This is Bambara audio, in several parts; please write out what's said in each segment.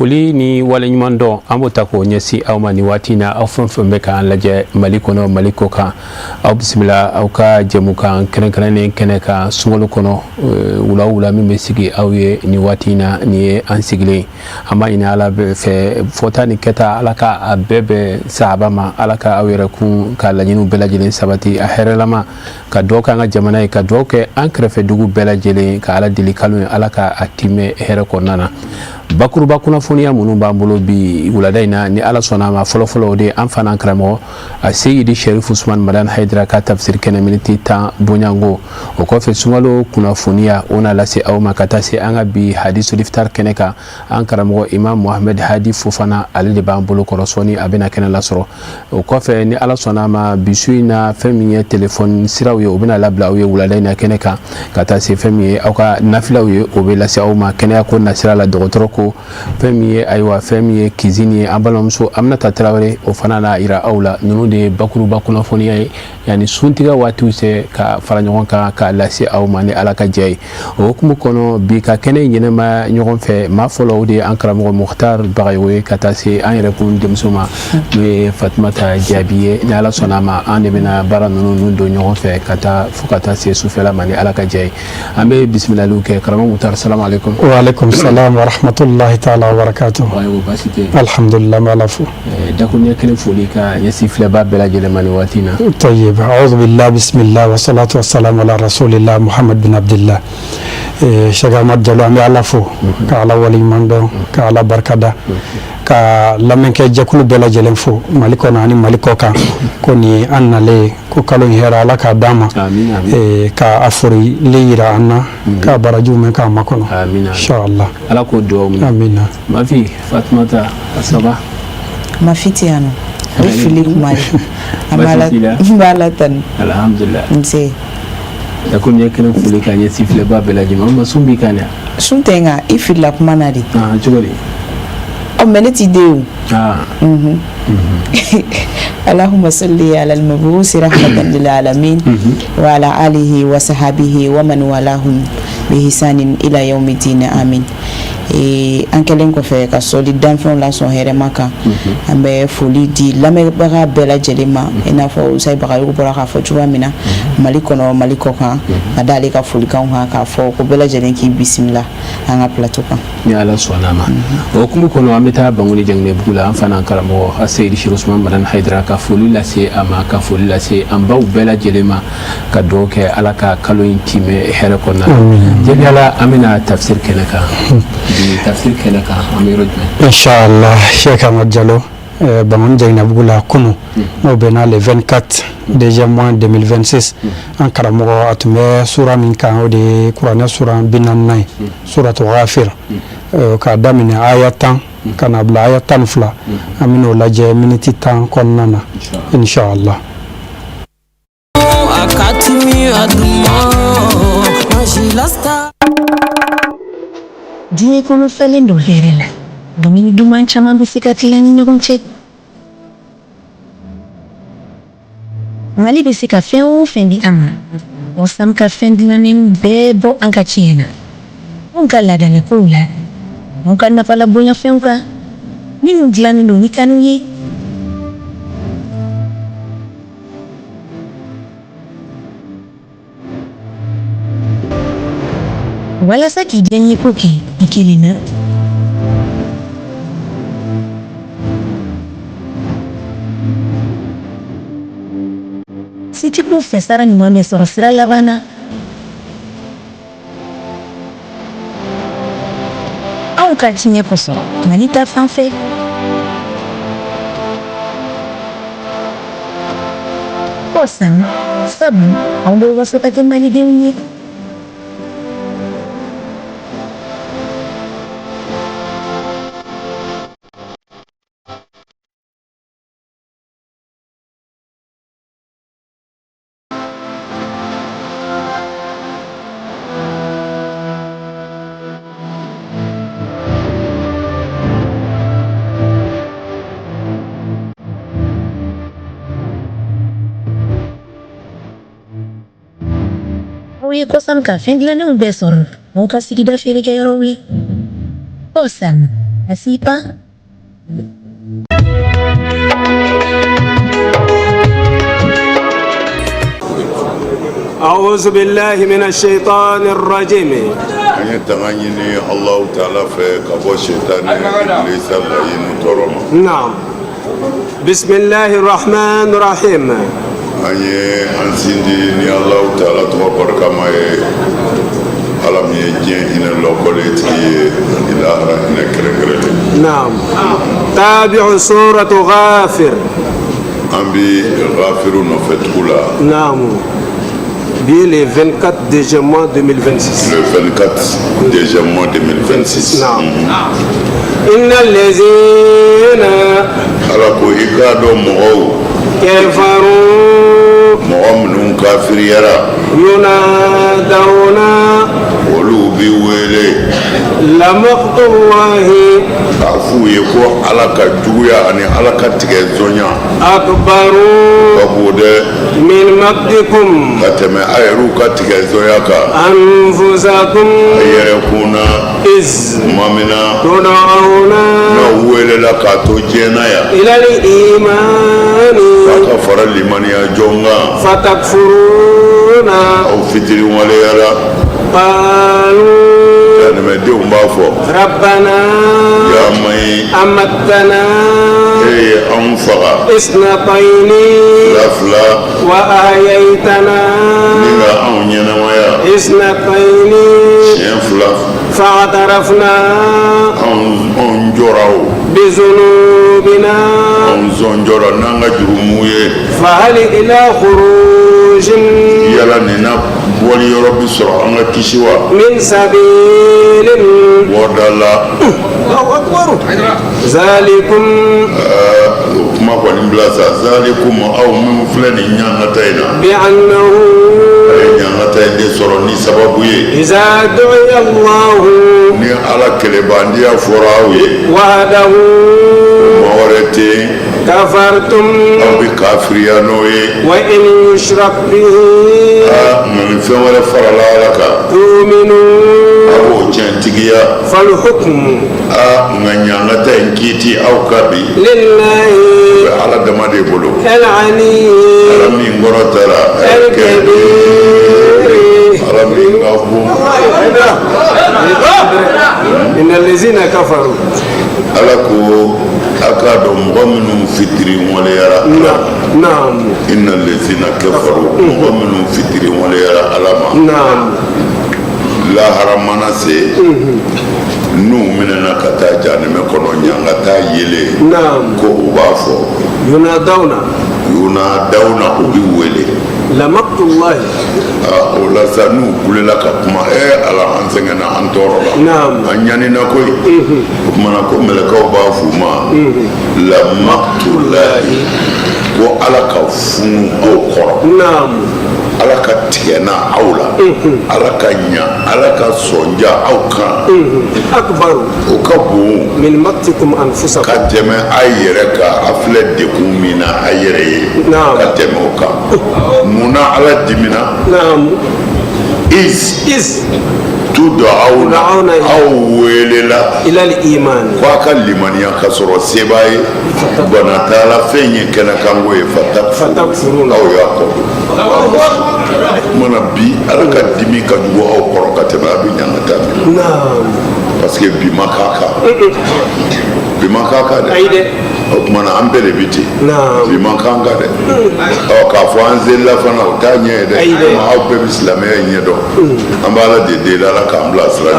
foli ni waleɲuman dɔn an b'o ta k'o ɲɛsin aw ma ni waati na aw fɛn fɛn bɛ k'an lajɛ Mali kɔnɔ Mali kɔ kan aw bisimila aw ka jɛmukan kɛrɛnkɛrɛnnen kɛnɛ kan sunkalo kɔnɔ wula wula min bɛ sigi aw ye ni waati na ni ye an sigilen an b'a ɲini Ala fɛ fɔta ni kɛta Ala ka a bɛɛ bɛn sahaba ma Ala ka aw yɛrɛ kun ka laɲiniw bɛɛ lajɛlen sabati a hɛrɛlama ka dugawu kɛ an ka jamana ye ka dugawu kɛ an kɛrɛfɛ dugu bɛɛ lajɛlen ka Ala deli kalo ye Ala ka a timɛ hɛrɛ kɔnɔna na bakuruba kunnafoniya minnu b'an bolo bi wulada in na ni Ala sɔnna ma fɔlɔfɔlɔ o de an fana karamɔgɔ a Seyidi Sɛrifu Usumani Madani Hayidara ka tafsiri kɛnɛ miniti 10 bonyango o kɔfɛ sunkalo kunnafoniya o na lase aw ma ka taa se an ka bi hadisul iftar kɛnɛ kan an karamɔgɔ Imam Mohamed Hadi Fofana ale de b'an bolo kɔrɔ sɔni a bɛna kɛnɛ lasɔrɔ o kɔfɛ ni Ala sɔnna ma bi su in na fɛn min ye telefɔni siraw ye o bɛna labila aw ye wulada in na kɛnɛ kan ka taa se fɛn min ye aw ka nafilaw ye o bɛ lase aw ma kɛnɛya ko nasira la dɔgɔtɔrɔ ko fɛn min ye ayiwa fɛn min ye cuisine ye an balimamuso Aminata Tarawele o fana n'a yira aw la ninnu de ye bakuruba kunnafoniya ye yani suntigɛ waatiw se ka fara ɲɔgɔn kan ka lase aw ma ni Ala ka jɛ ye o hukumu kɔnɔ bi ka kɛnɛ ɲɛnɛma ɲɔgɔn fɛ maa fɔlɔ o de ye an karamɔgɔ Mukhtar Bagayogo ye ka taa se an yɛrɛ kun denmuso ma n'o ye Fatumata Jaabi ye ni Ala sɔnna ma an de bɛna baara ninnu don ɲɔgɔn fɛ ka taa fo ka taa se sufɛla ma ni Ala ka jɛ ye an bɛ bisimilaliw kɛ karamɔgɔ Mukhtar salamu alaikum wa alaikum salam wa rahmatullahi ta'ala wa barakatuh alhamdulillah ma lafu dakunya kelen foli ka ɲɛsi filɛba bɛɛ lajɛlen ma ni waati na tayyib a'udhu billahi bismillah wa salatu wa salam ala rasulillah Muhammad bin Abdillah Sheikh Ahmad Jallo an bɛ Ala fo ka Ala waliɲuman dɔn ka Ala barikada ka lamɛnkɛ jɛkulu bɛɛ lajɛlen fo Mali kɔnɔ ani Mali kɔ kan ko ni an nalen ko kalo in hɛrɛ Ala k'a d'an ma ka a forili yira an na ka barajiw mɛn k'a makɔnɔ inshallah Ala k'o dugawu minɛ amina Mafi Fatumata asaba Mafi tɛ yan nɔ o ye fili kuma ye an b'a la tanu alhamdulillah nse dakunya kelen foli ka ɲɛsi filɛba bɛɛ lajɛlen ma sun b'i kan ya sun tɛ nka i filila kuma na de cogo di mais ne t'i den o Allahumma salli ala al-mabu'usi rahmatan lil alamin wa ala alihi wa sahbihi wa man walahum bi ihsanin ila yawmiddin amin an kɛlen kɔfɛ ka sɔli danfɛnw lasɔn hɛrɛma kan an bɛ foli di lamɛnbaga bɛɛ lajɛlen ma i n'a fɔ Usayi Bagayogo bɔra k'a fɔ cogoya min na Mali kɔnɔ Mali kɔ kan ka da ale ka folikanw kan k'a fɔ ko bɛɛ lajɛlen k'i bisimila an ka plateau kan ni Ala sɔnna ma o hukumu kɔnɔ an bɛ taa Bangoni Janginɛbugu la an fana karamɔgɔ Seyidi Sɛrifu Usumani Madani Hayidara ka foli lase a ma ka foli lase an baw bɛɛ lajɛlen ma ka dugawu kɛ Ala ka kalo in timɛ hɛrɛ kɔnɔna na jeli Ala an bɛna tafsir kɛnɛ kan tafsir kɛnɛ kan an bɛ yɔrɔ jumɛn inshallah Sheikh Ahmad Jallo Bangoni Janginɛbugu la kunu n'o bɛnna le 24 deuxième mois 2026 an karamɔgɔ a tun bɛ sura min kan o de ye kuranɛ sura 44 ye suratu Ghafir k'a daminɛ aya 10 ka na bila aya 12 an bɛn'o lajɛ miniti 10 kɔnɔna na inshallah diɲɛ kɔnɔ fɛlen dɔ hɛrɛ la dɔnkili duman caman bɛ se ka tila ni ɲɔgɔn cɛ Mali bɛ se ka fɛn o fɛn di an ma wasan ka fɛn dilannen bɛɛ bɔ an ka tiɲɛ na anw ka laadalakow la anw ka nafalabonyafɛnw kan minnu dilannen don ni kanu ye walasa k'i diyaɲeko kɛ i kelen na sitigiw fɛ sara ɲuman bɛ sɔrɔ sira laban na anw ka tiɲɛ kosɔn Mali ta fan fɛ kosɔn sabu anw bɛ waso ka kɛ Malidenw ye aw ye kɔsan ka fɛn dilannenw bɛɛ sɔrɔ aw ka sigida feerekɛyɔrɔw ye kosɔn Asipa. أعوذ بالله من الشيطان الرجيم. الله تعالى في كبو شيطان إبليس نعم. بسم الله الرحمن الرحيم. أني أنسيني الله تعالى تبارك ما على ميجين إن الله قلتي إلى إن كركرة. نعم. تابع سورة غافر. أمبي غافر نفتكولا. نعم. Bien le 24 de juin 2026. Le 24 de juin 2026. نعم. إن الذين على كويكا دوم كفروا مؤمن كافر يرى ينادون ولوبي ويلي لمقت الله afu ye ko ala ka juguya ani ala ka tigɛ zonya أكبر ka bon dɛ من مقتكم ka tɛmɛ a yɛrɛw ka tigɛ zonya kan أنفسكم a yɛrɛ kunna إذ tuma min na تدعون n'aw welela k'a to diɲɛna yan إلى الإيمان k'a ka fara limaniya jɔn kan فتكفرون aw fitiri waleyara قالوا janɛmɛdenw b'a fɔ ربنا ya maɲi أمتنا e ye anw faga اثنتين fila وأحييتنا ni ka anw ɲɛnamaya اثنتين siɲɛ fila فاعترفنا anw jɔra o بذنوبنا anw zɔn jɔra n'an ka jurumu ye فهل إلى خروج yala nin na bɔli yɔrɔ bi sɔrɔ an ka kisi wa من سبيل bɔda la الله أكبر ذلكم o kuma kɔni bila sa zalikum aw min filɛ nin ɲangata in na بأنه a ye ɲangata in de sɔrɔ ni sababu ye إذا دعي الله ni ala kɛlɛbandiya fɔra aw ye وحده maa wɛrɛ tɛ yen كفرتم aw bɛ kafiriya n'o ye وإن يشرك به nka ni fɛn wɛrɛ farala ala kan a تؤمنون b'o tiɲɛtigiya فالحكم nka ɲangata in kiiti aw ka bi لله bɛ ala dama de bolo العلي ala min kɔrɔtara الكبير ala min ka bon إن الذين كفروا ala ko a k'a dɔn mɔgɔ minnu fitiri waleyara ala نعم inna lezina kafaru mɔgɔ minnu fitiri waleyara ala ma نعم lahara mana se n'u minɛna ka taa janɛmɛ kɔnɔ ɲangata yele نعم ko u b'a fɔ ينادون yuna dawuna u bi wele لمقت الله o la sa n'u kulela ka kuma ala an sɛgɛnna an tɔɔrɔ la نعم an ɲanina koyi o kumana ko mɛlɛkaw b'a f'u ma lamaktulahi ko ala ka funu aw kɔrɔ نعم ala ka tigɛna aw la ala ka ɲa ala ka sɔnja aw kan أكبر o ka bon من مقتكم أنفسكم ka tɛmɛ a yɛrɛ kan a filɛ dekun min na a yɛrɛ ye Naam. ka tɛmɛ o kan munna ala dimina نعم إذ tudawuna Tud'auna aw welela إلى الإيمان ko a ka limaniya ka sɔrɔ seba ye bana taala fɛn ye kɛnɛkanko ye Fatakfuruna. aw y'a kɔ mana bi ala ka dimi ka jugu aw kɔrɔ ka tɛmɛ a bɛ ɲangata min نعم parce que bi ma k'a kan bi ma k'a kan dɛ أيدي o kumana an bɛɛ de bi ten نعم bi ma k'an kan dɛ k'a fɔ an zelila fana o t'a ɲɛ ye dɛ Ayi dɛ. aw bɛɛ bi silamɛya ɲɛ dɔn an b'a ala de deli ala k'an bila sira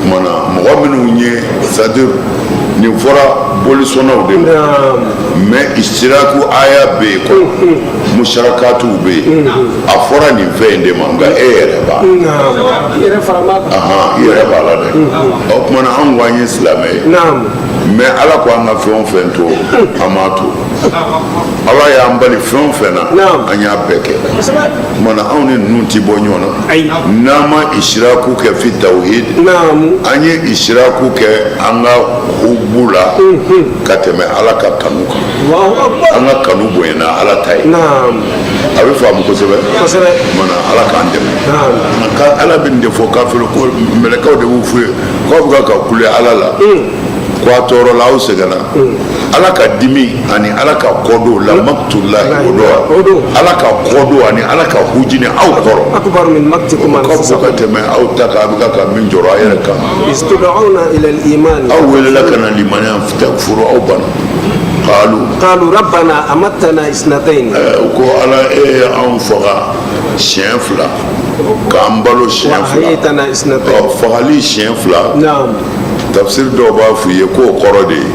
kumana mɔgɔ minnu ye c'est à dire nin fɔra bolisɔnnaw de ma نعم mais istiraku aya bɛ yen quoi musarakatuw bɛ yen a fɔra nin fɛn in de ma nka e yɛrɛ b'a نعم i yɛrɛ b'a la dɛ o kumana an ko an ye silamɛ ye نعم mais ala ko an ka fɛn o fɛn to an m'a to ala y'an bali fɛn o fɛn na Naam. an y'a bɛɛ kɛ kumana anw ni ninnu ti bɔ ɲɔgɔn na Ayi. n'an ma isiraku kɛ fi tawhid نعم an ye isiraku kɛ an ka hubu la ka tɛmɛ ala ka kanu kan an ka kanu bonyana ala ta ye a bɛ faamu kosɛbɛ mana ala k'an dɛmɛ nka ala bɛ nin de fɔ kafiri ko mɛlɛkɛw de b'u f'u ye k'aw bɛ ka kule ala la k'a tɔɔrɔ la aw sɛgɛnna ala ka dimi ani ala ka kɔdo la maktulahi o don ala ka kɔdo ani ala ka hujini aw kɔrɔ ka fɔ ka tɛmɛ aw ta kan a bɛ ka min jɔrɔ a yɛrɛ kan aw welela ka na limaniya furu aw bana قالوا ربنا أمتنا اثنتين ko ala an faga siɲɛ fila k'an balo siɲɛ fila fagali siɲɛ fila tafsir dɔw b'a f'i ye k'o kɔrɔ de ye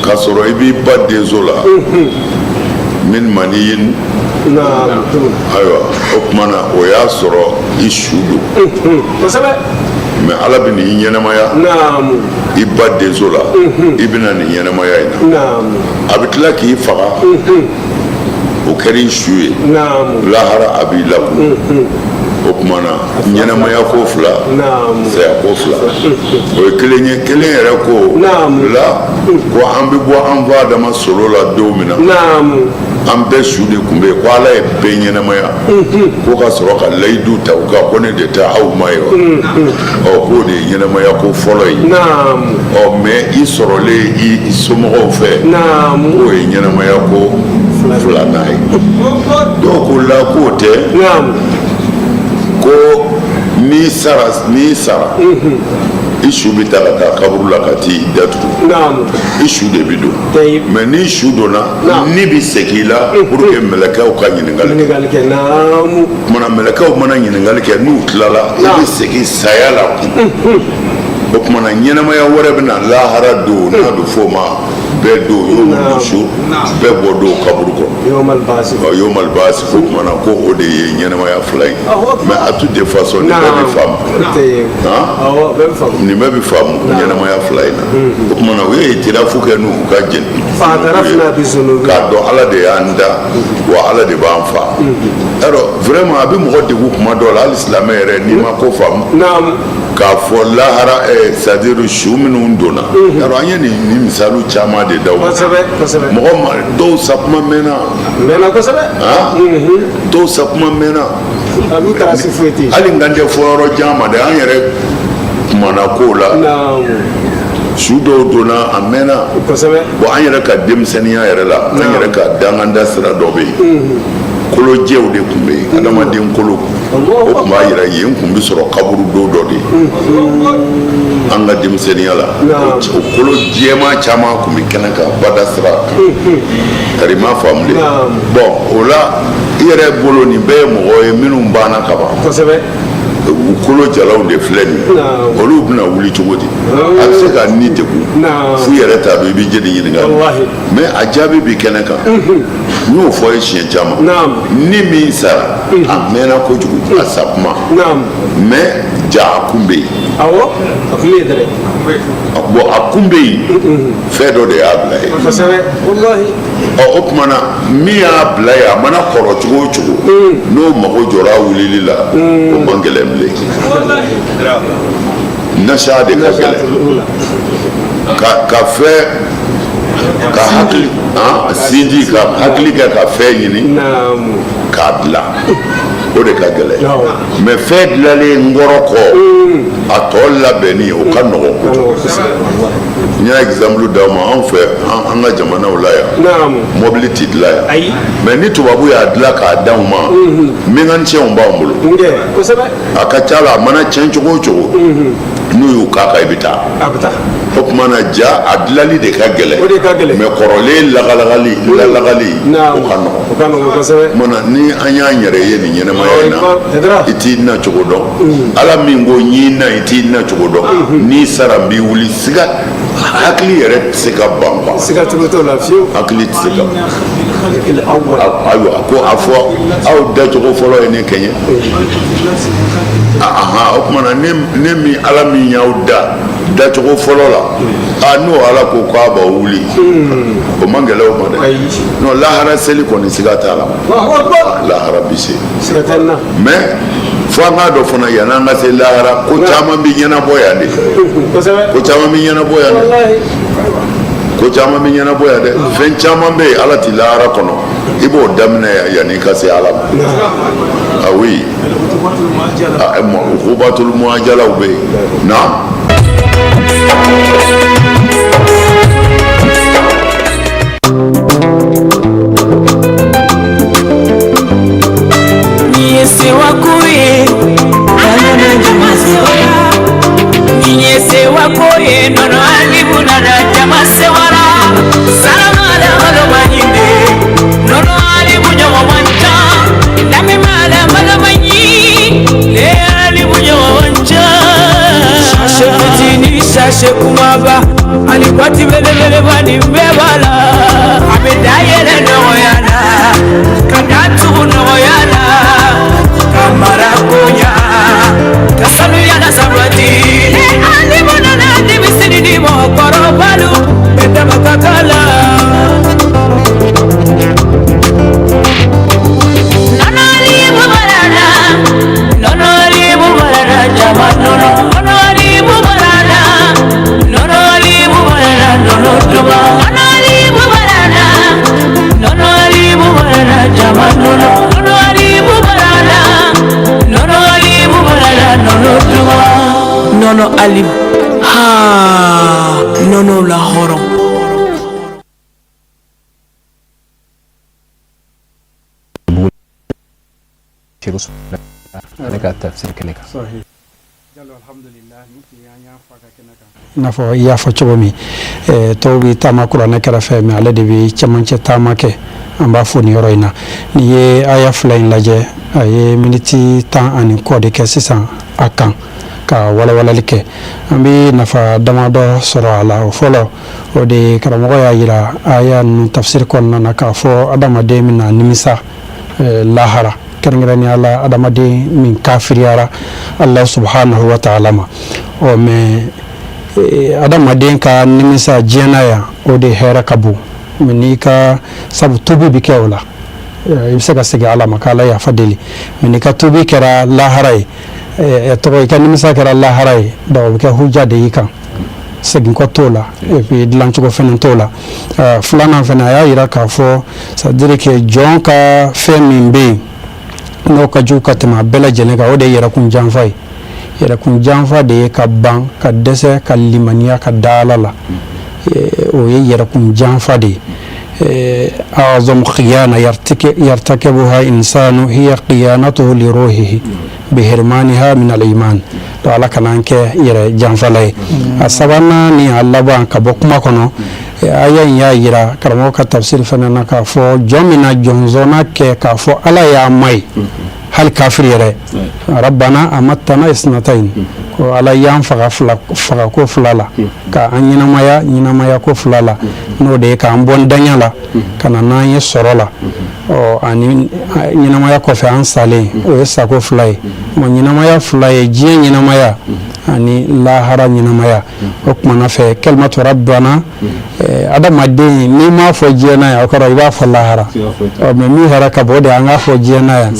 k'a sɔrɔ i b'i ba denso la min maniyin ayiwa o tuma na o y'a sɔrɔ i su don mais ala bɛ nin ɲɛnɛmaya i ba denso la i bɛna nin ɲɛnɛmaya in na a bɛ tila k'i faga o kɛra i su ye lahara a b'i lakun o tuma na ɲɛnɛmaya ko fila saya ko fila o ye kelen ye kelen yɛrɛ ko la ko an bɛ bɔ an fa dama solo la don min na an bɛɛ su de tun bɛ yen ko ala ye bɛɛ ɲɛnɛmaya ko ka sɔrɔ ka layidu ta u ka ko ne de ta aw ma ye wa k'o de ye ɲɛnɛmaya ko fɔlɔ ye mais i sɔrɔlen i somɔgɔw fɛ k'o ye ɲɛnɛmaya ko filanan ye dɔw ko la k'o tɛ ko n'i sara i su bɛ taa ka taa kaburu la ka t'i datugu i su de bɛ don mais ni su donna ni bɛ segin i la pour que mɛlɛkɛw ka ɲininkali kɛ kumana mɛlɛkɛw mana ɲininkali kɛ n'u tilala i bɛ segin saya la kun o kumana ɲɛnɛmaya wɛrɛ bɛ na lahara don n'a bɛ f'o ma bɛɛ don yomal su bɛɛ bɔ don kaburu kɔnɔ yomal baasi ko kumana ko o de ye ɲɛnɛmaya fila ye mais à toutes les façons nin bɛɛ bɛ faamu nin bɛɛ bɛ faamu ɲɛnɛmaya fila in na o kumana u ye itirafu kɛ n'u ka jɛn k'a dɔn ala de y'an da wa ala de b'an fa alors vraiment a bɛ mɔgɔ degun kuma dɔw la hali silamɛ yɛrɛ n'i ma ko faamu k'a fɔ lahara c'est-à-dire su minnu donna yarɔ an ye nin misaliw caman de d'aw ma mɔgɔ dɔw sakuma mɛnna dɔw sakuma mɛnna hali n kan tɛ fɔ yɔrɔ jan ma dɛ an yɛrɛ kumana kow la su dɔw donna a mɛnna bon an yɛrɛ ka denmisɛnniya yɛrɛ la an yɛrɛ ka danganda sira dɔ bɛ yen kolojɛw de tun bɛ yen adamaden kolo o tun b'a jira yen tun bɛ sɔrɔ kaburu don dɔ de an ka denmisɛnniya la o kolo jɛman caman tun bɛ kɛnɛ kan bada sira kan kari ma faamu de bon o la i yɛrɛ bolo nin bɛɛ ye mɔgɔ ye minnu banna ka ban u kolo jalaw de filɛ nin ye olu bɛna wuli cogo di a bɛ se ka ni degun f'u yɛrɛ t'a dɔn i bɛ jeli ɲininkali mais a jaabi bɛ kɛnɛ kan n y'o fɔ ye siɲɛ caman ni min sara a mɛnna kojugu a sakuma mais ja a kun bɛ yen bon a kun bɛ yen fɛn dɔ de y'a bila yen o tuma na min y'a bila yen a mana kɔrɔ cogo o cogo n'o mago jɔra wulili la o man gɛlɛn bilen nasiya de ka gɛlɛn ka fɛn ka hakili sinji ka hakili kɛ ka fɛn ɲini k'a dilan o de ka gɛlɛn mais fɛn dilanlen nkɔrɔ kɔ a tɔ labɛnni o ka nɔgɔn n y'a exemple d'aw ma anw fɛ an ka jamanaw la yan mobili tɛ dilan yan mais ni tubabu y'a dilan k'a d'anw ma mécanicien b'anw bolo a ka ca la a mana tiɲɛ cogo o cogo n'u y'u k'a kan i bɛ taa o tuma na ja a dilanli de ka gɛlɛn mais kɔrɔlen lagalagali o ka nɔgɔn mana ni an y'an yɛrɛ ye nin ɲɛnɛmaya in na i t'i na cogo dɔn ala min ko ɲ'i na i t'i na cogo dɔn n'i sara n b'i wuli siga hakili yɛrɛ tɛ se ka ban quoi hakili tɛ se ka ban ayiwa ko a fɔ aw dacogo fɔlɔ ye ne kɛɲɛ o tuma na ne min ala min y'aw dacogo fɔlɔ la n'o ala ko k'a b'aw wuli o man gɛlɛn o ma dɛ non lahara seli kɔni siga t'a la lahara bi se mais fanga do fana yana nga se lahara ko caman bi ɲɛnabɔ yan de ko caman bi ɲɛnabɔ yan de ko caman bi ɲɛnabɔ yan dɛ fɛn caman bɛ yen ala ti lahara kɔnɔ i b'o daminɛ yanni ka se ala ma ah oui uqubatul muajalaw bɛ yen na wakoye nono alibu nana jama sewara salamala malomanyinde nono alibu nyogo wanja nami mala malomanyi le alibu nyogo wanja shashe fitini shashe kumaba alikwati belebele bani mbebala abedayele nogoyana kadatu nogoyana kamara konya kasalu yana sabati alibu ni mo korobalu enda makakala nonori bubarana jama nonori bubarana nono tuma nonori bubarana jama nonori bubarana nono tuma nono alim nono la horo nafo ya fo cogo mi to bi tama kula ne kara fe mi ale de bi chamanche tama ke amba fo ni yoro ina ni ye aya fla in laje aye miniti tan ani ko de ke sisan akan ka wala like ambi nafa dama do soro ala folo o de karamogo ya yira aya nu tafsir kon na ka fo adama de mina nimisa lahara kerngirani ala adama de min kafiriyara allah subhanahu wa ta'ala ma o me adama de ka nimisa jenaya o de hera kabu minika sabu tubi bikewla ibsaka sigi ala makala ya fadili minika tubi kera laharai togo ka nimisa kera laharai do ke hujja de yikan segin ko tola e puis dilan ko fenen tola fulana fena ya ira ka fo ça dire que jonka fe mimbe no ka juka tema bela jene ka ode yera kun janfa de ka ban ka dese ka limaniya ka dalala o yera kun janfa de أعظم خيانة يرتكبها إنسان هي قيانته لروحه بهرمانها من الإيمان وعلى كنانك يرى جنفلي أسبنا ني الله بانك بكما كنو أيا يا يرى كرموك تفسير فنانا كافو جمنا جنزونا كافو على يا ماي هل كافر يرى ربنا أمتنا إثنتين وعلى يام فغا كو فلالا كا نينا مايا كو فلالا no de ka ambon danyala kana na ye sorola o ani nyina maya ko fe ansale o yesa ko fly mo nyina maya fly je nyina maya ani la hara nyina maya o kuma na fe kalmatu rabbana adama de ni ma fo je na ya ko ba fo la hara o me mi hara ka bode anga fo je na ya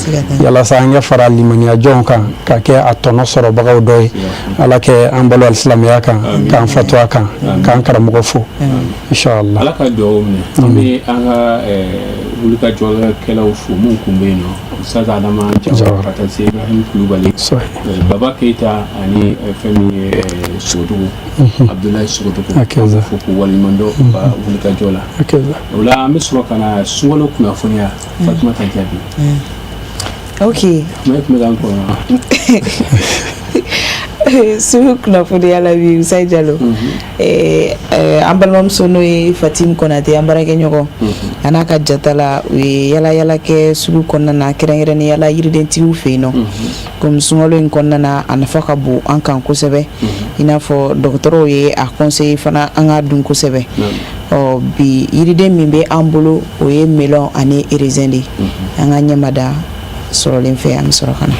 yala sa anga fara limani ya jonka ka ke atono soro bagaw doy ala ke ambalo islam ya kan fatwa kan karamo ko fo inshallah ala ka do mi anga wulika jola kelaw fu mun kumbeno ustaz adama jawa fata se ibrahim kulubali baba keita ani fami sodo abdullahi sodo fu ko wali mando ba wulika jola wala misro kana sungolo kuna funya fatuma tajabi okay me dan ko su kunnafoni yala bi Usai Jalo an balimamuso n'o ye Fatim Konate an baarakɛ ɲɔgɔn a n'a ka jatala u ye yala kɛ sugu kɔnɔna na kɛrɛnkɛrɛnnen yala yiridentigiw fɛ yen nɔ komi sunkalo in kɔnɔna na a nafa ka bon an kan kosɛbɛ i n'a fɔ dɔgɔtɔrɔw ye a conseiller fana an ka dun kosɛbɛ bi yiriden min bɛ an bolo o ye melon ani raisin de an ka ɲɛmada sɔrɔlen fɛ an bɛ sɔrɔ ka na.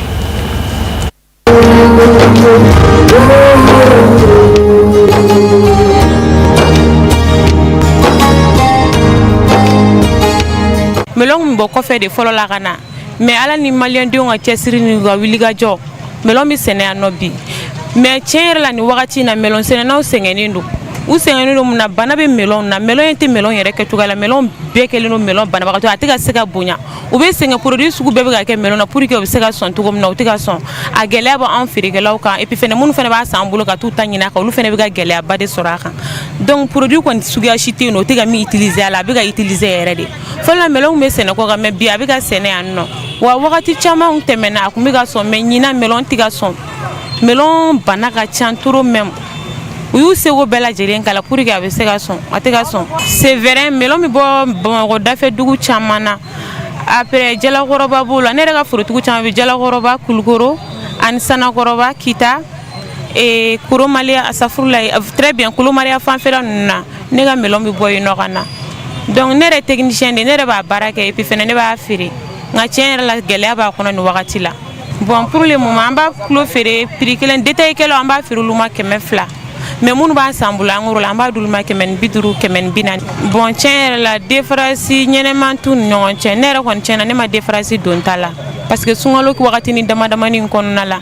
melon min bɔ kɔfɛ de fɔlɔ la ka na mais ala ni maliyɛndenw ka cɛsiri ni ka wuli ka jɔ melon bi sɛnɛ yan nɔ bi mais tiɲɛ yɛrɛ la ni wagati na melon sɛnɛnaw sɛgɛnnen don u sɛgɛnnen don mun na bana bɛ melon na melon tɛ melon yɛrɛ kɛcogo la melon bɛɛ kɛlen don melon banabagatɔ a tɛ ka se ka bonya u bɛ sɛgɛn produit sugu bɛɛ bɛ ka kɛ melon na pour que u bɛ se ka sɔn cogo min na u tɛ ka sɔn a gɛlɛya bɛ an feerekɛlaw kan et puis fɛnɛ minnu fɛnɛ b'a san bolo ka t'u ta ɲini a kan olu fɛnɛ bɛ ka gɛlɛyaba de sɔrɔ a kan donc produit kɔni suguya si tɛ yen nɔ o tɛ ka min utiliser a la a bɛ ka utiliser yɛrɛ de fɔlɔ melon bɛ sɛnɛ kɔ kan mais bi a bɛ ka sɛnɛ yan nɔ wa wagati caman tɛmɛna a kun bɛ ka sɔn mais ɲinan melon tɛ ka sɔn melon bana ka ca trop même u y'u seko bɛɛ lajɛlen kala pour que a bɛ se ka sɔn a tɛ ka sɔn c'est vrai melon bɛ bɔ Bamakɔ dafɛ dugu caman na après Jalakɔrɔba b'o la ne yɛrɛ ka forotigiw caman bɛ Jalakɔrɔba Kulukoro ani Sanakɔrɔba Kita Koromaliya asafurula très bien Kolomariya fanfɛla ninnu na ne ka melon bɛ bɔ yen nɔ ka na donc ne yɛrɛ technicien de ne yɛrɛ b'a baara kɛ et puis fɛnɛ ne b'a feere nka tiɲɛ yɛrɛ la gɛlɛya b'a kɔnɔ nin wagati la bon pour le moment an b'a kilo feere prix kelen détail kɛlaw an b'a feere olu ma 200 mais minnu b'an san bolo an la an b'a d'olu ma 150 140 bon tiɲɛ yɛrɛ la différence ɲɛnɛman t'u ni ɲɔgɔn cɛ ne yɛrɛ kɔni tiɲɛ na ne ma différence don ta la parce que sunkalo wagati ni damadamani kɔnɔna la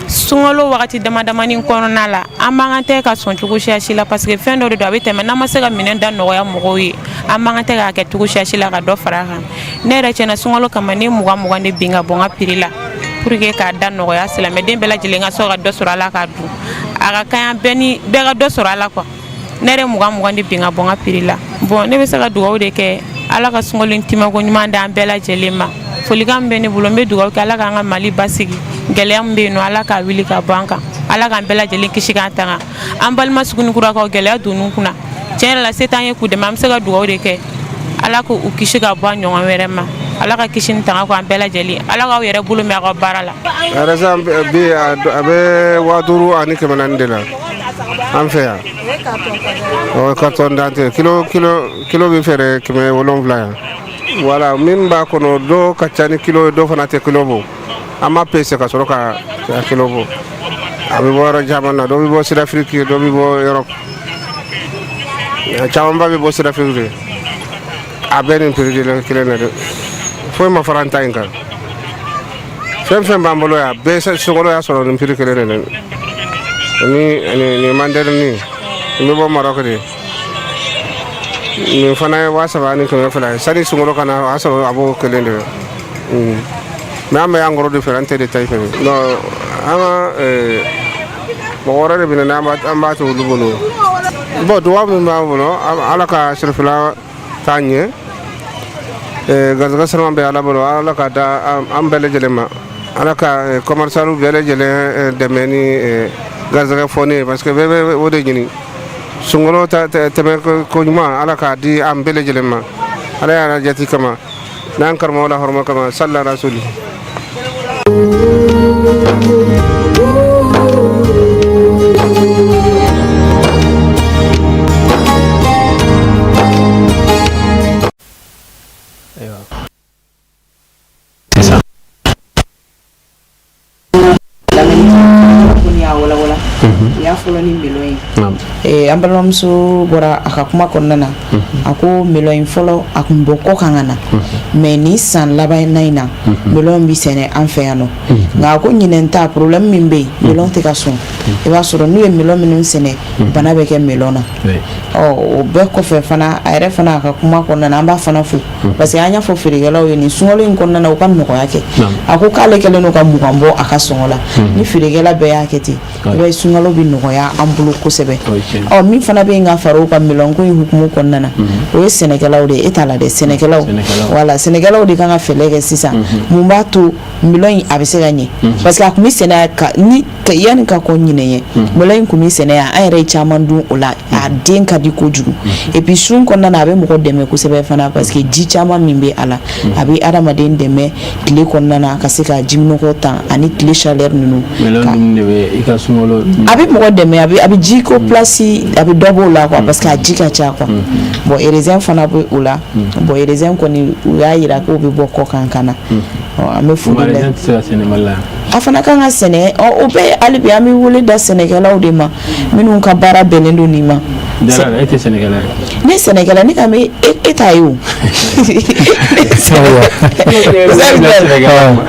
sunkalo wagati damadamani kɔnɔna la an b'an tɛ ka sɔn cogo si la parce que fɛn dɔ de don a bɛ tɛmɛ n'an ma se ka minɛn da nɔgɔya mɔgɔw ye an b'an tɛ k'a kɛ cogo si la ka dɔ fara a kan ne yɛrɛ tiɲɛ na sunkalo kama ne 20 de bin ka bɔ n ka prix la pour que k'a da nɔgɔya silamɛden bɛɛ lajɛlen ka sɔrɔ ka dɔ sɔrɔ a la k'a dun a ka kan bɛɛ ka dɔ sɔrɔ a la quoi ne yɛrɛ 20 de bin ka bɔ n ka prix la bon ne bɛ se ka dugawu de kɛ ala ka sunkalo timako ɲuman d'an bɛɛ lajɛlen ma folikan bɛ ne bolo n bɛ dugawu kɛ ala k'an ka Mali basigi gɛlɛya min bɛ yen nɔ ala k'a wuli ka bɔ an kan ala k'an bɛɛ lajɛlen kisi k'an tanga an balima sugunikuraw gɛlɛya donn'u kunna tiɲɛ yɛrɛ la se t'an ye k'u dɛmɛ an bɛ se ka dugawu de kɛ ala k'u kisi ka bɔ a ɲɔgɔn wɛrɛ ma ala ka kisi ni tanga k'an bɛɛ lajɛlen ala k'aw yɛrɛ bolo mɛn a ka baara la. Arasa bi a bɛ 5000 ani 400 de la an fɛ yan o carton dante kilo bɛ feere 700 yan voilà min b'a kɔnɔ dɔ ka ca ni kilo ye dɔ fana tɛ kilo bɔ an m'a pese ka sɔrɔ ka kilo bɔ a bɛ bɔ yɔrɔ caman na dɔ bɛ bɔ Sud-Afrique dɔ bɛ bɔ Europe camanba bɛ bɔ Sud-Afrique de a bɛɛ nin prix de kelen na dɛ foyi ma fara an ta in kan fɛn fɛn b'an bolo yan bɛɛ sogolo y'a sɔrɔ nin prix kelen de dɛ ni mandarini n bɛ bɔ Maroc de nin fana ye 3000 ani 200 ye sani sogolo ka na o y'a sɔrɔ a b'o kelen de mais an bɛ an kɔrɔ de feere an tɛ de ta fɛ non an ka mɔgɔ wɛrɛ de bɛ na an b'a to olu bolo bon dugawu min b'an bolo ala ka sirifila taa ɲɛ garisɛgɛ sirama bɛ ala bolo ala ka da an bɛɛ lajɛlen ma ala ka commerçants bɛɛ lajɛlen dɛmɛ ni garisɛgɛ fɔni ye parce que bɛɛ bɛ o de ɲini sunkalo tɛmɛ ko ɲuman ala k'a di an bɛɛ lajɛlen ma ala y'a jati kama n'an karamɔgɔ la hɔrɔma kama salila rasuli. Ya fɔlɔ ni melon ye an balimamuso bɔra a ka kuma kɔnɔna na a ko melon in fɔlɔ a kun bɔ kɔ kan ka na mais ni san laban in na melon bi sɛnɛ an fɛ yan nɔ nka a ko ɲinɛn ta problème min bɛ yen melon tɛ ka sɔn i b'a sɔrɔ n'u ye melon minnu sɛnɛ bana bɛ kɛ melon na o bɛɛ kɔfɛ fana a yɛrɛ fana a ka kuma kɔnɔna na an b'a fana fo parce que an y'a fɔ feerekɛlaw ye nin sunkalo in kɔnɔna na u ka nɔgɔya kɛ a ko k'ale kɛlen don ka mugan bɔ a ka sɔngɔ la ni feerekɛla bɛɛ y'a kɛ ten i b'a ye sunkalo bɛ nɔgɔya an bolo kosɛbɛ min fana bɛ yen ka fara u ka melon ko in hukumu kɔnɔna na o ye sɛnɛkɛlaw de ye e t'a la dɛ sɛnɛkɛlaw voilà sɛnɛkɛlaw de kan ka fɛlɛ kɛ sisan mun b'a to melon in a bɛ se ka ɲɛ parce que a kun bɛ sɛnɛ yanni ka kɔ ɲinɛ ye melon in kun bɛ sɛnɛ yan an yɛrɛ ye caman dun o la a den ka di kojugu et puis sun kɔnɔna na a bɛ mɔgɔ dɛmɛ kosɛbɛ fana parce que ji caman min bɛ a la a bɛ adamaden dɛmɛ tile kɔnɔna na ka se ka jiminɔgɔ tan ani tile chaleur ninnu a bɛ mɔgɔ dɛmɛ a bɛ ji ko place a bɛ dɔ b'o la quoi parce que a ji ka ca quoi bon raisin fana bɛ o la bon raisin kɔni u y'a yira k'o bɛ bɔ kɔ kan ka na an bɛ furu la a fana kan ka sɛnɛ o bɛɛ hali bi an bɛ wele da sɛnɛkɛlaw de ma minnu ka baara bɛnnen don nin ma dara ete Sénégalais ne Sénégalais ne kame eta yo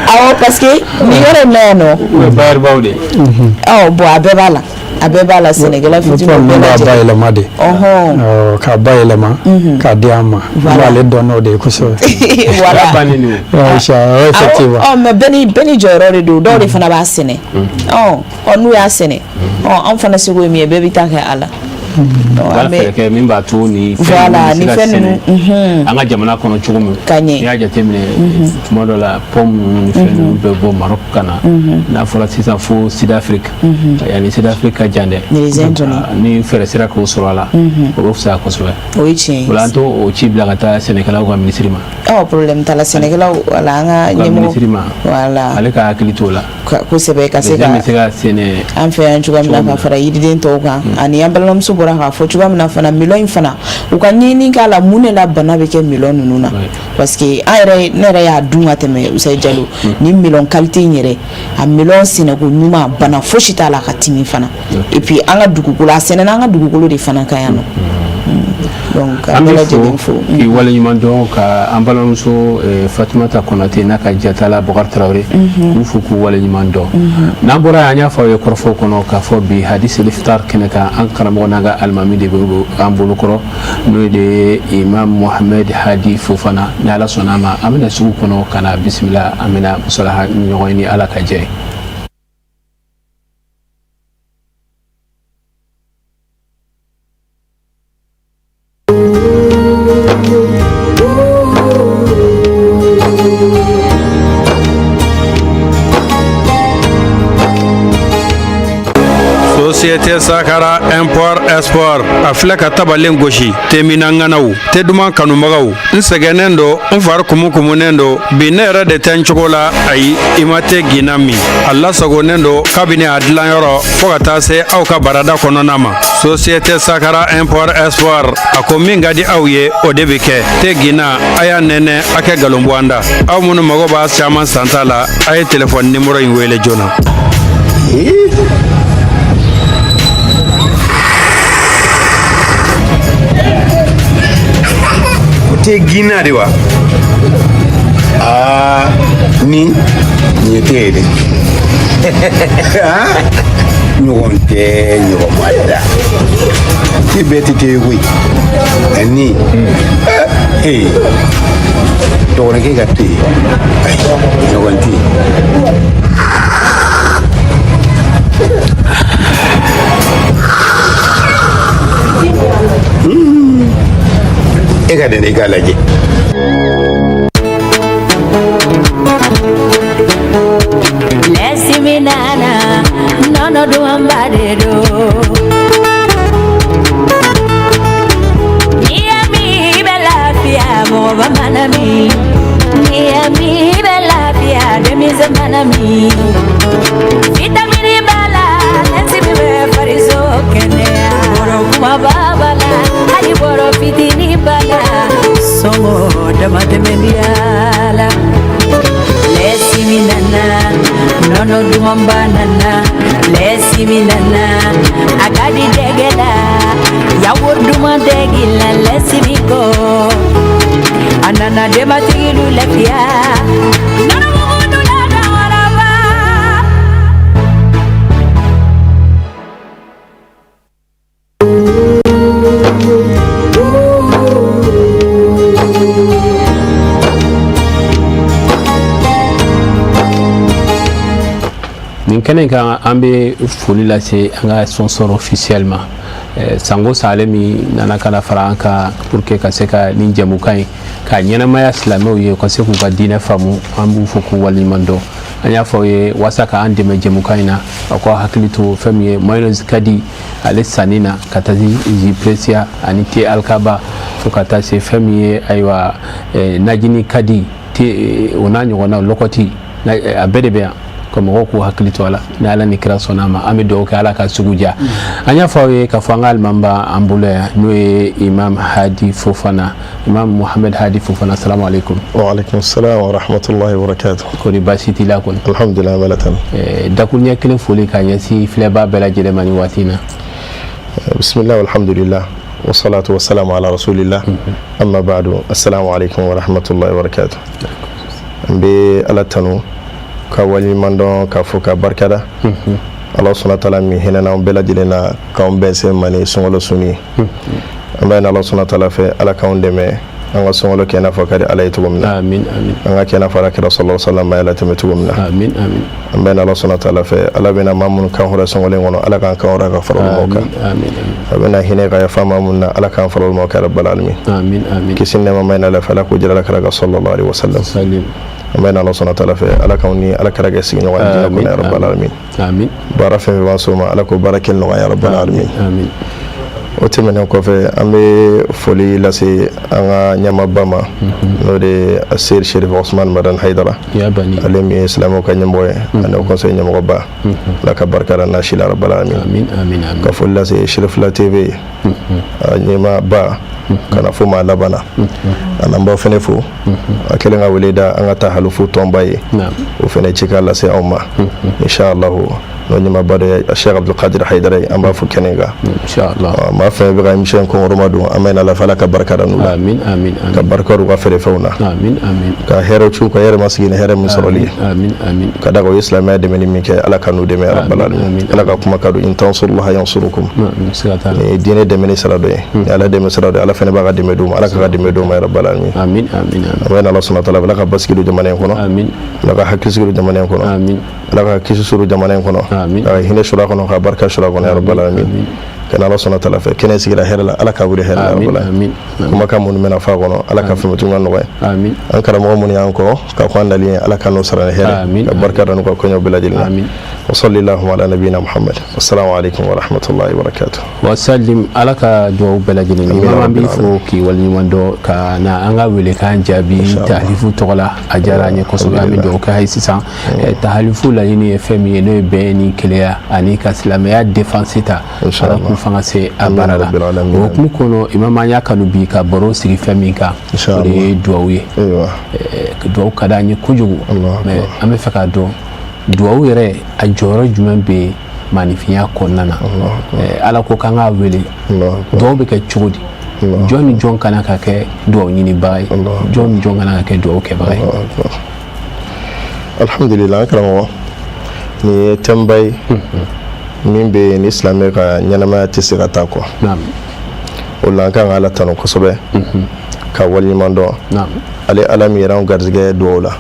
awo parce que ni yɔrɔ na no bayar bawde bon a bɛɛ b'a la Sénégalais fitinin bɛɛ lajɛlen ba yɛlɛma de ka ba yɛlɛma ka di an ma ale dɔn de kosɛbɛ voilà effectivement mais bɛɛ ni jɔyɔrɔ de don dɔw de fana b'a sɛnɛ n'u y'a sɛnɛ an fana seko ye min ye bɛɛ bɛ taa kɛ a la min b'a to ni voilà ni fɛn ninnu an ka jamana kɔnɔ cogo min ka ɲɛ n'i y'a jateminɛ tuma dɔ la pomme ni fɛn ninnu bɛ bɔ Maroc ka na n'a fɔra sisan fo Sud Afrique yanni Sud Afrique ka jan dɛ ni fɛɛrɛ sera k'o sɔrɔ a la o bɛ fisaya kosɛbɛ o ye tiɲɛ ye o la an t'o ci bila ka taa sɛnɛkɛlaw ka minisiri ma problème t'a la sɛnɛkɛlaw wala an ka ɲɛmɔgɔ minisiri ma voilà ale ka hakili t'o la kosɛbɛ ka se ka sɛnɛ an fɛ yan cogoya min na ka fara yiriden tɔw kan ani an balimamuso bɔra k'a fɔ cogoya min na fana miliyɔn in fana u ka ɲinini k'a la mun de la bana bɛ kɛ miliyɔn ninnu na parce que ne yɛrɛ y'a dun ka tɛmɛ Usayi Jalo ni miliyɔn qualité in yɛrɛ a miliyɔn sɛnɛko ɲuman bana fosi t'a la ka timi fana et puis an ka dugukolo a sɛnɛna an ka dugukolo de fana kan yan nɔ donc an bɛ lajɛlen fo k'i waleɲuman dɔn ka an balimamuso Fatumata Konate n'a ka jatala Bukari Tarawele k'u fo k'u waleɲuman dɔn n'an bɔra yan an y'a fɔ aw ye kɔrɔfɔw kɔnɔ k'a fɔ bi hadisi iftar kɛnɛ kan an karamɔgɔ n'an ka alimami de bɛ an bolokɔrɔ n'o de Imam Mohamed Hadi Fofana ni Ala sɔnna a ma an bɛna sugu kɔnɔ ka na bisimila an bɛna musalaha ɲɔgɔn ni Ala ka jɛ ye. Société Sakara Import Export a filɛ ka tabalen gosi teminanganaw te duman kanubagaw n sɛgɛnnen do n fari kumukumunen do bi ne yɛrɛ de tɛ n cogo la ayi i ma tɛ gina min a lasagonen do kabini a dilanyɔrɔ fɔɔ ka taa se aw ka barada kɔnɔna ma Société Sakara Import Export a ko min ka di aw ye o de bɛ kɛ tɛ gina a y'a nɛnɛ a kɛ galonbuanda aw minnu mago b'a caman santa la a ye telefɔni nimero in wele joona. te gina de wa ni te de ɲɔgɔn tɛ ɲɔgɔn ma da ti bɛɛ ti te koyi ni dɔgɔninkɛ ka to yen ɲɔgɔn tɛ e ka dɛnɛ i k'a lajɛ. Lesiminana nono do ambadero Miami bella fia mo manami Miami bella fia de mi manami Vitamini bala lesibi be farizo kenea Boro kuma babala hali boro fitini bala Songo dama demeniala Lesiminana nono dumambanana lesiminana agadi degela yawur duma degila lesimiko anana dematilu lefia nono mudu la dawaraba nin kɛnɛ kan an bɛ foli lase an ka sponsor officiellement Sango Sale min nana kana fara an kan pour que ka se ka nin jɛmukan in ka ɲɛnamaya silamɛw ye ka se k'u ka diinɛ faamu an b'u fɔ k'u waleɲuman dɔn an y'a fɔ aw ye walasa ka an dɛmɛ jɛmukan in na aw ka hakili to fɛn min ye mayonnaise ka di ale sanni na ka taa zi precia ani te alkaba fo ka taa se fɛn min ye ayiwa najini ka di o n'a ɲɔgɔnna lɔkɔti a bɛɛ de bɛ yan ko mɔgɔw k'u hakili to a la ni Ala ni kira sɔnna a ma an bɛ dugawu kɛ Ala ka sugu diya an y'a fɔ aw ye k'a fɔ an ka alimami b'an bolo yan n'o ye Imam Hadi Fofana Imam Mohamed Hadi Fofana salamu alaikum. Wa alaikum salam wa rahmatullahi wa barakatuh. Kɔni baasi t'i la kɔni. Alhamdulillah wala tan. Dakuruɲɛ kelen foli k'a ɲɛsin filɛbaa bɛɛ lajɛlen ma nin waati in na. Bismillah walhamdulillah. والصلاة والسلام على رسول الله أما بعد السلام عليكم ورحمة الله وبركاته على تنو كوالي مندو كفوكا بركة الله سبحانه وتعالى من هنا بلا جلنا كون بنسي ماني سونغلو سوني أما الله سبحانه وتعالى في على كون دمي أنا سونغلو كنا فكر على يتومنا آمين آمين أنا كنا فرق رسول الله صلى الله عليه وسلم يتومنا آمين آمين أما الله سبحانه وتعالى في على بنا مامون كان هو سونغلو ونو على كان كون رجع فرق الموكا آمين آمين أما هنا كيا فمامون على كان فرق الموكا رب العالمين آمين آمين كسينا ما منا لفلا كوجر لك رجع صلى الله عليه وسلم سليم أما الله سبحانه وتعالى في على كوني على كرجع سين وعندنا يا رب العالمين آمين بارك في واسوما على كبارك الله يا رب العالمين آمين وتمنى كوفي أمي فولي لسي أنا نيما باما نودي السير شريف عثمان مدن حيدرة يا بني علمي إسلامه كان يموي أنا وكونسي نيما غبا لك بركة الناشي رب العالمين آمين آمين آمين كفول لسي شريف لا تي في نيما با كان فما لبنا أنا مبافني فو أكلنا وليدا أنا تحلفو تومباي وفني تشيكا لسي أوما إن شاء الله نيما بدي الشيخ عبد القادر حيدري أما فو كنيغا إن شاء الله ما في بغاي مشان كون رمضان أمين الله فلك بركة رنولا آمين آمين آمين كبركة وغفر فونا آمين آمين كهيرو شو كهير مسكين هير مسرولي آمين آمين كذا قوي إسلام هذا من يمك على كانوا دم يا رب العالمين على كم كانوا إن تنصر الله ينصركم الدين ده من إسرائيل على دم إسرائيل على فين بقى دم دوم على كذا دم دوم يا رب العالمين آمين آمين آمين الله سبحانه وتعالى لك بس كيلو جمانين كنا آمين لك حكيس كيلو جمانين كنا آمين لك حكيس سورو جمانين كنا آمين هنا شراء كنا خبرك شراء كنا يا رب العالمين كان الله سبحانه وتعالى في كنيسة كده هلا على كابوري هلا آمين آمين كم كم من منا فاقنا على كافي متومان نوعي آمين أنكر مغموني أنكو كأخوان دليل على كانوا سرنا هلا آمين بركة رنوكا كونيو بلادنا آمين وصلى الله على نبينا محمد السلام عليكم ورحمة الله وبركاته وسلم على كدو بلادنا ما بيفوكي والنيماندو كنا أنغا ولي كان جابي تحليفو تغلا أجراني كسب آمين دو كهاي سيسان تحليفو لا يني فمي نو بيني كليا أني كسلاميات ديفانسيتا إن شاء الله fangase abarala okumu kono imama nya kanu bi ka boro sigi famika de duawi duaw kadanye kujugu mais ame faka do duaw yere a joro juman be manifiya konnana ala ko kanga wele do be ke chudi joni jon kana ka ke duaw nyini bay joni jon kana ka ke duaw ke bay alhamdulillah karamo ni tambay min be ni islamé ka ñanama tisira ta ko naam wala kan ala tanu ko sobe ka wali mando naam ale alami ran garzige dola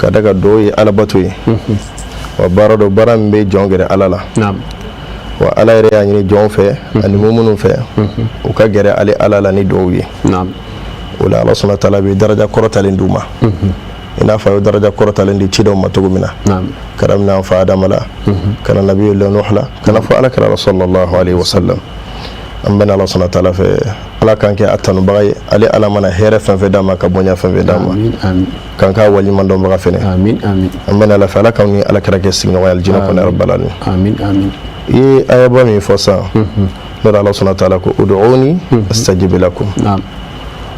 ka daga doyi ala batuyi wa barado baram be jongere alala naam wa ala re yani jonfe ani mumunu fe o ka gere ale alala ni doyi naam wala allah subhanahu wa ta'ala be daraja korotalen duma ina fa daraja korotalen di cido matugumina naam karamna fa adamala kana nabiyyu nuhla kana fa ala kara sallallahu alaihi wasallam ambana allah subhanahu wa ta'ala fe ala kanke atanu bagay ali ala mana here fan fe dama ka bonya fan fe dama amin amin kanka wali mando baga fene amin amin ambana la fa ala kawni ala kara ke signo wal jina ko rabbal alamin amin amin e ayaba mi fosa nada allah subhanahu wa ta'ala ko ud'uni astajib lakum naam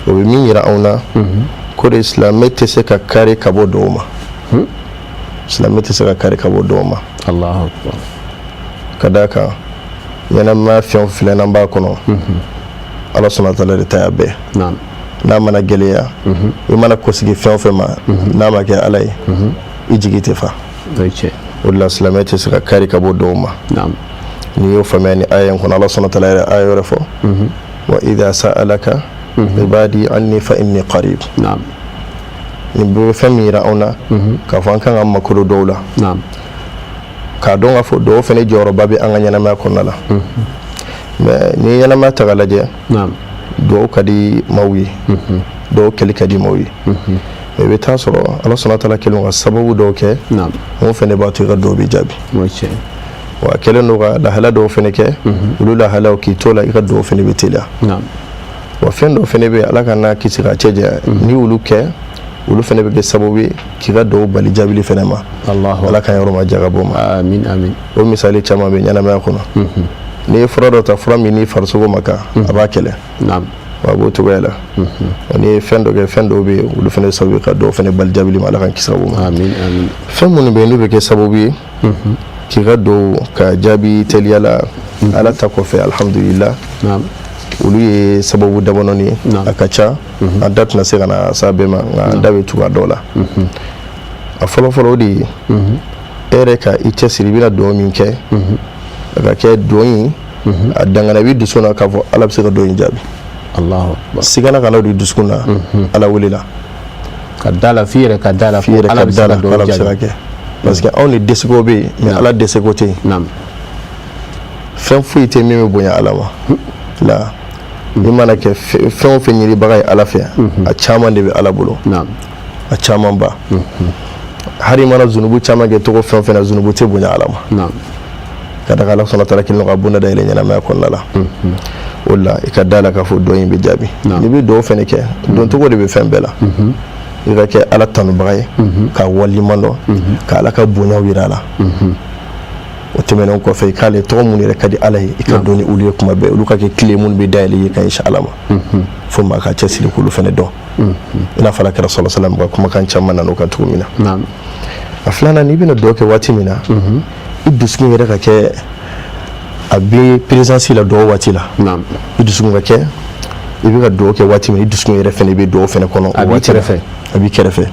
o min yirauna ko da islamai ta sai ka kare kabo doma islamai ta sai ka kare kabo doma Allahu akbar kadaka yana ma fiyan filan ba kono Allah subhanahu wa ta'ala ta yabe na'am na mana geleya yi mana ko sigi fiyan fema na ma ke alai ijigite fa dace wallahi islamai ta sai ka kare kabo doma na'am ni yo fama ni ayan kono Allah subhanahu wa ta'ala ayo refo wa idha sa'alaka ibadi anni fa inni qarib na'am ni be famira ona ka fan kan amma kuro dola na'am ka don afo do fene joro babe an nyana ma ko nala ni yana ma tagalaje na'am do kadi mawi do keli kadi mawi be tasoro Allah subhanahu wa ta'ala kelun sababu do ke na'am mo fene ba to ga do bi jabi wace wa kelun ga la hala do fene ke ulula hala ki tola ga do fene bitila na'am wa fendo fene be alaka na kisira ceje ni uluke ulu fene be sababu kiga do bali jabili fene ma Allah alaka yaro ma jagabo ma amin amin o misali chama be nyana ma kono ni frodo ta from ni farsugo maka abakele na'am wa bo to wela ni fendo be ulu fene sababu ka do fene bali jabili ma alaka kisabo ma amin amin femu be ni be ke sababu kiga do ka jabi teliyala ala ta ko fe alhamdulillah na'am olu ye sababu dabanɔni a ka ca a da tɛna se ka na s'a bɛɛ ma nka da bɛ tugu a dɔw la a fɔlɔfɔlɔ o de ye e yɛrɛ ka i cɛsiri i bɛna dugawu min kɛ a ka kɛ dugawu in a dangana i bɛ dusu na k'a fɔ ala bɛ se ka dugawu in jaabi sigana kana don dusukun na ala welela ka da la f'i yɛrɛ ka da la f'i yɛrɛ ka da la ala bɛ se ka kɛ parce que anw ni dɛsɛko bɛ yen mais ala dɛsɛko tɛ yen fɛn foyi tɛ min bɛ bonya ala ma la i mana kɛ fɛn o fɛn ɲinibaga ye ala fɛ a caman de bɛ ala bolo a caman ba hari i mana zunubu caman kɛ tɔgɔ fɛn o fɛn na zunubu tɛ bonya ala ma ka daga ala sɔnna taala kelen ka bonda dayɛlɛ ɲɛnamaya kɔnɔna la o la i ka da la k'a fɔ dɔ in bɛ jaabi n'i bɛ dɔw fɛnɛ kɛ dɔn cogo de bɛ fɛn bɛɛ la i ka kɛ ala tanubaga ye ka waliɲuman dɔn ka ala ka bonyaw yira a la o tɛmɛnen kɔfɛ i k'ale tɔgɔ minnu yɛrɛ ka di ala ye i ka dɔn ni olu ye kuma bɛɛ olu ka kɛ tile minnu bɛ dayɛlɛ ye ka ɲɛsin ala ma fo maa ka cɛsiri k'olu fɛnɛ dɔn i n'a fɔ alakira sɔlɔ salam ka kumakan caman nana o kan cogo min na a filanan n'i bɛna dɔw kɛ waati min na i dusukun yɛrɛ ka kɛ a bɛ présence la dɔw waati la i dusukun ka kɛ i bɛ ka dɔw kɛ waati min i dusukun yɛrɛ fɛnɛ bɛ dɔw fɛnɛ kɔnɔ o waati la a b'i kɛrɛfɛ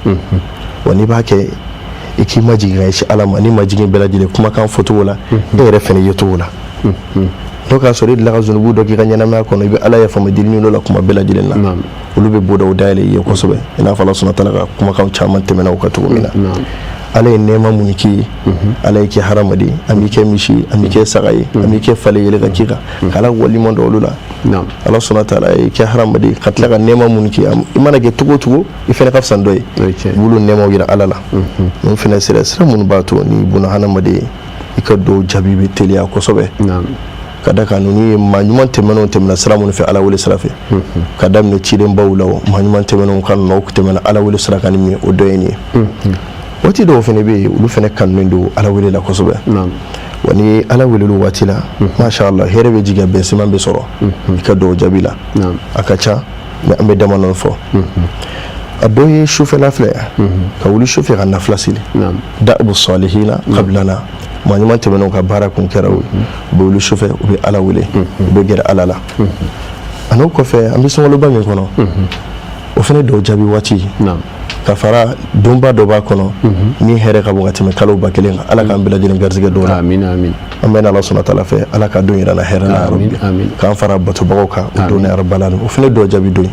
wa n'i b'a kɛ i k'i majigin ka ɲɛsin ala ma n'i majigin bɛɛ lajɛlen kumakan fɔcogo la e yɛrɛ fɛnɛ yecogo la n'o k'a sɔrɔ i delila ka zunubu dɔ k'i ka ɲɛnamaya kɔnɔ i bɛ ala yafa ma deli dɔ la kuma bɛɛ lajɛlen na olu bɛ bɔdaw dayɛlɛ i ye kosɛbɛ i n'a fɔ ala sɔnna taala ka kumakan caman tɛmɛna o kan cogo min na ala ye nɛɛma mun k'i ye ala ye kɛ hadamaden an b'i kɛ misi an b'i kɛ saga ye an b'i kɛ fale yɛlɛ ka k'i kan k'ala waliɲuman dɔn olu la ala sɔnna taala ye kɛ hadamaden ka tila ka nɛɛma mun k'i ye i mana kɛ cogo o cogo i fɛnɛ ka fisa dɔ ye i b'olu nɛɛmaw yira ala la ninnu fɛnɛ sira minnu b'a to n'i buna hadamaden ye i ka dɔw jaabi bɛ teliya kosɛbɛ ka da kan ninnu ye maa ɲuman tɛmɛnenw tɛmɛna sira minnu fɛ ala wele sira fɛ ka daminɛ cidenbaw la o maa ɲuman tɛmɛnenw ka nɔw tɛmɛna ala wele sira kan ni min ye o dɔ ye nin ye waati dɔw fɛnɛ bɛ yen olu fɛnɛ kanunen don ala wele la kosɛbɛ wa ni ye ala welelu waati la masha Allah hɛrɛ bɛ jigin bɛn siman bɛ sɔrɔ i ka dɔw jaabi la a ka ca mais an bɛ damadɔni fɔ a dɔ ye sufɛla filɛ ka wuli sufɛ ka nafila seli da'bu salihina qablana maa ɲuman tɛmɛnenw ka baara kun kɛra o u bɛ wuli sufɛ u bɛ ala wele u bɛ gɛrɛ ala la a n'o kɔfɛ an bɛ sunkaloba min kɔnɔ o fɛnɛ dɔw jaabi waati ka fara donba dɔ b'a kɔnɔ ni hɛrɛ ka bɔ ka tɛmɛ kalo ba kelen kan ala k'an bɛɛ lajɛlen garisɛgɛ dɔw la an bɛ ala sɔnna taala fɛ ala ka don yira na hɛrɛ la k'an fara batobagaw kan o don na yɛrɛ o fɛnɛ dɔw jaabi don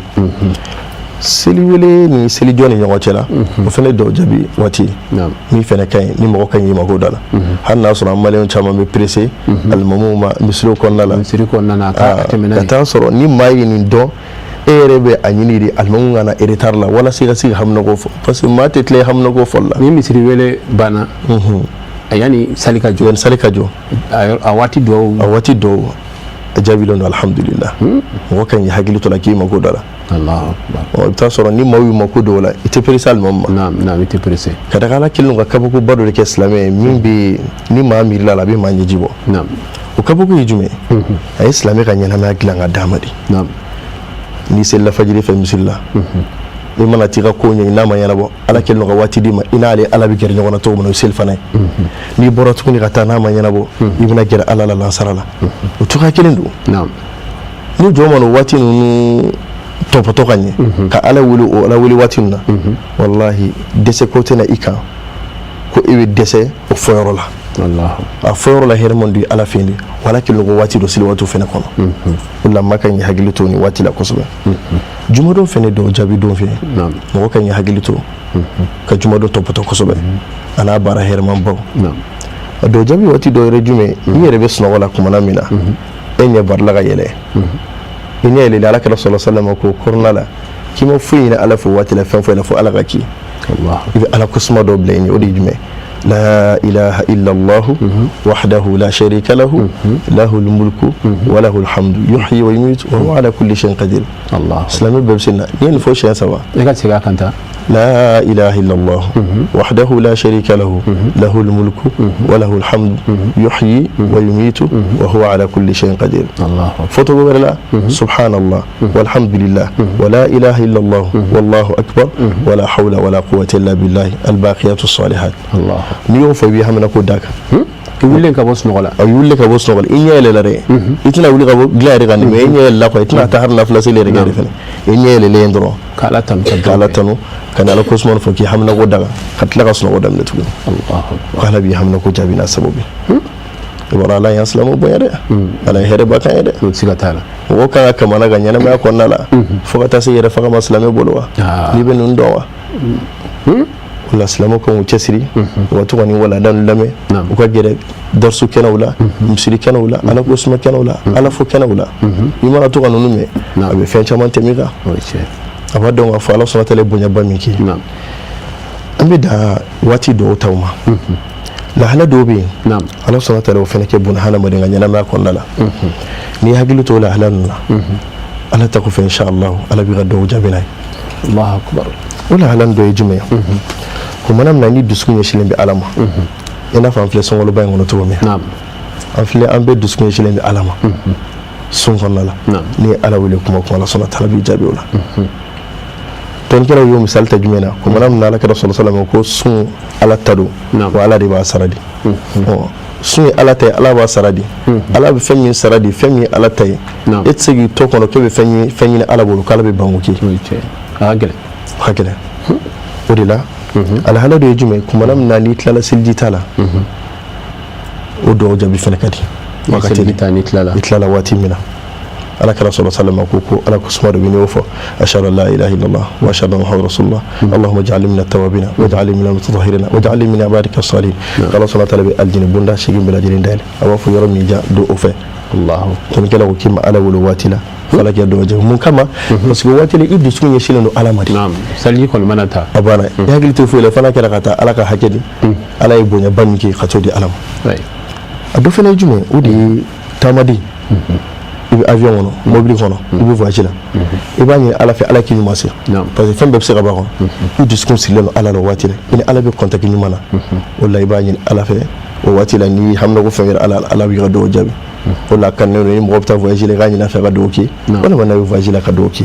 seli wele ni seli jɔ ni ɲɔgɔn cɛ la o fɛnɛ dɔw jaabi waati min fɛnɛ ka ɲi ni mɔgɔ ka ɲi mako da la hali n'a sɔrɔ an maliyɛnw caman bɛ pressé alimamuw ma misiriw kɔnɔna la ka taa sɔrɔ ni maa ye nin dɔn e yɛrɛ bɛ a ɲini de alimamu kana retard la walasa i ka se ka haminako fɔ parce que maa tɛ tila haminako fɔli la ni misiri wele banna yani sali ka jɔ a waati dɔw a jaabilen don alhamdulillah mɔgɔ kan k'i hakili to la k'i mako da la i bɛ taa sɔrɔ ni maaw y'u mako dɔw la i tɛ pressé alimamu ma i tɛ pressé ka daga ala kelen ka kabakoba dɔ de kɛ silamɛ ye min bɛ ni maa miirila la a bɛ maa ɲɛji bɔ o kabako ye jumɛn a ye silamɛ ka ɲɛnamaya dilan ka d'a ma de n'i selila fajiri fɛ misiri la i mana t'i ka kow ɲɛɲini n'a ma ɲɛnabɔ ala kelen ka waati d'i ma i n'ale ala bɛ gɛrɛ ɲɔgɔn na cogo min na o seli fana ye n'i bɔra tuguni ka taa n'a ma ɲɛnabɔ i bɛna gɛrɛ ala la lansara la o cogoya kelen don ni jɔn mana o waati ninnu tɔpɔtɔ ka ɲɛ ka ala wele o ala wele waati ninnu na walahi dɛsɛ ko tɛ na i kan ko i bɛ dɛsɛ o fɔyɔrɔ la a fɔyɔrɔ la hɛrɛ man di ala fɛ yen de wala kelen ko waati dɔ seli waatiw fɛnɛ kɔnɔ o la maa kan k'i hakili to nin waati la kosɛbɛ jumadon fɛnɛ dɔw jaabi don fɛ mɔgɔ kan k'i hakili to ka jumadon tɔpɔtɔ kosɛbɛ a n'a baara hɛrɛman baw a dɔw jaabi waati dɔ yɛrɛ jumɛn i yɛrɛ bɛ sunɔgɔ la kumana min na e ɲɛ barila ka yɛlɛ i ɲɛ yɛlɛli ala kɛra sɔlɔ salama ko kɔrɔna la k'i ma foyi ɲini ala fɛ waati la fɛn fɛn la fo ala ka k'i i bɛ ala kosuma dɔw bila i ɲɛ o de ye jumɛn لا إله إلا الله وحده لا شريك له له الملك وله الحمد يحيي ويميت وهو على كل شيء قدير الله سلام ببسنا ين فوش يا سوا لا إله إلا الله وحده لا شريك له له الملك وله الحمد يحيي ويميت وهو على كل شيء قدير الله فتوى لا سبحان الله والحمد لله ولا إله إلا الله والله أكبر ولا حول ولا قوة إلا بالله الباقيات الصالحات الله نيوم فبيها من أقول داك wulen ka bɔ sunɔgɔ la a wulle ka bɔ sunɔgɔ la i ɲɛ yɛlɛla dɛ i tɛna wuli ka bɔ dilan yɛrɛ kan mais i ɲɛ yɛlɛla quoi i tɛna taa har nafila seli yɛrɛ kɛ yɛrɛ fɛnɛ i ɲɛ yɛlɛlen dɔrɔn k'ala tanu ka ni ala ko sumaworo fɔ k'i hamina ko daga ka tila ka sunɔgɔ daminɛ tuguni ko ala b'i hamina ko jaabi n'a sababu i bɔra ala y'an silamɛw bonya dɛ ala ye hɛrɛ ba kan ye dɛ siga t'a la mɔgɔ kan ka kamana ka ɲɛnamaya kɔnɔna la fo ka taa se yɛrɛ faga ma silamɛ bolo wa n'i bɛ ninnu dɔn wa o la silamɛw kan k'u cɛsiri u ka to ka nin walanda ninnu lamɛn u ka gɛrɛ darisu kɛnɛw la misiri kɛnɛw la ala ko suma kɛnɛw la ala fo kɛnɛw la n'i mana to ka ninnu mɛn a bɛ fɛn caman tɛmɛ i kan a b'a dɔn k'a fɔ ala sɔnna tɛlɛ bonyaba min kɛ an bɛ da waati dɔw taw ma lahala dɔw bɛ yen ala sɔnna tɛlɛ o fana kɛ buna hadamaden ka ɲɛnamaya kɔnɔna la n'i hakili to o lahala ninnu na ala ta kɔfɛ inshallah ala b'i ka dɔw jaabi n'a ye Allahu akbar o lahala dɔ ye jumɛn ye kumana min na ni dusukun ɲɛsilen bɛ ala ma i n'a fɔ an filɛ sunkaloba in kɔnɔ cogo min an bɛɛ dusukun ɲɛsilen bɛ ala ma sun kɔnɔna la n'i ye ala wele kuma ala sɔnna tɛlɛ b'i jaabi o la tɔnkɛlaw y'o misali ta jumɛn na kumana min na ala kɛra sɔlɔ salama ko sun ala ta don wa ala de b'a sara di sun ye ala ta ye ala b'a sara di ala bɛ fɛn min sara di fɛn min ye ala ta ye e tɛ se k'i to kɔnɔ k'e bɛ fɛn ɲini ala bolo k'ala bɛ banko kɛ ka gɛlɛn o de la alahala dɔ ye jumɛn ye kumana min na n'i tilala seliji ta la o dɔw jaabi fɛnɛ ka di n'i tilala waati min na ala kɛra sɔlɔ salama ko ala ko suma dɔ bɛ n'o fɔ ashhadu an la ilaha illallah wa ashhadu anna muhammadan rasulullah allahumma ij'alni min at-tawwabin waj'alni min al-mutatahhirin waj'alni min ibadika as-salihin ala sɔnna taala bɛ aljini bonda segin bɛɛ lajɛlen dayɛlɛ a b'a fɔ yɔrɔ min ja don o fɛ tɔnikɛla ko k'i ma ala wolo waati la fala kɛ dɔw jaabi mun kama parce que waati la i dusukun ɲɛsilen don ala ma de saliji kɔni mana taa a banna i hakili tɛ foyi la fana kɛra ka taa ala ka hakɛ di ala ye bonyaba min kɛ ka t'o di ala ma a dɔ fana ye jumɛn o de ye taamaden i bɛ avion kɔnɔ mobili kɔnɔ i bɛ voyage la i b'a ɲini ala fɛ ala k'i ɲuman se parce que fɛn bɛɛ bɛ se ka b'a kɔnɔ i dusukun sigilen don ala la o waati la i ni ala bɛ contact ɲuman na o la i b'a ɲini ala fɛ o waati la n'i hamina ko fɛn wɛrɛ ala b'i ka dɔw jaabi o la kan ne ni mɔgɔ bɛ taa voyage la i k'a ɲini a fɛ ka dɔw kɛ walima n'a bɛ voyage la ka dɔw kɛ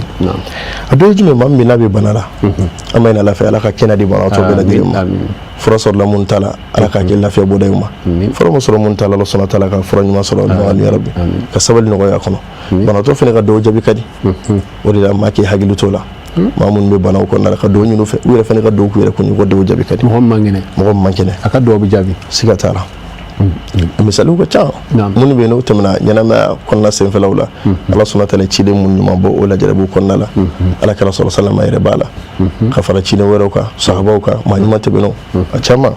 a dɔ ye jumɛn maa min n'a bɛ bana la an b'a ɲini ala fɛ ala ka kɛnɛ di banabaatɔ bɛɛ lajɛlen ma fura sɔrɔla mun t'a la ala k'a kɛ lafiya bɔda ye ma fura ma sɔrɔ mun t'a la ala sɔnna t'a la ka fura ɲuman sɔrɔ nɔgɔya ya rabbi ka sabali nɔgɔya kɔnɔ banabaatɔ fana ka dɔw jaabi ka di o de la maa k'i hakili t'o la maa minnu bɛ banaw kɔnɔna la ka dɔw ɲini u fɛ u yɛrɛ fana ka dɔw k'u yɛrɛ kun ko dɔw jaabi ka di mɔgɔ min man kɛnɛ a ka dɔw bɛ jaabi siga t'a la misaliw ka ca minnu bɛ yen n'o tɛmɛna ɲɛnamaya kɔnɔna senfɛlaw la ala sɔnna t'a la ciden minnu ɲuman bɔ o lajarabiw kɔnɔna la ala kɛra sɔrɔ salama yɛrɛ b'a la ka fara ciden wɛrɛw kan sahabaw kan maa ɲuman tɛmɛnw a caman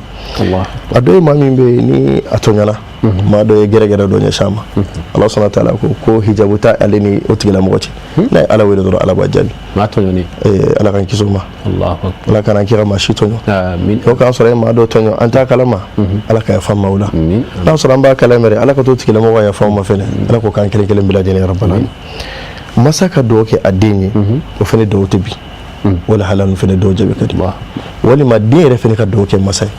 a dɔ ye maa min bɛ yen ni a tɔɲana maa dɔ ye gɛrɛgɛrɛ dɔ ɲɛsin a ma ala sɔnna t'a la ko hijabu t'a ale ni o tigilamɔgɔ cɛ n'a ye ala wele dɔrɔn ala b'a jaabi ala k'an kisi o ma ala kana kira maa si tɔɲɔ n'o k'a sɔrɔ e maa dɔ tɔɲɔ an t'a kalama ala ka yafa maaw la n'a sɔrɔ an b'a kalama yɛrɛ ala ka to tigilamɔgɔ ka yafa ma fɛnɛ ala ko k'an kelen kelen bɛɛ lajɛlen rabbana masa ka dɔw kɛ a den ye o fɛnɛ dɔw tɛ bi wala hala ninnu fɛnɛ dɔw jaabi ka di walima den yɛrɛ fɛnɛ ka dɔw kɛ masa ye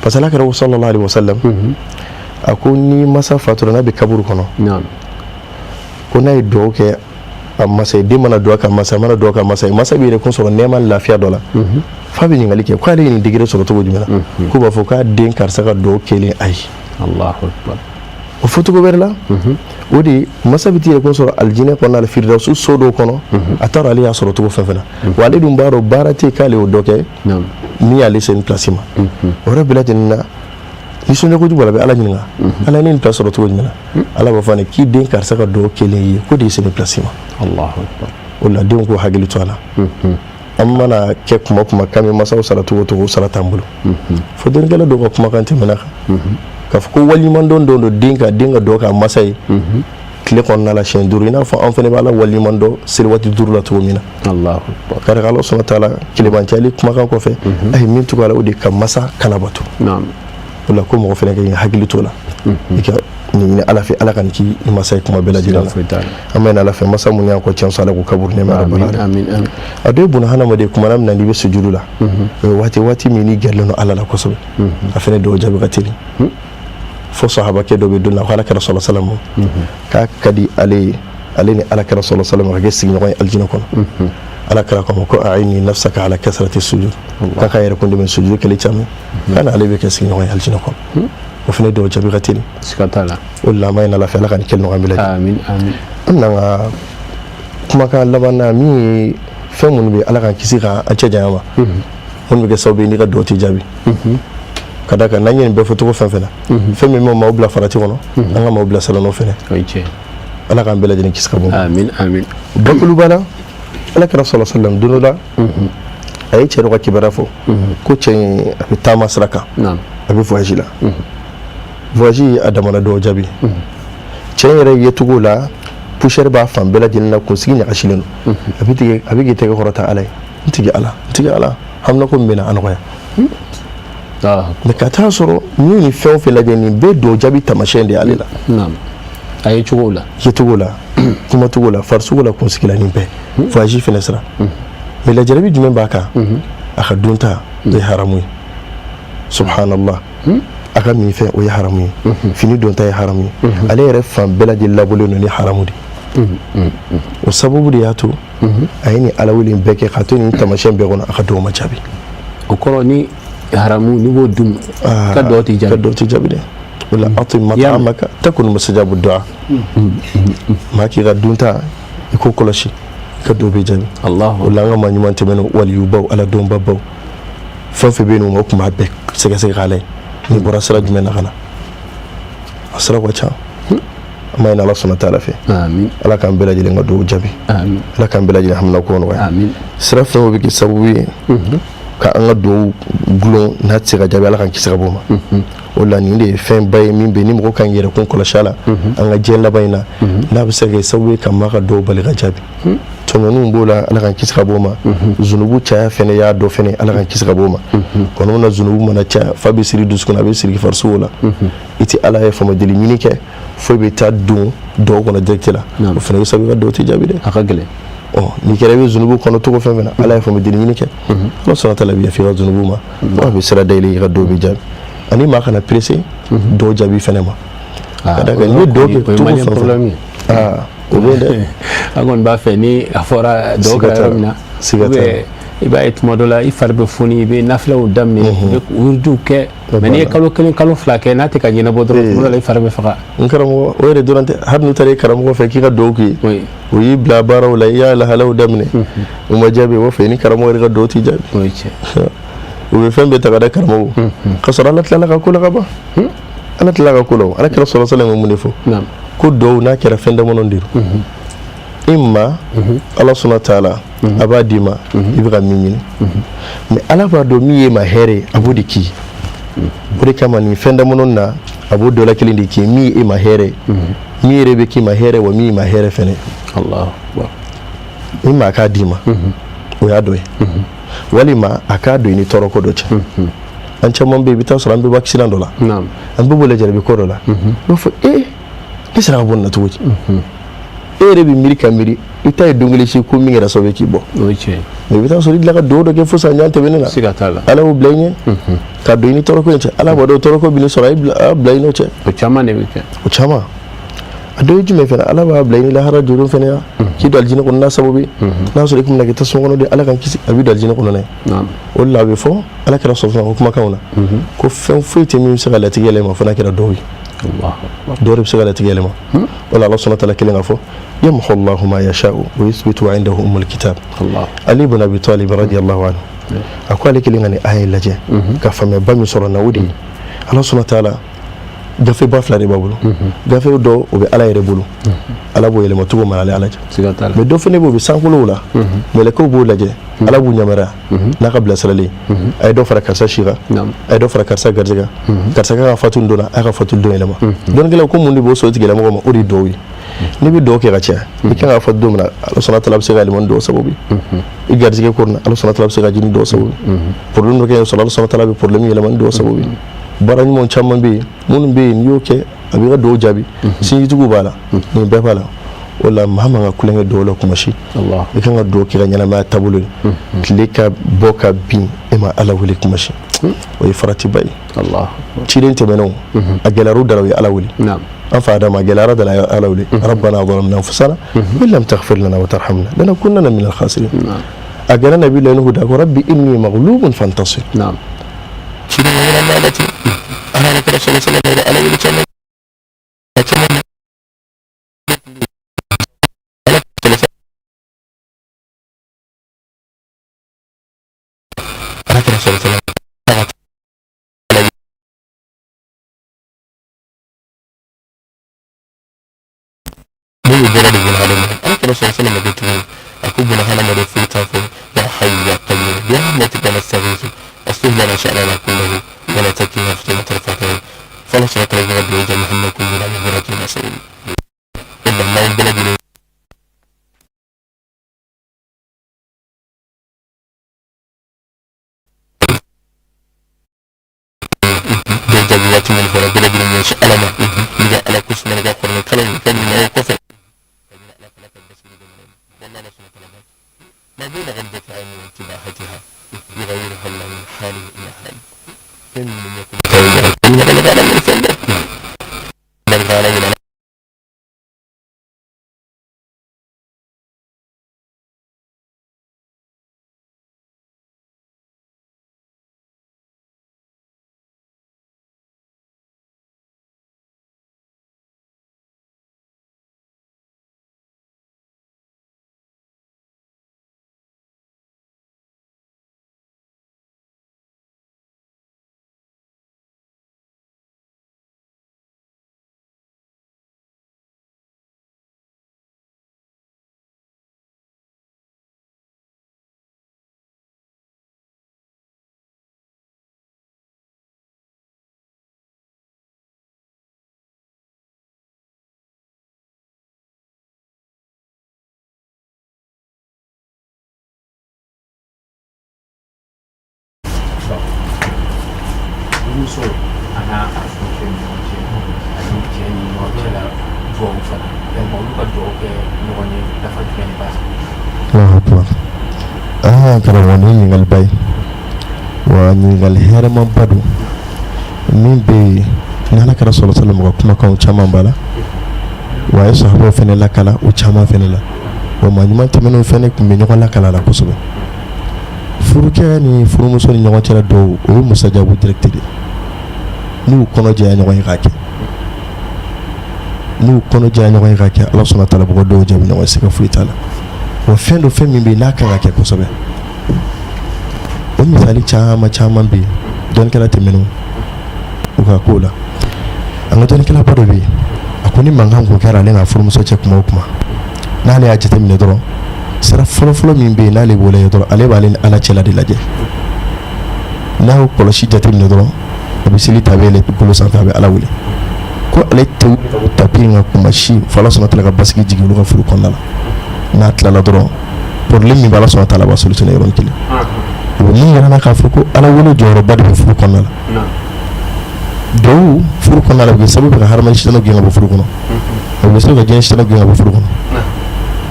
parce que ala kɛra sallallahu alaihi wasallam a ko ni masa fatura n'a bɛ kaburu kɔnɔ ko n'a ye dɔw kɛ a masa ye den mana dɔw ka masa mana dɔw ka masa ye masa bɛ yɛrɛ kun sɔrɔ nɛɛma lafiya dɔ la fa bɛ ɲininkali kɛ k'ale ye nin digiri sɔrɔ cogo jumɛn na k'u b'a fɔ k'a den karisa ka dɔw kelen a ye o fɔ cogo wɛrɛ la o de masa bɛ t'i yɛrɛ kun sɔrɔ alijinɛ kɔnɔna la firidawusu so dɔw kɔnɔ a t'a dɔn ale y'a sɔrɔ cogo fɛn fɛn na wa ale dun b'a dɔn baara tɛ k'ale y'o dɔ kɛ min y'ale se nin pilasi ma o yɔrɔ bɛɛ lajɛlen na nisɔndiya kojugu la bɛ ala ɲininka ala ye nin pilasi sɔrɔ cogo jumɛn na ala b'a fɔ ne k'i den karisa ka dɔw kelen ye ko de ye se nin pilasi ma o la denw k'o hakili to a la an mana kɛ kuma kuma k'an bɛ masaw sara cogo o cogo o sara t'an bolo fo dɔnnikɛla dɔw ka kumakan tɛmɛna kan k'a fɔ ko waliɲuman dɔn don den ka dɔw ka masa ye tile kɔnɔna la siɲɛ 5 i n'a fɔ an fana b'a la waliɲuman dɔn seli waati 5 la cogo min na kari ala sɔnna t'a la kelebancɛli kumakan kɔfɛ a ye min tugu a la o de ka masa kalabato o la ko mɔgɔ fana ka hakili t'o la i ka ɲini ala fɛ ala ka nin k'i masa ye kuma bɛɛ lajɛlen na an bɛ ala fɛ masa mun y'an kɔ tiɲɛ sɔrɔ ala k'u kaburu nɛɛma a dɔ ye buna hadamaden kumana min na n'i bɛ sujudu la o ye waati min n'i gɛrɛlen don ala la kosɛbɛ a fana dɔw jaabi ka teli fo sahabakɛ dɔ bɛ don na ko ala kɛra sɔlɔ salamu k'a ka di ale ye ale ni ala kɛra sɔlɔ salamu ka kɛ sigiɲɔgɔn ye alijinɛ kɔnɔ ala kɛra k'a fɔ ko a'inni nafsaka ala kasrati sujud k'a ka yɛrɛ kun dɛmɛ sujudu kɛli caman kana ale bɛ kɛ sigiɲɔgɔn ye alijinɛ kɔnɔ o fana dɔw jaabi ka teli siga t'a la o de la an b'a ɲini ala fɛ ala ka nin kɛ nɔgɔya an bɛɛ lajɛlen amin amin an bɛna an ka kumakan laban na min ye fɛn minnu bɛ ala k'an kisi ka an cɛ janya ma minnu bɛ kɛ sababu ye n'i ka dɔw tɛ jaabi ka da kan n'an ye nin bɛɛ fɔ cogo fɛn fɛn na fɛn min m'aw bila farati kɔnɔ an ka maaw bila salon fɛnɛ ala k'an bɛɛ lajɛlen kisi ka bɔ amin amin bakuluba la ala kɛra sallallahu alaihi wasallam don dɔ la a ye cɛ dɔ ka kibaruya fɔ ko cɛ in a bɛ taama sira kan a bɛ voyage la voyage a damana dɔw jaabi cɛ in yɛrɛ yecogo la poussière b'a fan bɛɛ lajɛlen na kunsigi ɲagasilen don a bɛ k'i tɛgɛ kɔrɔta ala ye n tigi ala hamina ko min bɛ na a nɔgɔya mɛ ka taa sɔrɔ n'u ni fɛn o fɛn lajɛ nin bɛɛ dɔw jaabi tamasiyɛn de y'ale la a ye cogo la kumacogo la farisogo la kunsigi la nin bɛɛ voyage fɛnɛ sira mɛ lajarabi jumɛn b'a kan a ka dunta o ye haramu ye subhanallah a ka min fɛn o ye haramu ye fini donta ye haramu ye ale yɛrɛ fan bɛɛ lajɛlen labɔlen don ni haramu de o sababu de y'a to a ye nin ala wele bɛɛ kɛ k'a to nin tamasiyɛn bɛɛ kɔnɔ a ka dɔw ma jaabi o kɔrɔ ni haramu ni b'o dun ka dɔw tɛ jaabi dɛ o la ato mat'amaka takun mustajabu du'a maa k'i ka dunta i k'o kɔlɔsi i ka dɔw bɛ jaabi o la an ka maa ɲuman tɛmɛnw waliyubaw ala dɔnba baw fɛn fɛn bɛ yen nɔ o tun b'a bɛɛ sɛgɛsɛgɛ k'a lajɛ ni bɔra sira jumɛn na ka na a sira ka ca an b'a ɲini ala sɔnna taala fɛ ala k'an bɛɛ lajɛlen ka dɔw jaabi ala k'an bɛɛ lajɛlen hamina ko nɔgɔya sira fɛn o bɛ kɛ sababu ye ka an ka dɔw gulon n'a tɛ se ka jaabi ala k'an kisi ka bɔ ma o la nin de ye fɛn ba ye min bɛ ni mɔgɔ kan k'i yɛrɛkun kɔlɔsi a la an ka diɲɛ laban in na n'a bɛ se ka kɛ sababu ye ka maa ka dɔw bali ka jaabi tɔɲɔninw b'o la ala k'an kisi ka bɔ ma zunubu caya fɛnɛ y'a dɔ fɛnɛ ala k'an kisi ka bɔ ma kɔnɔ na zunubu mana caya fa bɛ siri dusukun a bɛ siri farisogo la i tɛ ala ye faama deli ɲini kɛ foyi bɛ taa don dɔw kɔnɔ direct la o fɛnɛ bɛ sababu ka dɔw tɛ jaabi dɛ a ka gɛlɛn n'i kɛra i bɛ zunubu kɔnɔ cogo fɛn fɛn na ala ye faama deli ɲini kɛ ala sɔnna ta la bɛ yafa i ka zunubu ma a bɛ sira dayɛlɛ i ka dɔw bɛ jaabi ani maa kana pressé dɔw jaabi fɛnɛ ma ka da kan ni dɔw kɛ cogo fɛn fɛn o bɛ dɛ an kɔni b'a fɛ ni a fɔra dɔw kɛra yɔrɔ min na i b'a ye tuma dɔ la i fari bɛ foni i bɛ nafilaw daminɛ i bɛ wurudiw kɛ mɛ n'i ye kalo kelen kalo fila kɛ n'a tɛ ka ɲɛnabɔ dɔrɔn tuma dɔ la i fari bɛ faga n karamɔgɔ o yɛrɛ dɔrɔn tɛ hali n'u taara i karamɔgɔ fɛ k'i ka dɔw k'i ye o y'i bila baaraw la i y'a lahalaw daminɛ o ma jaabi o fɛ ni karamɔgɔ yɛrɛ ka dɔw t'i jaabi u bɛ fɛn bɛɛ ta ka da karamɔgɔ ka sɔrɔ ala tilala ka ko la ka ban ala tilala ka ko la ala kɛra sɔrɔ sala mun de fɔ ko dɔw n'a kɛra fɛn damadɔ de don imma ala sɔnna taala a b'a d'i ma i bɛ ka min ɲini mɛ ala b'a dɔn min ye ma hɛrɛ a b'o de k'i o de kama nin fɛn damadɔ na a b'o dɔ la kelen de k'i min ye e ma hɛrɛ min yɛrɛ bɛ k'i ma hɛrɛ wa min ye ma hɛrɛ fɛnɛ ni maa k'a d'i ma o y'a dɔ ye walima a k'a don i ni tɔɔrɔ ko dɔ cɛ an caman bɛ yen i bɛ taa sɔrɔ an bɛ bɔ accident dɔ la an bɛ bɔ lajarabi ko dɔ la i b'a fɔ ne sera ka bɔ nin na cogo di e yɛrɛ bɛ miiri ka miiri i ta ye don kelen si ko min kɛra sababu ye k'i bɔ mɛ i bɛ taa sɔrɔ i dilan ka dugawu dɔ kɛ fo san jan tɛmɛnen na ala y'o bila i ɲɛ ka don i ni tɔɔrɔ ko in cɛ ala b'a dɔn tɔɔrɔ ko bɛ nin sɔrɔ a bila i n'o cɛ o caman de bɛ kɛ o caman a dɔ ye jumɛn fɛnɛ ala b'a bila i ni lahara jɔyɔrɔ fɛnɛ ya k'i don alijinɛ kɔnɔ n'a sababu ye n'a sɔrɔ i kun bɛ na kɛ tasuma kɔnɔ de ala k'an kisi a b'i don alijinɛ kɔnɔ n'a ye o de la a bɛ fɔ ala kɛra sɔrɔ o kumakanw na ko fɛn foyi tɛ min bɛ se ka latigɛ yɛlɛma fo n'a kɛra dɔw ye dɔw de bɛ se ka latigɛ yɛlɛma o la ala sɔnna taala kelen ka fɔ yamhu Allahu ma yasha'u wa yuthbitu wa indahu ummul kitab Ali ibn Abi Talib radiyallahu anhu a ko ale kelen ka nin aya lajɛ ka faamuyaba min sɔrɔ na o de ye ala sɔnna taala gafe ba fila de b'a bolo gafe dɔ o bɛ ala yɛrɛ bolo ala b'o yɛlɛma cogo min ale ala jɛ mɛ dɔ fana bɛ o bɛ sankolow la mɛlɛkɛw b'o lajɛ ala b'u yamaruya n'a ka bilasirali a ye dɔ fara karisa si kan a ye dɔ fara karisa garijɛgɛ karisa ka fatu don na a ka fatu don yɛlɛma dɔnnikɛlaw ko mun de b'o so tigilamɔgɔ ma o de ye dɔw ye n'i bɛ dɔw kɛ ka caya i kan ka fɔ don min na ala sɔnna taala bɛ se ka yɛlɛma dɔw sababu i garijɛgɛ ko na ala sɔnna taala bɛ se ka jini dɔw sababu problème dɔ kɛ yen sɔrɔ ala sɔnna taala bɛ problème yɛlɛma dɔw sababu baara ɲuman caman bɛ yen minnu bɛ yen n'i y'o kɛ a b'i ka dɔw jaabi sinjitigiw b'a la nin bɛɛ b'a la o la maa man ka kulonkɛ dɔw la kuma si i kan ka dɔw kɛ ka ɲɛnamaya taabolo ye tile ka bɔ ka bin e ma ala wele kuma si o ye faratiba ye ciden tɛmɛnenw a gɛlɛyara u da la u ye ala wele an fa adama a gɛlɛyara da la a ye ala wele rabbana zalamna anfusana wa in lam taghfir lana wa tarhamna lanakunanna minal khasirin a gɛlɛya nabi Nuhu da ko rabbi inni maghlubun fantasir ciden ŋana ma ala tɛ ala kɛra kira sallallahu alaihi ala wili chama ala kira sallallahu alaihi ala kira sallallahu alaihi aku benahala mari fitafu ya hayy ya qayyum ya rahmatika nastaghithu aslih lana sha'nana kullahu wa la takilna fitnatan tarfa'na fala sharika laka rabbi wa jalla kullu la ilaha illa anta illa ma bilad من فرق بلد من شألنا إذا على كسم لك قرن كلام كلمة لا يكفر ما بين غلبة عين وانتباهتها يغيرها الله من حاله إلى حال إن لم يكن بلغ على من فعله بلغ على من muso ana asofin wace ani jeni wala duwa fana dan ba luka duwa ke wani da fatan ba Allahu akbar kara wani ningal bay wa ningal heraman badu min be nana kara sallallahu alaihi wasallam kuma kan chama bala wa ya sahabo fene la kala o chama fene la wa manima temeno fene kumbe nyoko la kala la kusuba furu kɛ ni furumuso ni ɲɔgɔn cɛla dɔw o ye musajabu direct de n'u kɔnɔ jɛya ɲɔgɔn ye k'a kɛ n'u kɔnɔ jɛya ɲɔgɔn ye k'a kɛ Ala sɔnna taala bɔgɔ dɔw jaabi ɲɔgɔn ye siga foyi t'a la wa fɛn dɔ fɛn min bɛ yen n'a kan ka kɛ kosɛbɛ o misali caman bɛ yen dɔnnikɛla tɛmɛnenw u ka kow la an ka dɔnnikɛlaba dɔ bɛ yen a ko ni mankan kun kɛra ale n'a furumuso cɛ kuma o kuma n'ale y'a jateminɛ dɔrɔn sira fɔlɔfɔlɔ min bɛ yen n'ale b'o lajɛ dɔrɔn ale b'ale ni Ala cɛla de lajɛ n'a y'o kɔlɔsi jateminɛ dɔrɔn a bɛ seli tabi yɛlɛ bolo sanfɛ a bɛ Ala wele ko ale tɛ tapi in ka kuma si fo Ala sɔnna taala ka basigi jigin olu ka furu kɔnɔna la n'a tilala dɔrɔn problème min bɛ Ala sɔnna taala b'a solutionner yɔrɔnin kelen o min yɛrɛ na k'a fɔ ko Ala wele jɔyɔrɔba de bɛ furu kɔnɔna la dɔw furu kɔnɔna la u bɛ sababu ka hadamaden sitaniw gɛn ka bɔ furu kɔnɔ u bɛ sababu ka diɲɛ sitaniw gɛn ka bɔ furu kɔnɔ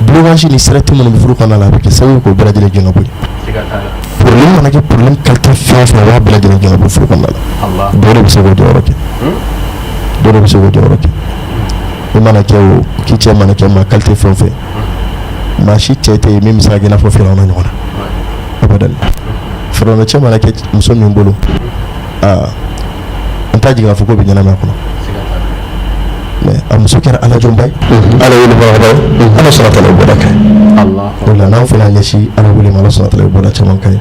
bolokansi ni sira tɛ minnu bɛ furu kɔnɔna la a bɛ kɛ sababu k'o bɛɛ lajɛlen gɛn ka bɔ yen problème mana kɛ problème qualité fɛn o fɛn a b'a bɛɛ lajɛlen gɛn ka bɔ furu kɔnɔna la dɔw de bɛ se k'o jɔyɔrɔ kɛ dɔw de bɛ se k'o jɔyɔrɔ kɛ i mana kɛ o k'i cɛ mana kɛ maa qualité fɛn o fɛn maa si cɛ tɛ yen min bɛ se ka kɛ i n'a fɔ Firawuna ɲɔgɔn na abadan Firawuna cɛ mana kɛ muso min bolo an t'a jigin k'a fɔ k'o bɛ ɲɛnamaya kɔnɔ mais a muso kɛra Ala jɔnba ye Ala wele bagabaga ye Ala sɔnna taala o bɔda ka ye o la n'an fana ɲɛsin Ala wele ma Ala sɔnna taala o bɔda caman ka ye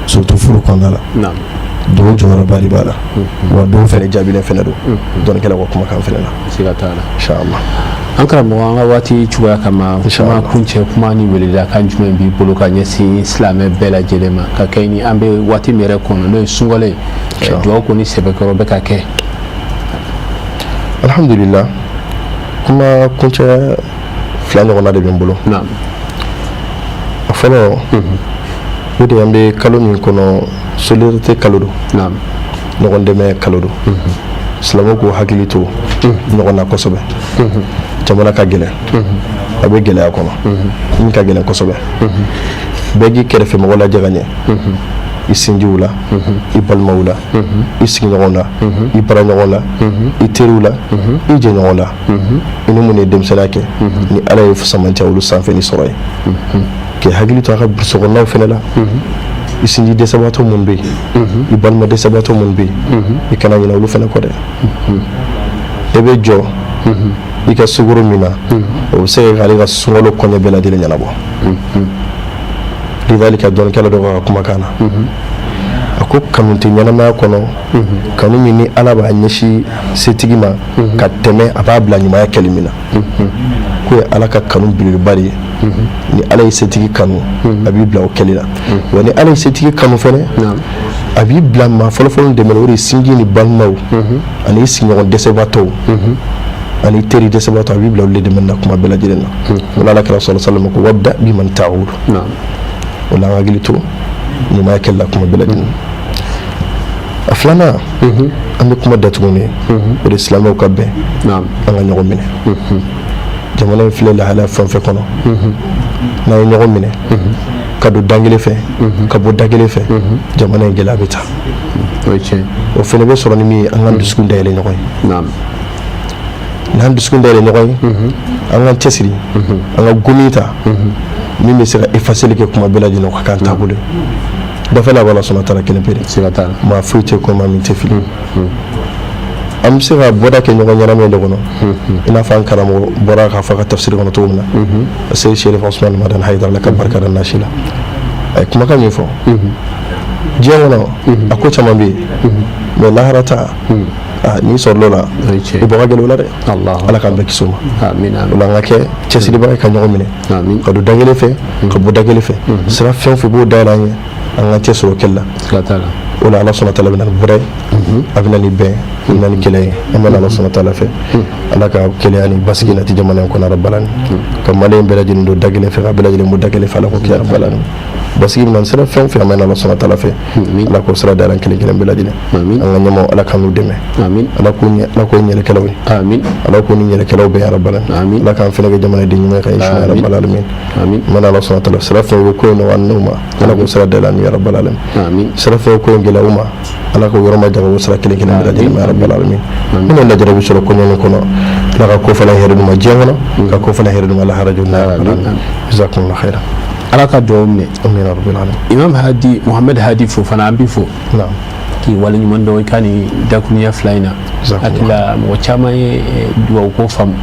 surtout furu kɔnɔna la dɔw jɔyɔrɔba de b'a la wa dɔw fɛnɛ jaabilen fɛnɛ don dɔnnikɛla ka kumakan fɛnɛ la siga t'a la inchallah an karamɔgɔ an ka waati cogoya kama kuma kuncɛ kuma ni weleda kan jumɛn b'i bolo ka ɲɛsin silamɛ bɛɛ lajɛlen ma ka kɛ ni an bɛ waati min yɛrɛ kɔnɔ n'o ye sunkalo ye duwawu ko ni sɛbɛkɔrɔ bɛ ka kɛ alhamdulillah kuma kuncɛ fila ɲɔgɔnna de bɛ n bolo a fɔlɔ o de an bɛ kalo min kɔnɔ solidarité kalo don ɲɔgɔn dɛmɛ kalo don silamɛw k'u hakili to ɲɔgɔn na kosɛbɛ jamana ka gɛlɛn a bɛ gɛlɛya kɔnɔ min ka gɛlɛn kosɛbɛ bɛɛ k'i kɛrɛfɛ mɔgɔ lajɛ ka ɲɛ i sinjiw la i balimaw la i sigiɲɔgɔnw la i baraɲɔgɔn la i teriw la i jɛɲɔgɔn la i ni mun ye denmisɛnniya kɛ ni Ala ye samantiyɛ olu sanfɛ ni sɔrɔ ye k'i hakili to a ka burusikɔnɔnaw fɛnɛ la i sinji dɛsɛbaatɔ mun bɛ yen i balima dɛsɛbaatɔ mun bɛ yen i kana ɲinɛ olu fana kɔ dɛ i bɛ jɔ i ka sugoro min na o bɛ se ka k'ale ka sunkalo kɔɲɛ bɛɛ lajɛlen ɲɛnabɔ lidalika dɔnnikɛla dɔ ka kumakan na a ko kanu tɛ ɲɛnamaya kɔnɔ kanu min ni ala b'a ɲɛsin setigi ma ka tɛmɛ a b'a bila ɲumanya kɛli min na ko ye ala ka kanu belebeleba de ye ni ala ye setigi kanu a b'i bila o kɛli la wa ni ala ye setigi kanu fɛnɛ a b'i bila maa fɔlɔfɔlɔ dɛmɛ o de ye sinji ni balimaw ani sigiɲɔgɔn dɛsɛbaatɔw ani teri dɛsɛbaatɔ a b'i bila olu de dɛmɛ na kuma bɛɛ lajɛlen na wala ala kɛra sɔlɔ sallam ko wabda biman ta'ud o la an hakili to ɲumanya kɛli la kuma bɛɛ lajɛlen a filanan an bɛ kuma datugu ne o de silamɛw ka bɛn an ka ɲɔgɔn minɛ jamana in filɛ lahalaya fɛn fɛn kɔnɔ n'a ye ɲɔgɔn minɛ ka don da kelen fɛ ka bɔ da kelen fɛ jamana in gɛlɛya bɛ taa o fɛnɛ bɛ sɔrɔ ni min ye an ka dusukun dayɛlɛ ɲɔgɔn ye n'an dusukun dayɛlɛ ɲɔgɔn ye an ka cɛsiri an ka gomi ta min bɛ se ka effacer kɛ kuma bɛɛ lajɛlen ka k'an taabolo ye dafɛ la wala sɔnna taara kelen peere maa foyi tɛ ko maa min tɛ fili an bɛ se ka bɔda kɛ ɲɔgɔn ɲɛnamɛ de kɔnɔ i n'a fɔ an karamɔgɔ bɔra k'a fɔ ka tafsiri kɔnɔ cogo min na se Sherif Osman Madan Haidara la ka barika da nasi la a ye kumakan min fɔ diɲɛ kɔnɔ a ko caman bɛ yen mais lahara ta n'i sɔrɔla o la i bɔ ka gɛlɛ o la dɛ ala k'an bɛɛ kisi o ma o la an ka kɛ cɛsiribaga ka ɲɔgɔn minɛ ka don da kelen fɛ ka bɔ da kelen fɛ sira fɛn o fɛn b'o dayɛlɛ an ye an ka cɛ sɔrɔ o kɛli la o la ala sɔnna taala bɛ na ni bɔrɛ a bɛ na ni bɛn a bɛ na ni kɛlɛ ye an bɛ ala sɔnna taala fɛ ala ka kɛlɛya ni basigi nati jamana in kɔnɔ arabalani ka maliyɛn bɛɛ lajɛlen don da kelen fɛ ka bɛɛ lajɛlen bɔ da kelen fɛ ala ko kɛ arabalani basigi min sira fɛn o fɛn an bɛ ala sɔnna taala fɛ ala ko sira dayɛlɛ kelen kelen bɛɛ lajɛlen an ka ɲɛmaaw ala k'an n'u dɛmɛ ala k'o ɲɛlɛkɛlaw ye ala k'o ni ɲɛlɛkɛlaw bɛɛ arabalani ala k'an fɛnɛ kɛ jamana den ɲuman ka inshallah arabalani an bɛ ala sɔnna taala sira fɛn o ko in nɔgɔya n'o ma ala k'o sira dayɛlɛ ni arabalani sira fɛn o ko in gɛlɛya o ma ala ko yɔrɔ ma jago o sira kelen kelen bɛɛ lajɛlen arabalani minnu lajarabi sɔrɔ kɔɲɔ kɔnɔ ala ka ko fana hɛrɛ d'u ma diɲɛ kɔnɔ ka ko fana hɛrɛ d'u ma lahara jɔna jazakumullahu khairan ala ka duwawu minɛ imam hadi muhammed hadi fo fana an bi fo k'i waleɲuman dɔn i ka nin dakuruɲɛ fila in na hakilila mɔgɔ caman ye duwawu ko faamu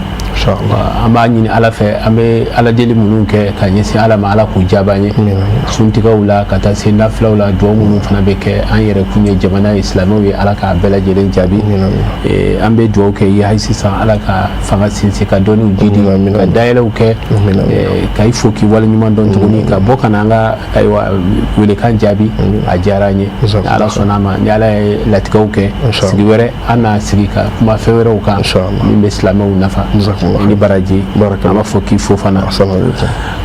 an b'a ɲini ala fɛ an bɛ ala deli minnu kɛ ka ɲɛsin ala ma ala k'u jaaba ye suntigaw la ka taa se nafilaw la duwawu minnu fana bɛ kɛ an yɛrɛ kun ye jamana ye silamɛw ye ala k'a bɛɛ lajɛlen jaabi an bɛ duwawu kɛ ye hali sisan ala ka fanga sinsin ka dɔnniw di ka dayɛlɛw kɛ ka i fo k'i waleɲuman dɔn tuguni ka bɔ ka na an ka ayiwa welekan jaabi a diyara an ye ni ala sɔnna a ma ni ala ye latigɛw kɛ sigi wɛrɛ an n'a sigi ka kuma fɛn wɛrɛw kan min bɛ silamɛw nafa i ni baraji an b'a fɔ k'i fo fana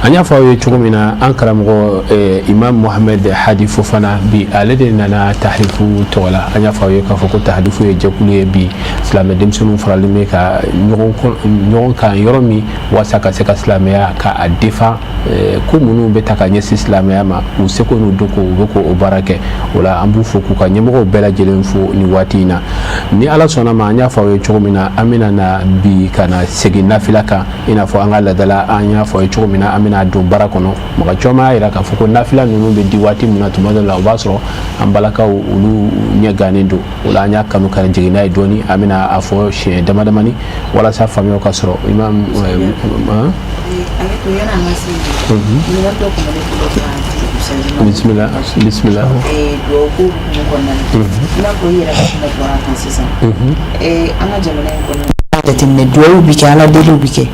an y'a fɔ aw ye cogo min na an karamɔgɔ imam muhammed hadi fofana bi ale de nana tahrifu tɔgɔ la an y'a fɔ aw ye k'a fɔ ko tahrifu ye jɛkulu ye bi silamɛ denmisɛnninw faralen bɛ ka ɲɔgɔn kan yɔrɔ min walasa ka se ka silamɛya k'a defan ko minnu bɛ ta ka ɲɛsin silamɛya ma u seko n'u dɔnko u bɛ k'o baara kɛ o la an b'u fo k'u ka ɲɛmɔgɔw bɛɛ lajɛlen fo nin waati in na ni ala sɔnna ma an y'a fɔ aw ye cogo min na an bɛna na bi ka na segin nafila kan i n'a fɔ an ka ladala an y'a fɔ ye cogo min na an bɛna don baara kɔnɔ mɔgɔ caman y'a jira k'a fɔ ko nafila ninnu bɛ di waati min na tuma dɔ la o b'a sɔrɔ an balakaw olu ɲɛ gannen don o la an y'a kanu ka jigin n'a ye dɔɔni an bɛna a fɔ siɲɛ dama damani walasa faamuyaw ka sɔrɔ imam bismillah bismillah jateminɛ duwawu bi kɛ ala deliw bi kɛ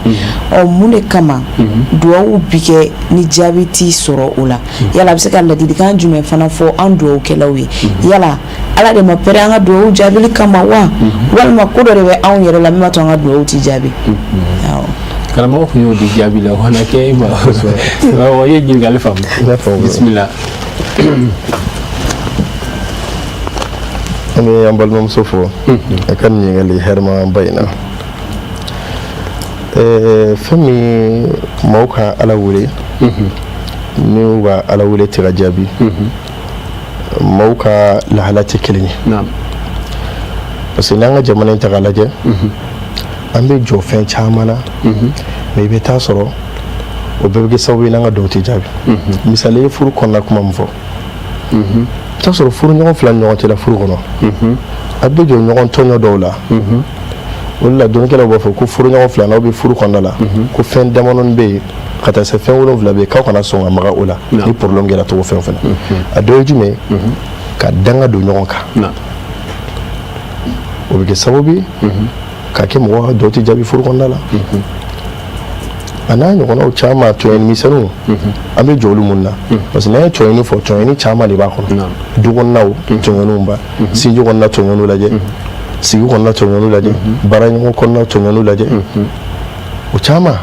mun de kama duwawu bi kɛ ni jaabi t'i sɔrɔ o la yala a bɛ se ka ladilikan jumɛn fana fɔ an duwawukɛlaw ye yala ala de ma pɛrɛn an ka duwawu jaabili kama wa walima ko dɔ de bɛ anw yɛrɛ la min b'a to an ka duwawu ti jaabi karamɔgɔ kun y'o di jaabi la o fana kɛ ma o ye ɲininkali faamu bisimila an bɛ an balimamuso fo a ka nin ɲininkali hɛrɛma ba in na fɛn min maaw ka ala wele n'u ka ala wele tɛ ka jaabi maaw ka lahala tɛ kelen ye parce que n'an ka jamana in ta k'a lajɛ an bɛ jɔ fɛn caman na mais i bɛ taa sɔrɔ o bɛɛ bɛ kɛ sababu ye n'an ka dɔw tɛ jaabi misali ye furu kɔnɔna kuma min fɔ t'a sɔrɔ furu ɲɔgɔn fila ɲɔgɔn tɛ la furu kɔnɔ a bɛ jɔ ɲɔgɔn tɔɲɔ dɔw la o de la dɔnnikɛlaw b'a fɔ ko furu ɲɔgɔn fila n'aw bɛ furu kɔnɔna la ko fɛn damadɔni bɛ yen ka taa se fɛn 7 bɛ yen k'aw kana sɔn ka maga o la ni problème kɛra cogo fɛn o fɛn a dɔ ye jumɛn ka danga don ɲɔgɔn kan o bɛ kɛ sababu ye ka kɛ mɔgɔ ka dɔ tɛ jaabi furu kɔnɔna la a n'a ɲɔgɔnnaw caman tɔɲɔni misɛnninw an bɛ jɔ olu mun na parce que n'an ye tɔɲɔni fɔ tɔɲɔni caman de b'a kɔnɔ du kɔnɔnaw tɔɲɔniw b'a sinji kɔnɔna tɔɲɔniw lajɛ sigi kɔnɔna tɔɲɔniw lajɛ baara ɲɔgɔn kɔnɔna tɔɲɔniw lajɛ o caman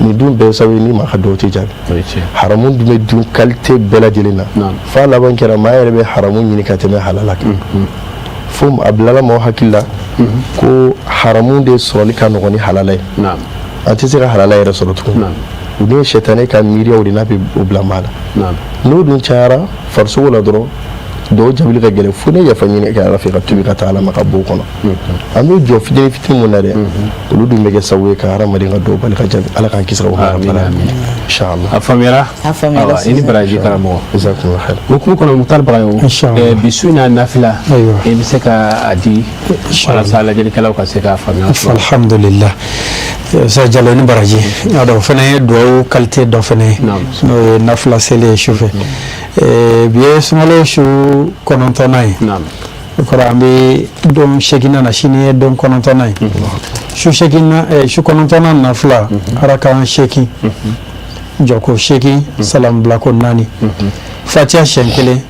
nin dun bɛɛ sababu ye ni maa ka dɔw tɛ jaabi haramu dun bɛ dun qualité bɛɛ lajɛlen na f'a laban kɛra maa yɛrɛ bɛ haramu ɲini ka tɛmɛ halala kan fo a bilala maaw hakili la ko haramu de sɔrɔli ka nɔgɔn ni halala ye an tɛ se ka halala yɛrɛ sɔrɔ tuguni u ni sɛtanɛ ka miiriyaw de n'a bɛ o bila maa la n'o dun cayara farisogo la dɔrɔn dɔw jabili ka gɛlɛn fo ne yafa ɲini kɛ ala fɛ ka tubi ka taa ala ma ka bɔ o kɔnɔ an bɛ jɔ fitini fitini mun na dɛ olu dun bɛ kɛ sababu ye ka hadamaden ka dɔw bali ka jaabi ala k'an kisi ka bɔ halala inshallah a faamuyara i ni baraji karamɔgɔ jazakumullahu khair hukumu kɔnɔ Mukhtar Bagayogo bi su in na nafila i bɛ se ka a di walasa lajɛlikɛlaw ka se k'a faamuya alhamdulillah sa jalo ni baraji a dɔw fana ye duwawu qualité dɔ fana ye n'o ye nafila seli ye sufɛ bi ye sunkalo su 9nan ye o kɔrɔ an bɛ don 8nan na sini ye don 9nan ye su 9nan nafila arakan 8 jɔko 8 salam bilako 4 fatiha siɲɛ 1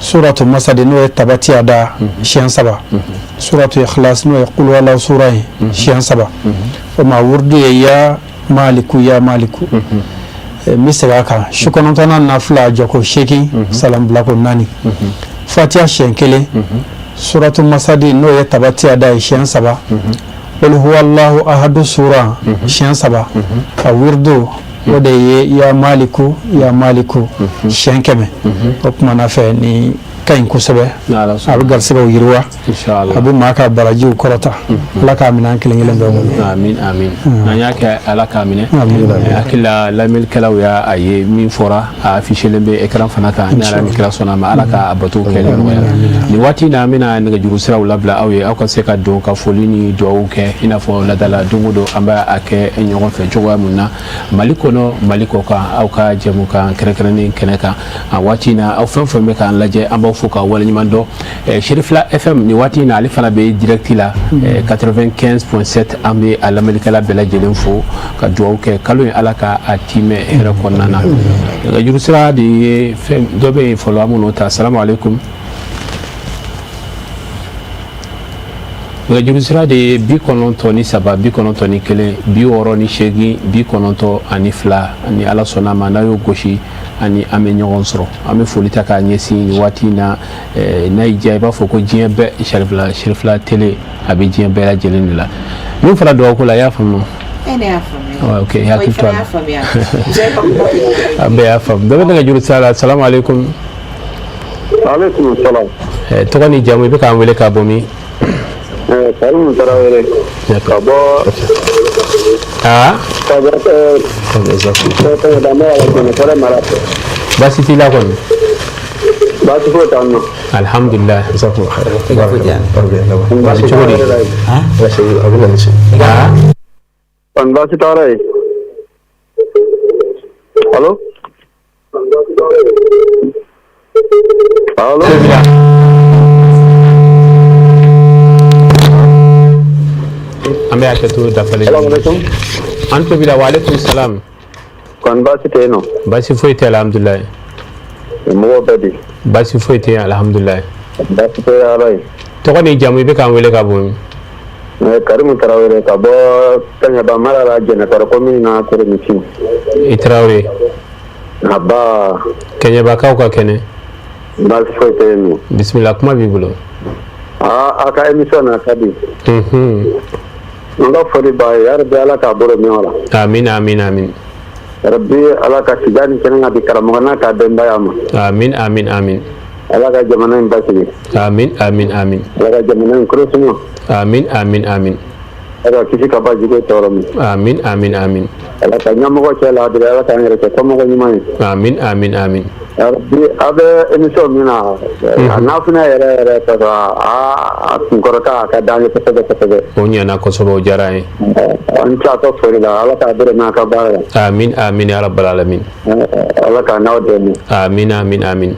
suratu masadi n'o ye tabatiya da siɲɛ 7 suratu ikhlas n'o ye qul huwallahu sura ye siɲɛ 7 o ma wurdu ye ya maliku ya maliku n bɛ segin a kan su 9nan nafila jɔko 8 salam bilako 4 fatiha siɲɛ 1 suratu masadi n'o ye tabatiya da ye siɲɛ 7 qul huwallahu ahadu sura siɲɛ 7 a wurdu o de ye ya maliku siɲɛ 100 o kumana fɛ ni ka ɲi kosɛbɛ a bɛ garisigɛw yiriwa a bɛ maa ka barajiw kɔrɔta ala k'a minɛ an kelen kelen bɛɛ bolo amin n'an y'a kɛ ala k'a minɛ hakili la lamɛnnikɛlaw y'a ye min fɔra a affichelen bɛ écran fana kan ni ala ni kira sɔnna ma ala k'a bato kɛ nɔgɔya nin waati in na an bɛna nɛgɛjuru siraw labila aw ye aw ka se ka don ka foli ni dugawu kɛ i n'a fɔ ladala don o don an b'a kɛ ɲɔgɔn fɛ cogoya min na mali kɔnɔ mali kɔ kan aw ka jɛmu kan kɛrɛnkɛrɛnnen kɛnɛ kan a waati in na aw fɛn fɛn bɛ k'an lajɛ an b'aw fo ka waleɲuman dɔn Sherifila FM ni waati in na ale fana bɛ direct la 95.7 an bɛ a lamɛnnikɛla bɛɛ lajɛlen fo ka dugawu kɛ kalo in ala ka a timɛ hɛrɛ kɔnɔna na nɛgɛjuru sira de ye fɛn dɔ bɛ yen fɔlɔ an b'o ta salamu aleykum nɛgɛjuru sira de ye 93 ni 3 91 ni 1 68 92 ni ala sɔnna ma n'a y'o gosi ani an bɛ ɲɔgɔn sɔrɔ an bɛ foli ta k'a ɲɛsin nin waati in na n'a y'i diya i b'a fɔ ko diɲɛ bɛɛ Sherifila télé a bɛ diɲɛ bɛɛ lajɛlen de la n'o fɔra dɔgɔko la i y'a faamu ne y'a faamuya ok hakili to a la an bɛɛ y'a faamu dɔ bɛ nɛgɛjuru sira la salamu aleykum aleykum salam tɔgɔ ni jamu i bɛ k'an wele k'a bɔ min Karimu Tarawele ka bɔ baasi t'i la kɔni baasi foyi t'an na alhamdulilayi baasi cogo di kɔni baasi t'ala ye alo an bɛ hakɛto dafalen an tulo b'i la wa aleykum salam kɔni baasi tɛ yen nɔ baasi foyi tɛ alhamdulilayi mɔgɔw bɛɛ di baasi foyi tɛ yen alhamdulilayi baasi tɛ ala ye tɔgɔ ni jamu i bɛ k'an wele ka bɔ Karimu Tarawele ka bɔ Kaɲaba mara la Jɛnɛkɔrɔ commune na Koromisi i Tarawele aba Kaɲabakaw ka kɛnɛ baasi foyi tɛ yen nɔ bisimila kuma b'i bolo a ka émission na ka di n ka foli b'a ye yarabi ala k'a bolo mɛn o la amin amin amin yarabi ala ka sida ni kɛnɛ ka di karamɔgɔ n'a ka denbaya ma amin amin amin ala ka jamana in basigi amin amin amin ala ka jamana in kɔrɔsuma amin amin amin ala ka kisi ka ba jugu tɔɔrɔ ma amin amin amin ala ka ɲɛmɔgɔ cɛ la dɔrɔn ala k'an yɛrɛ kɛ kɔmɔgɔ ɲuman ye amin amin amin a bɛ émission min na n'a fana yɛrɛ parce que a kunkɔrɔta ka d'an ye kosɛbɛ. O ɲɛna kosɛbɛ o diyara an ye. N tila foli la ala k'a bɛrɛ n'a ka baara la. Amin amin ya rabbal alamin. Ala k'a n'aw dɛmɛ. Amin amin amin.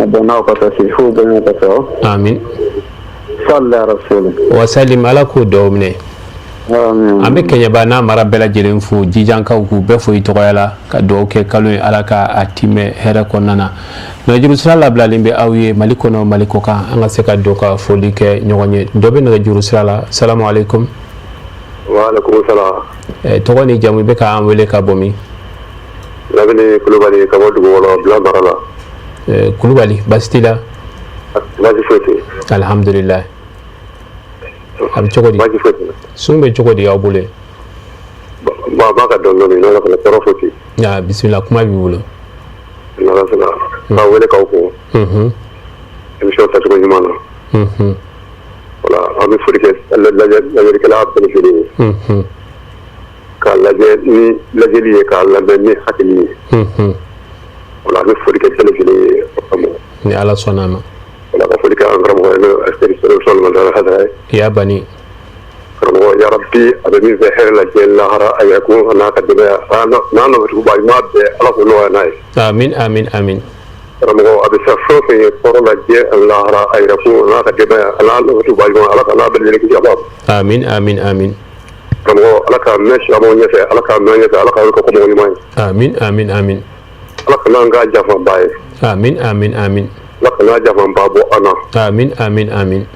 Bon n'aw kɔfɛ si fo bɛ kɔfɛ. Amin. Sallallahu alaihi wa sallim ala k'o dɔw minɛ. An bɛ kɛɲɛba n'a mara bɛɛ lajɛlen fo jijankaw k'u bɛɛ fo i tɔgɔya la ka dugawu kɛ kalo ye ala ka a timɛ hɛrɛ kɔnɔna na nɛgɛjuru sira labilalen bɛ aw ye mali kɔnɔ mali kɔ kan an ka se ka dɔ ka foli kɛ ɲɔgɔn ye dɔ bɛ nɛgɛjuru sira la salamu aleykum. Waaleykum salaam. Tɔgɔ ni jamu i bɛ k'an wele ka bɔ min. Labini Kulubali ka bɔ dugu wɔlɔ bila mara la. Kulubali baasi t'i la. Baasi foyi tɛ. Alhamdulilayi. A bɛ cogo di. Baasi foyi tɛ. Sun bɛ cogo di aw bolo. Ba ka dɔɔnin n'ala fana tɔɔrɔ foyi tɛ. Bisimila kuma b'i bolo. N'ala sɔnna k'a wele k'aw fo. Émission tacogo ɲuman na. Voilà an bɛ foli kɛ lajɛlikɛla bɛɛ lajɛlen ye. K'a lajɛ ni lajɛli ye k'a lamɛn ni hakili ye. Voilà an bɛ foli kɛ bɛɛ lajɛlen ye. Ni ala sɔnna a ma. Voilà ka foli kɛ an karamɔgɔ ye n'o Asiteri Sɔliman Dara Hadara ye. I y'a bani. Karamɔgɔ yarabi a bɛ min fɛ hɛrɛ lajɛ lahara a yɛrɛ kun a n'a ka denbaya n'a nɔfɛtigiba ɲuman bɛɛ ala k'o nɔgɔya n'a ye. Amin amin amin. Karamɔgɔ a bɛ se fɛn fɛn ye kɔrɔ lajɛ lahara a yɛrɛ kun a n'a ka denbaya a n'a nɔfɛtigiba ɲuman ala ka n'a bɛɛ lajɛlen kisi a b'a. Amin amin amin. Karamɔgɔ ala k'a mɛn silamɛw ɲɛfɛ ala k'a mɛn ɲɛfɛ ala k'a kɛ kɔmɔgɔ ɲuman ye. Amin amin amin. Ala ka n'an k'a jafanba ye. Amin amin amin. Ala ka n'a jafanba bɔ an na. Amin amin amin.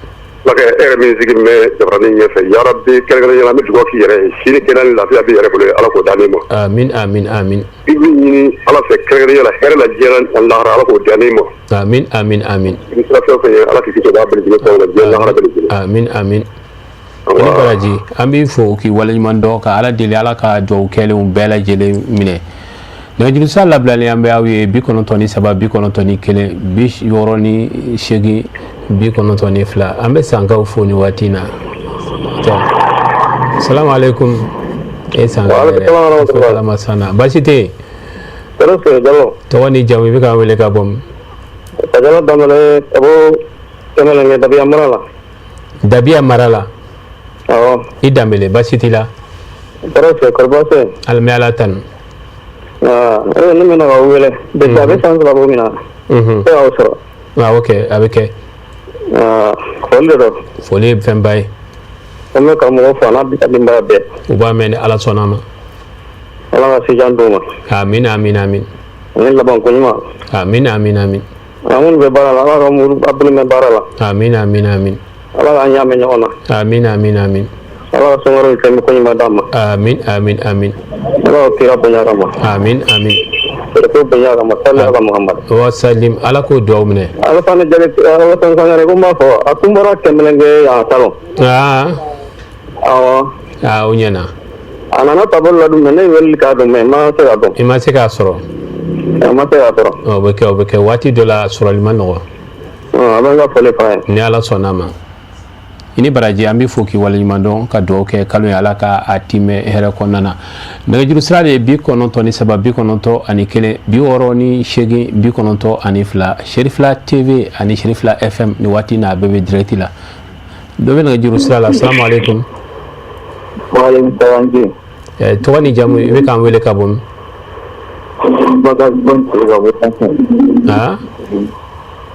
Ala ka e yɛrɛ min sigi bɛ jamanaden ɲɛfɛ yarabi kɛrɛnkɛrɛnnenya la an bɛ dugawu k'i yɛrɛ ye sini kɛnɛ ni lafiya bɛ yɛrɛ bolo ala k'o d'ale ma. Amin amin amin. I bɛ ɲini ala fɛ kɛrɛnkɛrɛnnenya la hɛrɛ lajɛ lahara ala k'o d'ale ma. Amin amin amin. I bɛ sira fɛn fɛn ye ala k'i kisi b'a bɛɛ lajɛlen kɔnɔ diɲɛ lahara bɛɛ lajɛlen. Amin amin. I ni baraji an b'i fo k'i waleɲuman dɔn ka ala deli ala ka dugawu kɛlenw bɛɛ lajɛlen minɛ. Nɛgɛjuru sira labilalen an bɛ aw ye 93 91 68 92 an bɛ sankaw fo ni waati in na. Salamu aleykum. E sanka yɛrɛ alama sanna baasi tɛ yen. Tɔgɔ ni jamu i bɛ k'an wele ka bɔ min. Kajala Danbɛlɛ ka bɔ Kɛnɛlɛnkɛ Dabiya mara la. Dabiya mara la. Awɔ. I Danbɛlɛ baasi t'i la. Kɔrɔbɔsɛ. Ala mɛ ala tanu. Ne mɛna k'aw wele depuis a bɛ san 3 bɔ min na. E y'aw sɔrɔ. Awɔ kɛ a bɛ kɛ. Foli de don. Foli ye fɛnba ye. An bɛ karamɔgɔ fo a n'a denbaya bɛɛ. U b'a mɛn ni ala sɔnna a ma. Ala ka sijan d'u ma. Amin amin amin. Ani laban ko ɲuman. Amin amin amin. An minnu bɛ baara la ala ka muru a bolo mɛn baara la. Amin amin amin. Ala k'an ɲaamɛ ɲɔgɔn na. Amin amin amin. Ala ka sunkaro ni fɛn ko ɲuman d'an ma. Amin amin amin. Ala ka kira bonya kama. Amin amin. Ko bonya kama salli ala Muhammad. Wa sallim ala k'o dugawu minɛ. Ala fana jaabi ala fana sangare ko n b'a fɔ a tun bɔra Kɛnɛlɛnkɛ yan salon. Awɔ. O ɲɛna. A nana tabolo la dun ne ye weleli k'a dɔn mɛ n ma se k'a dɔn. I ma se k'a sɔrɔ. A ma se k'a sɔrɔ. O bɛ kɛ waati dɔ la sɔrɔli ma nɔgɔ. A bɛ n ka foli f'a ye. Ni ala sɔnna a ma. I ni baraji an bɛ fo k'i waleɲuman dɔn ka dugawu kɛ kalo ye ala ka a timɛ hɛrɛ kɔnɔna na. Nɛgɛjuru sira de ye 93 91 68 92 Sherifila TV ani Sherifila FM ni waati in na a bɛɛ bɛ direct la. Dɔ bɛ nɛgɛjuru sira la salamu aleykum. Waaleykum salaam. Tɔgɔ ni jamu i bɛ k'an wele ka bɔ min. Bakari Konte ka bɔ Dan.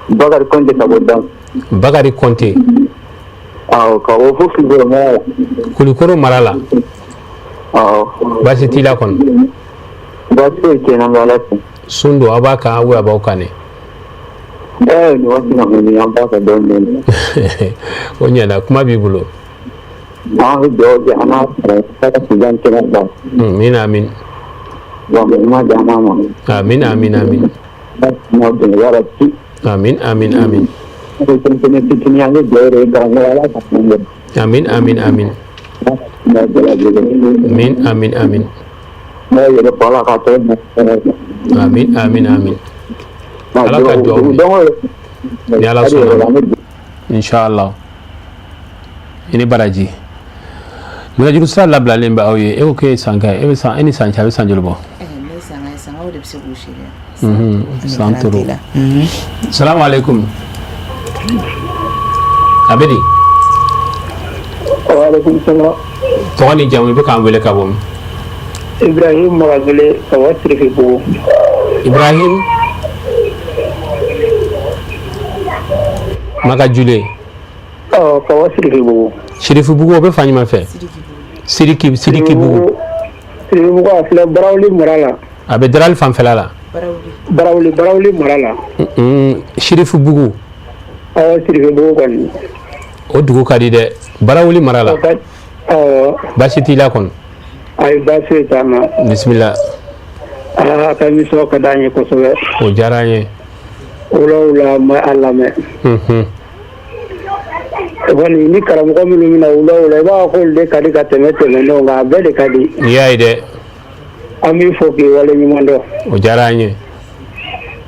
Bakari Konte ka bɔ Dan. Bakari Konte. Awɔ ka bɔ fo Kulikoro mara la. Kulikoro mara la. Awɔ. Baasi t'i la kɔni. Baasi foyi tɛ yen nɔ Ala fɛ. Sun don aw b'a kan a b'aw kan de. Nin waati in na kɔni an b'a kɛ dɔɔnin dɔɔnin. O ɲɛna kuma b'i bolo. An bɛ dugawu kɛ an n'a sɔrɔ ka sijan kɛnɛ ban. Amin amin. Wa ma di an ma. Amin amin amin. Amin amin amin. Amin amin amin. Amin amin amin. Amin amin amin. Ala ka dugawu ni ala sɔnna inshallah. I ni baraji. Nɛgɛjuru sira labilalen bɛ aw ye e ko k'e ye sanka ye e ni san cɛ a bɛ san joli bɔ. Ne san Santoro. Salam alaikum. Abedi. Wa alaikum salam. Togoni jamu be kan wele kabom. Ibrahim Magale Kawasri Fibu. Ibrahim Magajule. Oh, Kawasri Fibu. Shirifu Bugo be fanyima fe. Siriki Bugo. Siriki Bugo afle Barawli Morala. Abe dral fam felala. Barawli Morala. Shirifu Bugo. Oh, Siriki Bugo kan. O dugu kadi de Barawli Morala. Oh. Basiti la kon. Ay basi tama. Bismillah. Kami so kadanya ko so. O jaranye. Ula ma alame. Wani ni karamu ko mi mina ula ba ko de kadi ka temete no nga be de kadi. Yayi de. Ami foki wala ni mondo. O jaranye.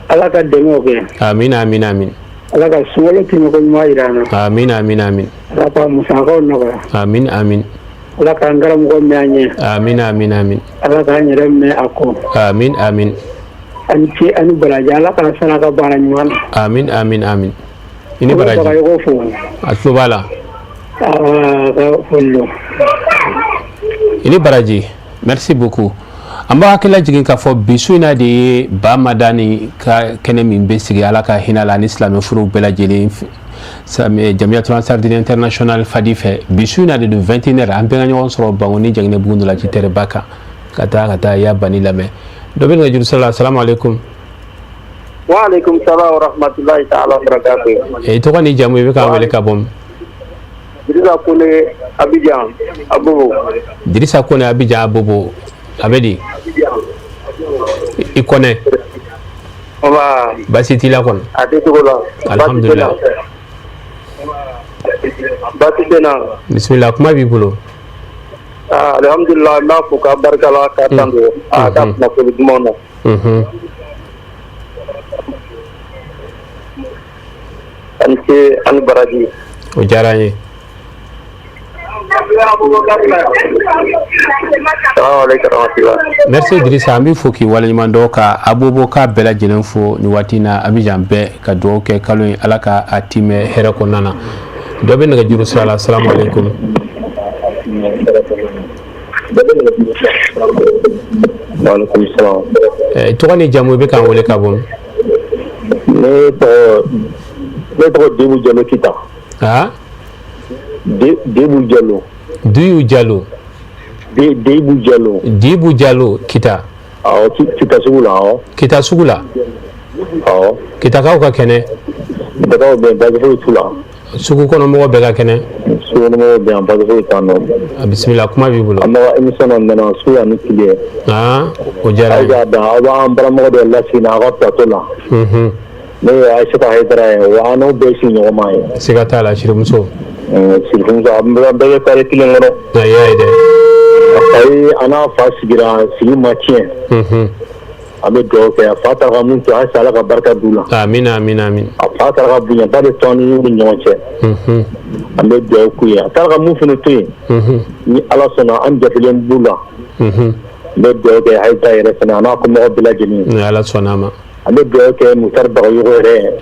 Ala ka demo ke. Amin. Ala ka suwala timo ko ma irana. Amin. Ala ka musako no ka. Amin. Ala ka ngaram ko meanye. Amin. Ala ka nyere me ako. Amin. Anci anu baraja ala ka sana ka baranywan. Amin. Ini baraji. Ko fu. Atubala. Ka fullo. Ini baraji. Merci beaucoup. Amba hakila jigin ka fo bisu ina de ba madani ka kene min be sigi ala ka hinala ni islam furu bela jeli Jamiatul Ansar Din International Fadife bisu ina de 21h ambe ngani soro bangoni jangne bugundu la ci tere baka kata ya bani lame do ben ngajur sallallahu assalamu alaikum wa alaikum salam wa rahmatullahi ta'ala wa barakatuh e to kani jamu be ka wele ka bom Dirisa Kone Abidjan Abobo Dirisa Kone Abidjan Abobo Abedi ikone Oba basiti la kon ati tugola alhamdulillah basitena bismillah kuma bi bolo alhamdulillah na fuka barkala ka tango ka na ko dumono anke an baraji o jaranye merci Idrissa ambi foki wala nyimando ka abobo ka bela jenen fo ni watina Abidjan be ka do ke kalo alaka atime here ko nana do be nga juru sala assalamu alaikum wa alaikum salam to ni jamu be kan wole ka bom ne to Debu Jallo kita Debu Jallo Duyu Jallo Debu Jallo kita kita sugula kita ka kene sugu kono mo be ga kene sugu mo be am ba do tano bismillah kuma bi bulo amma emission on na suya ni kile o jara ya da ba am bara mo de la sina ga patola ne aisha ta hedra wa no be shi no mai sigata la shirumso shirumso am be kare kile ngoro ya ide ai ana fasigira sigi machien ame do ke fata ga mun to asala ga barka dula amin fata ga bunya ba de toni ni nyonche ame do ku ya ta ga mun fino te ni ala sona an jafilen bula be do ke hay ta ere sana na ko mo bila jini ni ala sona ma ame do ke mutar ba yugo re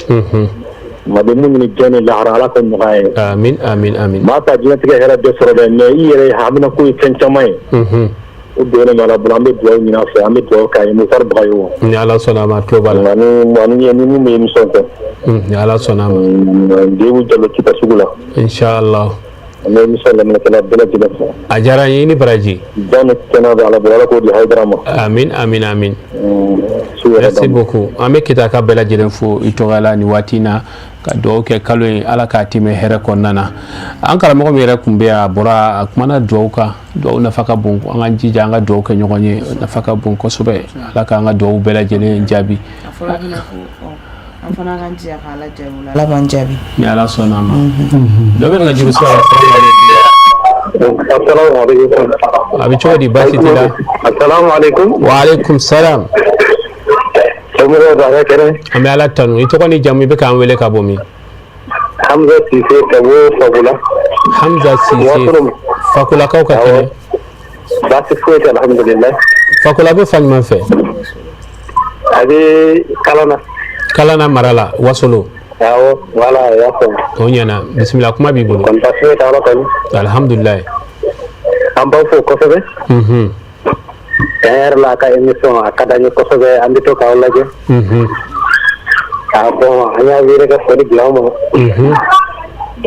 ma de mun ni jene la ala ko mo gaye amin ma ta jina te hera de soro de ne yere hamna ko tenchamai udone mala bulambe do ni na fa ame do kay mutar ba yugo ni ala sona ma to bala ni mu me mi sonto ni ala sona ma Debu Jallo kita sugula inshallah ne mi sala na kala bela dina ajara ni baraji dan kana ala bala ko di haydrama amin merci beaucoup ame kita ka bela jelen fo itogala ni watina ka do ke kalo ala ka time here ko nana an kala mo mere kumbe a bora kumana do ka do na faka bon ko an jija nga do ke nyogonye na faka bon ko sobe ala ka nga do bela jelen jabi afana kan jiya kala jawula la ban jabi ni ala sona ma do be nga jiru assalamu alaikum abi chodi basi tila assalamu alaikum wa alaikum salam Omero da kere ame ala tanu ito ko ni jamu be kan wele ka bomi Hamza Sise ka wo fagula Hamza Sise fakula ka kene ba se fo alhamdulillah fakula be fan man fe Adi kalana marala wasolo awo wala ya ko o ɲana bismillah kuma b'i bolo kon tasme tawla kon alhamdulillah am ba fo ko sobe la ka émission akada ni ko sobe andi to ka wala je bon anya wire ka fodi glamo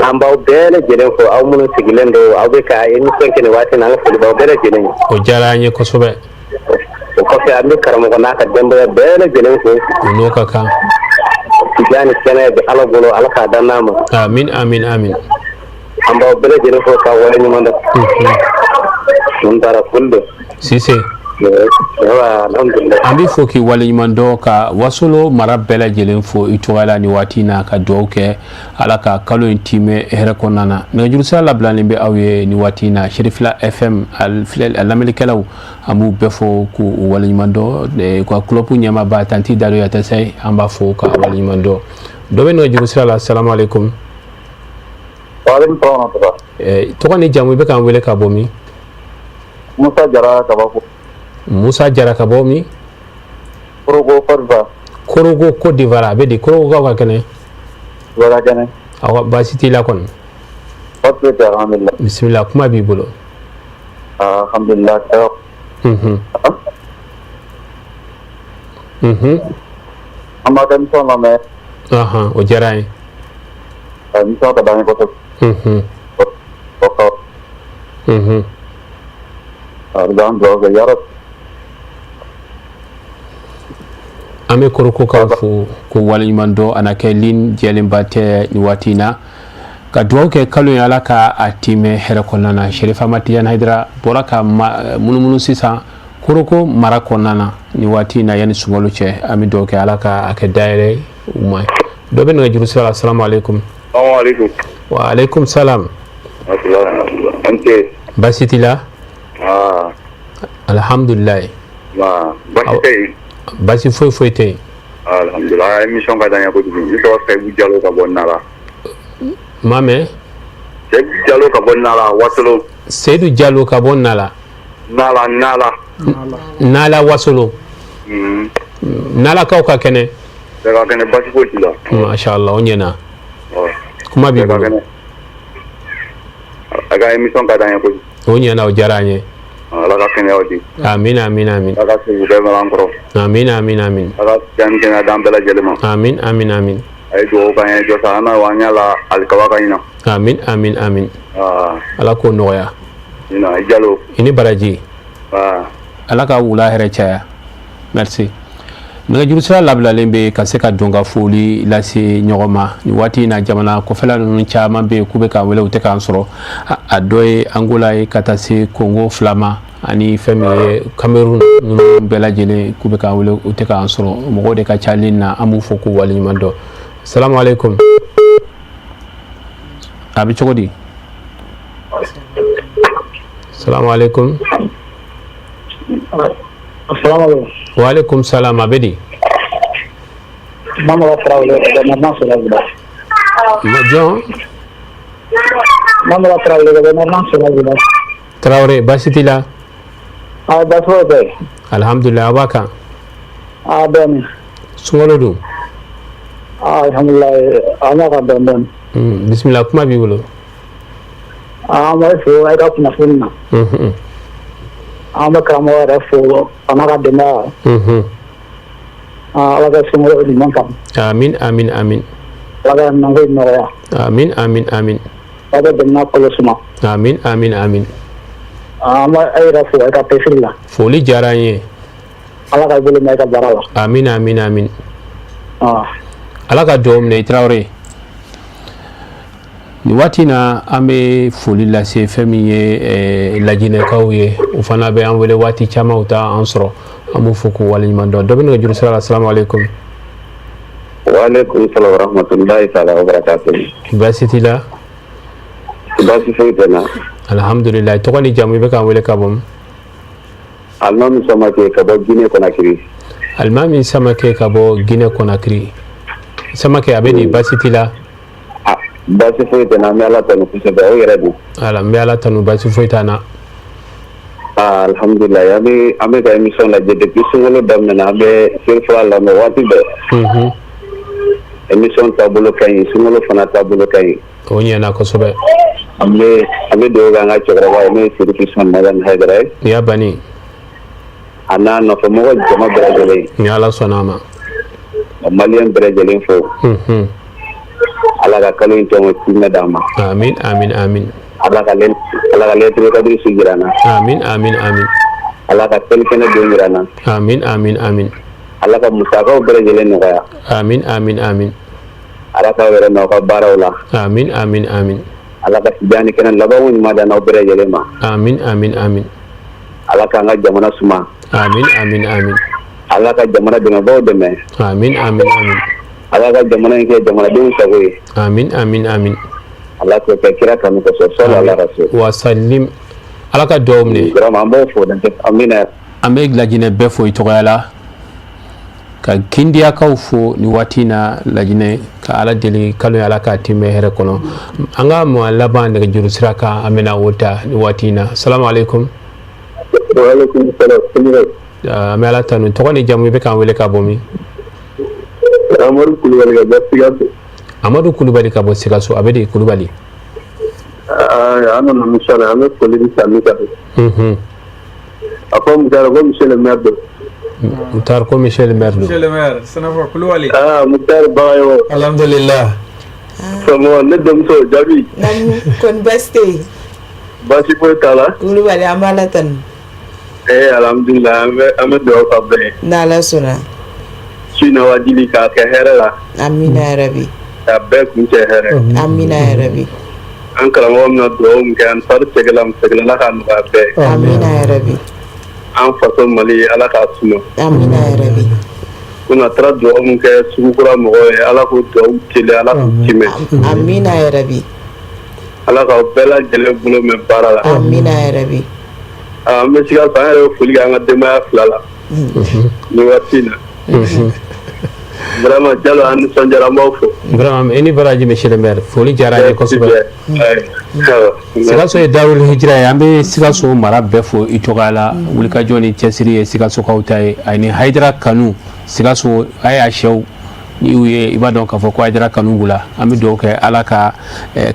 am ba bele jere ko aw mun sigilendo aw be ka émission kene wati na fodi ba bele jere o jaranye ko sobe ko fe andi karamo ko naka dembe bele jere ko no ka kan yani kene be ala bolo ala ka danama amin amin amin amba bele jere ko ka wala ni manda mun dara kulde sise an b'i fo k'i waleɲuman dɔn ka wasolo mara bɛɛ lajɛlen fo i tɔgɔla ni waati na ka dugawu kɛ ala ka kalo in timɛ hɛrɛ kɔnɔna na nɛgɛjuru sira labilalen bɛ aw ye ni waati na Sherifila FM a lamɛnnikɛlaw an b'u bɛɛ fo k'u waleɲuman dɔn ka kulopu ɲɛmaaba Tanti Dado Yatasɛ an b'a fo ka waleɲuman dɔn dɔ bɛ nɛgɛjuru sira la salamu aleykum tɔgɔ ni jamu i bɛ k'an wele ka bɔ min Musa Jara ka bɔ Musa Jara ka bɔ min Korogo Côte d'Ivoire a bɛ di Korogo kaw ka kɛnɛ wala kɛnɛ aw baasi t'i la kɔni alhamdulillah bisimila kuma b'i bolo alhamdulillah an b'a ka émission lamɛn o diyara n ye émission ka d'an ye kosɛbɛ Ardan doga yarab ame Koroko ka fo ko waliɲuman dɔ ana kɛ lin jɛlenba tɛ ni waati na ka dugawu kɛ kalo in ala ka a timɛ hɛrɛ kɔnɔna na Sherifa Matijan Hayidara bɔra ka munumunu sisan Koroko mara kɔnɔna na ni waati na yani sunkalo cɛ an bɛ dugawu kɛ ala ka a kɛ dayɛlɛ u ma dɔ bɛ nɛgɛjuru sira la assalamu aleykum wa aleykum salam baasi t'i la alhamdulillah basi foyi tɛ alhamdulillah émission ka d'an ye kojugu ne tɔgɔ Seydou Diallo ka bɔ Nala ma mɛn Seydou Diallo ka bɔ Nala Wasolo Seydou Diallo ka bɔ Nala Wasolo Nala kaw ka kɛnɛ basi foyi t'i la mashallah o ɲɛna kuma b'i bolo a ka émission ka d'an ye kojugu o ɲɛna o diyara an ye ala ka kɛnɛyaw di amin amin amin ala ka sigi bɛɛ mɛn an kɔrɔ amin amin amin ala ka jani kɛnɛya d'an bɛɛ lajɛlen ma amin amin amin a ye dugawu k'an ye jɔ sa an na an y'a la alikaba ka ɲina amin amin amin ala k'o nɔgɔya ɲina Jalo i ni baraji ala ka wula hɛrɛ caya merci nɛgɛjuru sira labilalen bɛ ka se ka dɔn ka foli lase ɲɔgɔn ma ni waati in na jamana kɔfɛla ninnu caman bɛ yen k'u bɛ k'an wele u tɛ k'an sɔrɔ a dɔ ye Angola ye ka taa se Congo fila ma ani fɛn min ye Cameroun ninnu bɛɛ lajɛlen k'u bɛ k'an wele u tɛ k'an sɔrɔ mɔgɔw de ka ca nin na an b'u fɔ k'u waleɲuman dɔn salamu aleykum a bɛ cogo di salamu aleykum wa aleykum salam a bɛ di Mamara Traoré gouvernement Sénégal jɔn Mamara Traoré gouvernement Sénégal Traoré baasi t'i la basi foyi tɛ alhamdulillah a b'a kan dɔɔni sunkalo dun alhamdulillah an y'a ka dɔɔni bisimila kuma b'i bolo an bɛ fo a ka kunnafoni na an bɛ karamɔgɔ yɛrɛ fo a n'a ka denbaya ala ka sunkalo ɲuman kan amin amin amin ala ka nango nɔgɔya amin amin amin ala ka jamana kolo suma amin amin amin an bɛ a yɛrɛ fo a ka pesiri la foli diyara an ye ala ka bolo mɛn i ka baara la amin amin amin ala ka dugawu minɛ i Traoré ni waati na an bɛ foli lase fɛn min ye lajinɛkaw ye u fana bɛ an wele waati caman u t'a an sɔrɔ an b'u fɔ k'u waleɲuman dɔn dɔ bɛ nɛgɛjuru sira la assalamu aleykum wa aleykum salam wa rahmatulahi taala wa barakatuh baasi t'i la baasi foyi tɛ n na alhamdulillah tɔgɔ ni jamu i bɛ k'an wele ka bɔ min Alimami Samake ka bɔ Guinée Conakry Alimami Samake ka bɔ Guinée Conakry Samake a bɛ di baasi t'i la basi foyi tɛ n na an bɛ ala tanu kosɛbɛ o yɛrɛ don ala n bɛ ala tanu baasi foyi t'an na alhamdulillah abe ka émission la depuis sungolo damna abe sirfa la mo wati be émission tabolo kay sungolo fana tabolo kay o nyana ko sobe abe do ga nga chokra wa me sirfa madan haydara ya bani ana no fo mo jama brajale ni ala sonama malien brajale fo ala ka kalo into mo tinna dama amin ala ka letre ka diri sigirana amin ala ka telkene do ngirana amin ala ka musaka brajale no ya amin ala ka wera no ka barawla amin ala ka jani kenan labawu ma da no brajale ma amin ala ka nga jamana suma amin ala ka jamana dina bawo deme amin ala ka jamana ke jamana dun sagoy amin ala ko ke kira kan ko sallallahu alaihi rasul wa sallim ala ka domne grama ambo fo dan amina ame glajine befo itoyala ka kindiya kaw fo ni watina lajine ka ala deli kalo ala ka timme here kono anga mo laban daga juru siraka amina wota ni watina assalamu alaikum wa alaikum assalam amela tanu to ni jamu be kan wele ka bomi Amadou Kulubali ka bo Sikasso abedi Kulubali ano na misala ame kolidi samika ako mutara ko Michel le maire sanafa Kulubali mutar bayo alhamdulillah samo ne domso jabi nan kon baste basi ko kala Kulubali amalatan alhamdulillah ame do ka be nala suna sina wajili ka ke herala amina ya rabbi abbe kunce here amina ya rabbi an kalamo na do kan far tegelam la kan ba be amina ya rabbi an faso mali ala ka suno amina ya rabbi kuna tra do ke sukura mo ala ko do kile ala ko kime amina ya rabbi ala ka bela jele bulo me barala amina ya rabbi me siga fa re fuli ga ngade ma flala ni watina vraiment jalo an sanjara mawfo vraiment eni baraji monsieur le maire foli jarane ko sobe Sikasso e darul hijra yambe Sikasso mara befo itogala wulika joni chesiri Sikasso kawtai ayni haidra kanu Sikasso aya shew ni uye ibadon ka fo ko haidra kanu gula ambe do ke alaka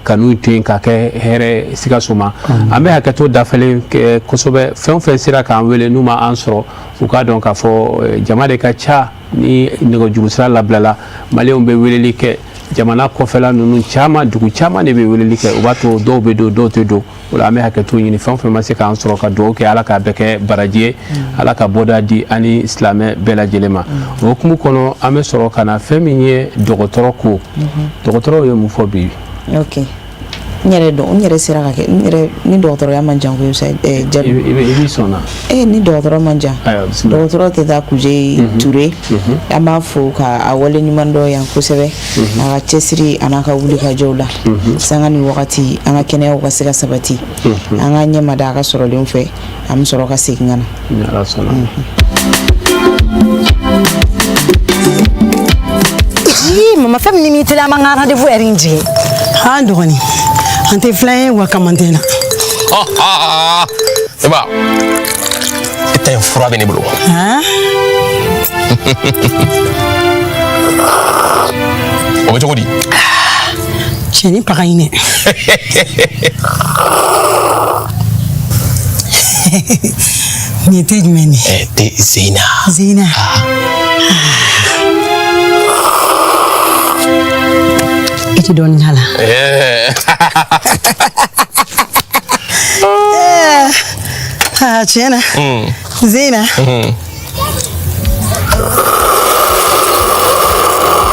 kanu tin ka ke here Sikasso ma ambe hakato dafale ko sobe fen sira kan wele numa ansoro uka don ka fo jamade ka cha ni nego jurusra lablala maleon be weleli ke jamana kofela nunu chama dugu chama ne be weleli ke ubato do be do te do wala me hakatu ni fam fam se kan soro ka do ke ala ka beke baraje ala ka boda di ani islame bela jelema o kumu kono ame soro kana feminye dogotoro ko dogotoro yo mu fobi okay nyere sira ka ke ni docteur ya manjan ko sa jabi ibi sona ni docteur manjan docteur te da kuje touré ama fo ka awole ni mando yan ko sebe na chesiri anaka wuli ka jawla sanga ni wakati anga kene ko sira sabati anga nyema da ka soro lim fe am soro ka signgana ya sona mama fam ni mi tela manga rendez-vous erinji ha ndoni ante fly wa kamantena eba ete fura bene bulu ha o beto godi cheni pagaine ni te jmeni te Zina iti don nyala chena Zina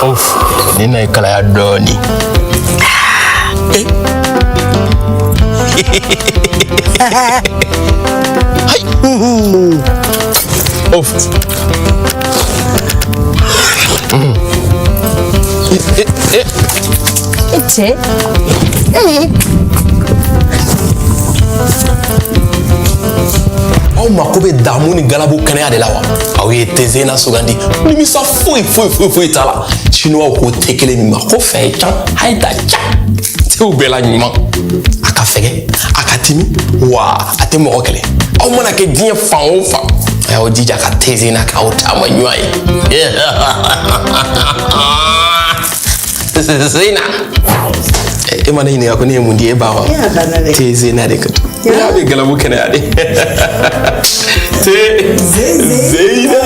of nina ikala ya doni of Ite aw mako bɛ damu ni galabu kɛnɛya de la wa aw ye Zina sugandi nimisa foyi t'a la chinois ko tɛ kelen min ma ko fɛn ye can a ye da can tew bɛɛ la ɲuman a ka fɛgɛ a ka timi wa a tɛ mɔgɔ kɛlɛ aw mana kɛ diɲɛ fan o fan a y'aw jija ka teze na k'aw taama ɲɔgɔn ye Zeyna e ma ne ɲininka ko ne ye mun di e ba wa teze na de ka to ya bɛ galabu kɛnɛya de Zeyna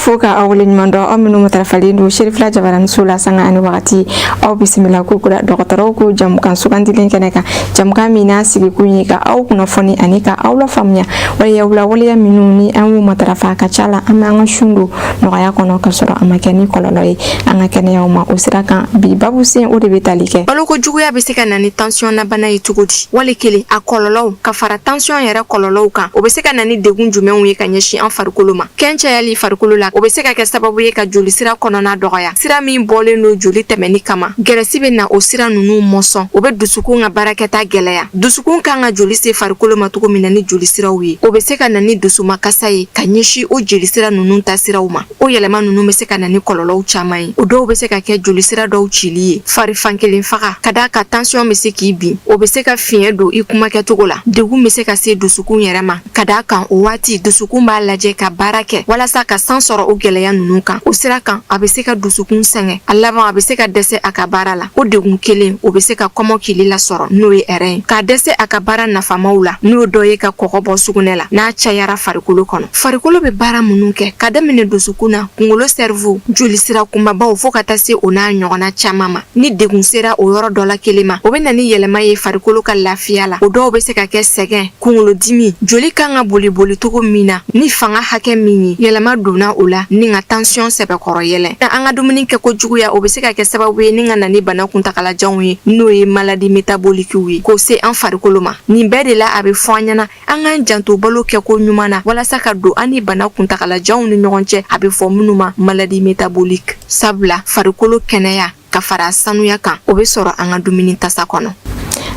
fo ka awle ɲuman dɔ aw minnu matarafalen don Sherifila Jabaranin so la sanga ani wagati aw bisimila ko kura dɔgɔtɔrɔw ko jamukan sugandilen kɛnɛ kan jamukan min n'a sigi kun ye ka aw kunnafoni ani ka aw la faamuya waleya minnu ni an y'u matarafa ka ca la an bɛ an ka sun don nɔgɔya kɔnɔ ka sɔrɔ a ma kɛ ni kɔlɔlɔ ye an ka kɛnɛyaw ma o sira kan bi babu sen o de bɛ tali kɛ baloko juguya bɛ se ka na ni tension na bana ye cogo di wali kelen a kɔlɔlɔw ka fara tension yɛrɛ kɔlɔlɔw kan o bɛ se ka na ni degun jumɛnw ye ka ɲɛsin an farikolo ma kɛncɛyali farikolo la o bɛ se ka kɛ sababu ye ka joli sira kɔnɔna dɔgɔya sira min bɔlen no joli tɛmɛni kama gɛrɛsi bɛ na o sira ninnu mɔsɔn o bɛ dusukun ka baarakɛta gɛlɛya dusukun kan ka joli se farikolo ma cogo min na ni joli siraw ye o bɛ se ka na ni dusumakasa ye ka ɲɛsin o joli sira ninnu ta siraw ma o yɛlɛma ninnu bɛ se ka na ni kɔlɔlɔw caman ye o dɔw bɛ se ka kɛ joli sira dɔw cili ye fari fankelen faga ka d'a ka tension bɛ se k'i bin o bɛ se ka fiɲɛ don i kuma kɛcogo la degun bɛ se ka se dusukun yɛrɛ ma ka d'a kan o waati dusukun b'a lajɛ ka baara kɛ walasa ka san sɔrɔ o gɛlɛya ninnu kan o sira kan a bɛ se ka dusukun sɛgɛn a laban a bɛ se ka dɛsɛ a ka baara la o degun kelen o bɛ se ka kɔmɔkili la sɔrɔ n'o ye ɛrɛn k'a dɛsɛ a ka baara nafamaw la n'o dɔ ye ka kɔgɔ bɔ sugunɛ la n'a cayara farikolo kɔnɔ farikolo bɛ baara minnu kɛ ka daminɛ dusukun na kunkolo cerveau joli sira kumabaw fo ka taa se o n'a ɲɔgɔnna caman ma ni degun sera o yɔrɔ dɔ la kelen ma o bɛ na ni yɛlɛma ye farikolo ka lafiya la o dɔw bɛ se ka kɛ sɛgɛn kunkolodimi joli kan ka boli cogo min na ni fanga hakɛ min ye yɛlɛma donna o la ni ka tension sɛbɛkɔrɔ yɛlɛ an ka dumuni kɛ ko juguya o bɛ se ka kɛ sababu ye ni ka na ni bana kuntagalajanw ye n'o ye maladie métabolique ye k'o se an farikolo ma nin bɛɛ de la a bɛ fɔ an ɲɛna an k'an janto balo kɛ ko ɲuman na walasa ka don an ni bana kuntagalajanw ni ɲɔgɔn cɛ a bɛ fɔ minnu ma maladie métabolique sabula farikolo kɛnɛya ka fara sanuya kan o bɛ sɔrɔ an ka dumuni tasa kɔnɔ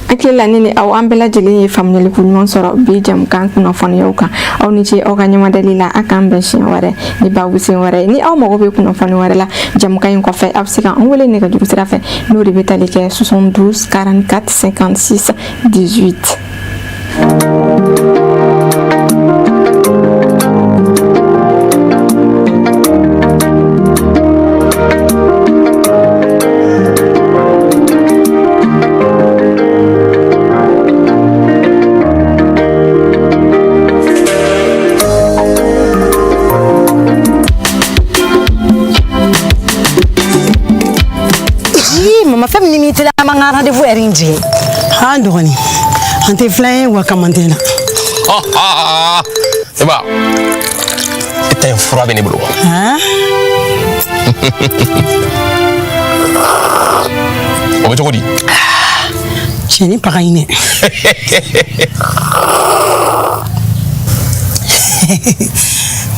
akila ni aw an bɛɛ lajɛlen ye faamuyali ko ɲuman sɔrɔ bi jamukan kunnafoniyaw kan aw ni ce aw ka ɲɛmadali la a k'an bɛn siɲɛ wɛrɛ ni babusen wɛrɛ ni aw mago bɛ kunnafoni wɛrɛ la jamukan in kɔfɛ aw bɛ se ka an wele nɛgɛjuru sira fɛ n'o de bɛ tali kɛ 72 44 56 18 mama fɛn min tɛ an ka rendez-vous heure in jigin han dɔgɔnin an tɛ filan ye wa kaman tɛ na eba e ta in fura bɛ ne bolo o bɛ cogo di cɛni paga ɲinɛ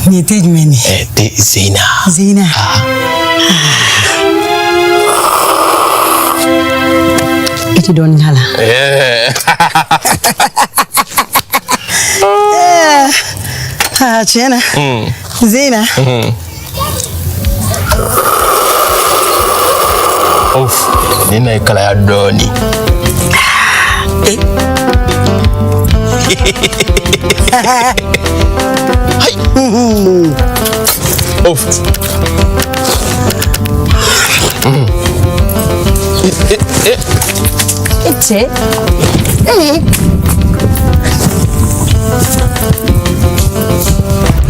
nin tɛ jumɛn ni tɛ Zeyna Zeyna iti dɔɔnin k'a la tiɲɛ na Zeyna ne na ye kalaya dɔɔnin cɛ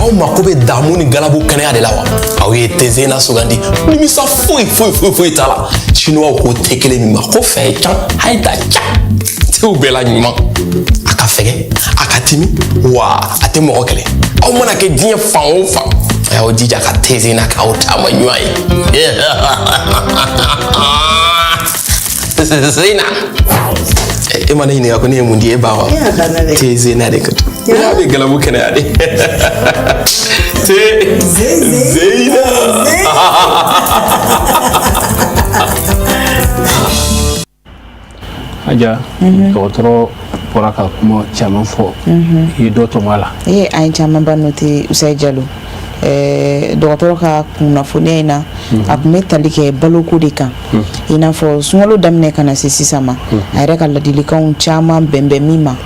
aw mako bɛ damu ni galabu kɛnɛya de la wa aw ye Zeyna sugandi nimisa foyi t'a la chinois ko tɛ kelen min ma ko fɛn can a ye ta can tew bɛɛ la ɲuman a ka fɛgɛ a ka timi wa a tɛ mɔgɔ kɛlɛ aw mana kɛ diɲɛ fan o fan a y'aw jija ka Zeyna k'aw taama ɲuman ye Zeyna e ma ne ɲininka ko ne ye mun di e ba wa Zeyna de ka Ya be galabu kɛnɛya de. Zeina. Aja, dɔgɔtɔrɔ bɔra ka kuma caman fɔ. I ye dɔ tɔmɔ a la. A ye caman ba noté Usayi Jalo. Dɔgɔtɔrɔ ka kunnafoniya in na a tun bɛ tali kɛ baloko de kan i n'a fɔ sunkalo daminɛ ka na se sisan ma a yɛrɛ ka ladilikanw caman bɛnbɛn min ma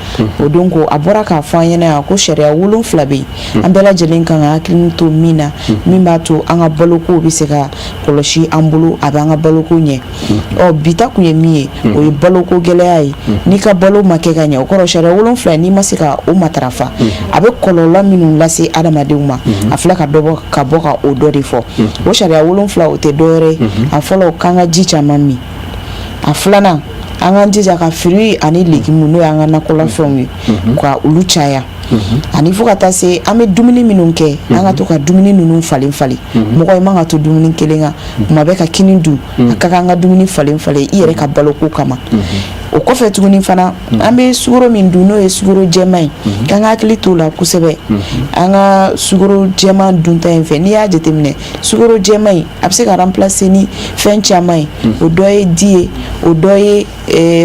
o don ko a bɔra k'a fɔ an ɲɛna yan ko sariya 7 bɛ yen an bɛɛ lajɛlen kan ka hakili to min na min b'a to an ka baloko bɛ se ka kɔlɔsi an bolo a b'an ka baloko ɲɛ bi ta kun ye min ye o ye baloko gɛlɛya ye n'i ka balo ma kɛ ka ɲɛ o kɔrɔ sariya 7 n'i ma se ka o matarafa a bɛ kɔlɔlɔ minnu lase adamadenw ma a filɛ ka bɔ ka o dɔ de fɔ o sariya 7 o tɛ dɔwɛrɛ a fɔlɔ k'an ka ji caman min a filanan an k'an jija ka fruits ani légumes n'o y'an ka nakɔlafɛnw ye ka olu caya ani fo ka taa se an bɛ dumuni minnu kɛ an ka to ka dumuni ninnu falen falen mɔgɔ i man ka to dumuni kelen kan kuma bɛ ka kini dun a ka kan an ka dumuni falen falen i yɛrɛ ka baloko kama o kɔfɛ tuguni fana an bɛ sukaro min dun n'o ye sukaro jɛman ye k'an ka hakili t'o la kosɛbɛ an ka sukaro jɛman dunta in fɛ n'i y'a jateminɛ sukaro jɛman in a bɛ se ka remplacer ni fɛn caman ye o dɔ ye di ye o dɔ ye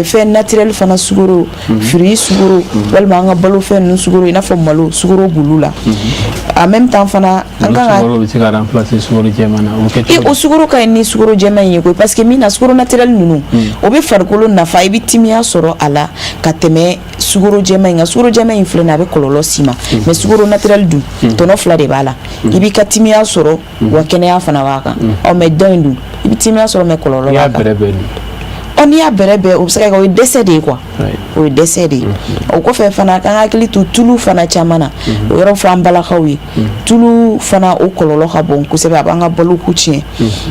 fɛn naturel fana sukaro fruits sukaro walima an ka balofɛn ninnu sukaro i n'a fɔ malo sukaro bulu la en même temps fana an kan ka sukaro bɛ se ka remplacer sukaro jɛman na o sukaro ka ɲi ni sukaro jɛman in ye koyi parce que min na sukaro naturel ninnu o bɛ farikolo nafa i bɛ timiya sɔrɔ a la ka tɛmɛ sukaro jɛman in kan sukaro jɛman in filɛ nin ye a bɛ kɔlɔlɔ s'i ma mais sukaro naturel dun tɔnɔ 2 de b'a la i b'i ka timiya sɔrɔ wa kɛnɛya fana b'a kan mais dɔ in dun i bɛ timiya sɔrɔ mais kɔlɔlɔ b'a kan n'i y'a bɛrɛbɛn o bɛ se ka kɛ o ye dɛsɛ de ye quoi o ye dɛsɛ de ye o kɔfɛ fana k'an hakili to tulu fana caman na o yɔrɔ fɔ an balakaw ye tulu fana o kɔlɔlɔ ka bon kosɛbɛ a b'an ka baloko tiɲɛ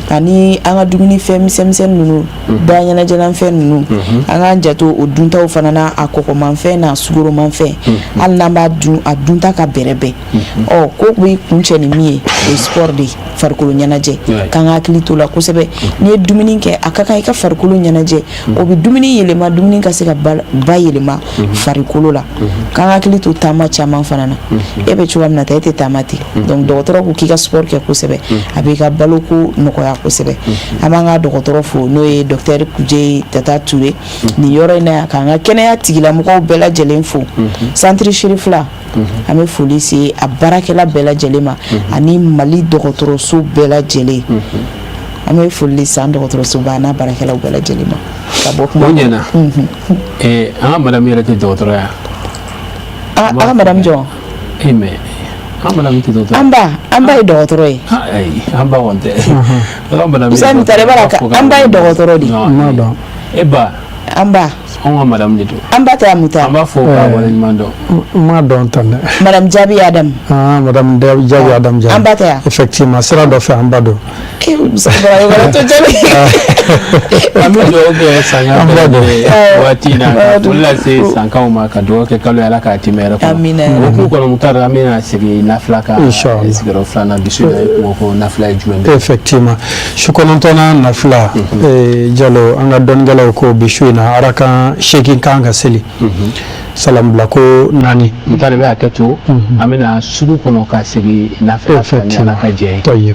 ani an ka dumunifɛn misɛnmisɛn ninnu da ɲɛnajɛlanfɛn ninnu an k'an janto o duntaw fana na a kɔgɔmanfɛn n'a sukoromafɛn hali n'an b'a dun a dunta ka bɛrɛbɛn ko bɛ kun cɛ ni min ye o ye sport de ye farikolo ɲɛnajɛ k'an ka hakili to la kosɛbɛ n'i ye dumuni kɛ a ka kan i ka farikolo ɲɛnajɛ o bɛ dumuni yɛlɛma dumuni ka se ka ba yɛlɛma farikolo la k'an hakili to taama caman fana na e bɛ cogoya min na ta e tɛ taama ten donc dɔgɔtɔrɔ ko k'i ka sport kɛ kosɛbɛ a b'i ka baloko nɔgɔya kosɛbɛ an b'an ka dɔgɔtɔrɔ fo n'o ye docteur Kuje Tata Ture nin yɔrɔ in na yan k'an ka kɛnɛya tigilamɔgɔw bɛɛ lajɛlen fo centre Shirifila an bɛ foli se a baarakɛla bɛɛ lajɛlen ma ani Mali dɔgɔtɔrɔso bɛɛ lajɛlen an bɛ foli san dɔgɔtɔrɔsoba n'a baarakɛlaw bɛɛ lajɛlen ma ka bɔ kuma ɲɛna an ka madame yɛrɛ tɛ dɔgɔtɔrɔ ya an ka madame jɔn mais an madame tɛ dɔgɔtɔrɔ an ba ye dɔgɔtɔrɔ ye an ba kɔni tɛ an madame Usayi Mutare b'a la an ba ye dɔgɔtɔrɔ de e ba an ba an ka madame de don an ba tɛ Mutare an b'a fɔ k'a waleɲuman dɔn ma dɔn tan dɛ madame Jabi Adam madame Jabi Adam an ba tɛ yan effectivement sira dɔ fɛ an ba don an bɛ dugawu kɛ sanga waati in na ka foli lase sankaw ma ka dugawu kɛ kalo Ala k'a tɛmɛ yɛrɛ kɔnɔ o k'u kɔnɔ Mutare an bɛna segin nafila kan sigiyɔrɔ 2nan bisu in na kuma ko nafila ye jumɛn ye effectivement su 9nan nafila Jalo an ka dɔnnikɛlaw ko bisu in na ara kan 8 kan ka seli salam bila ko 4 Mutare bɛ hakɛ to an bɛna sugu kɔnɔ ka segin nafila kan ni Ala ka jɛ ye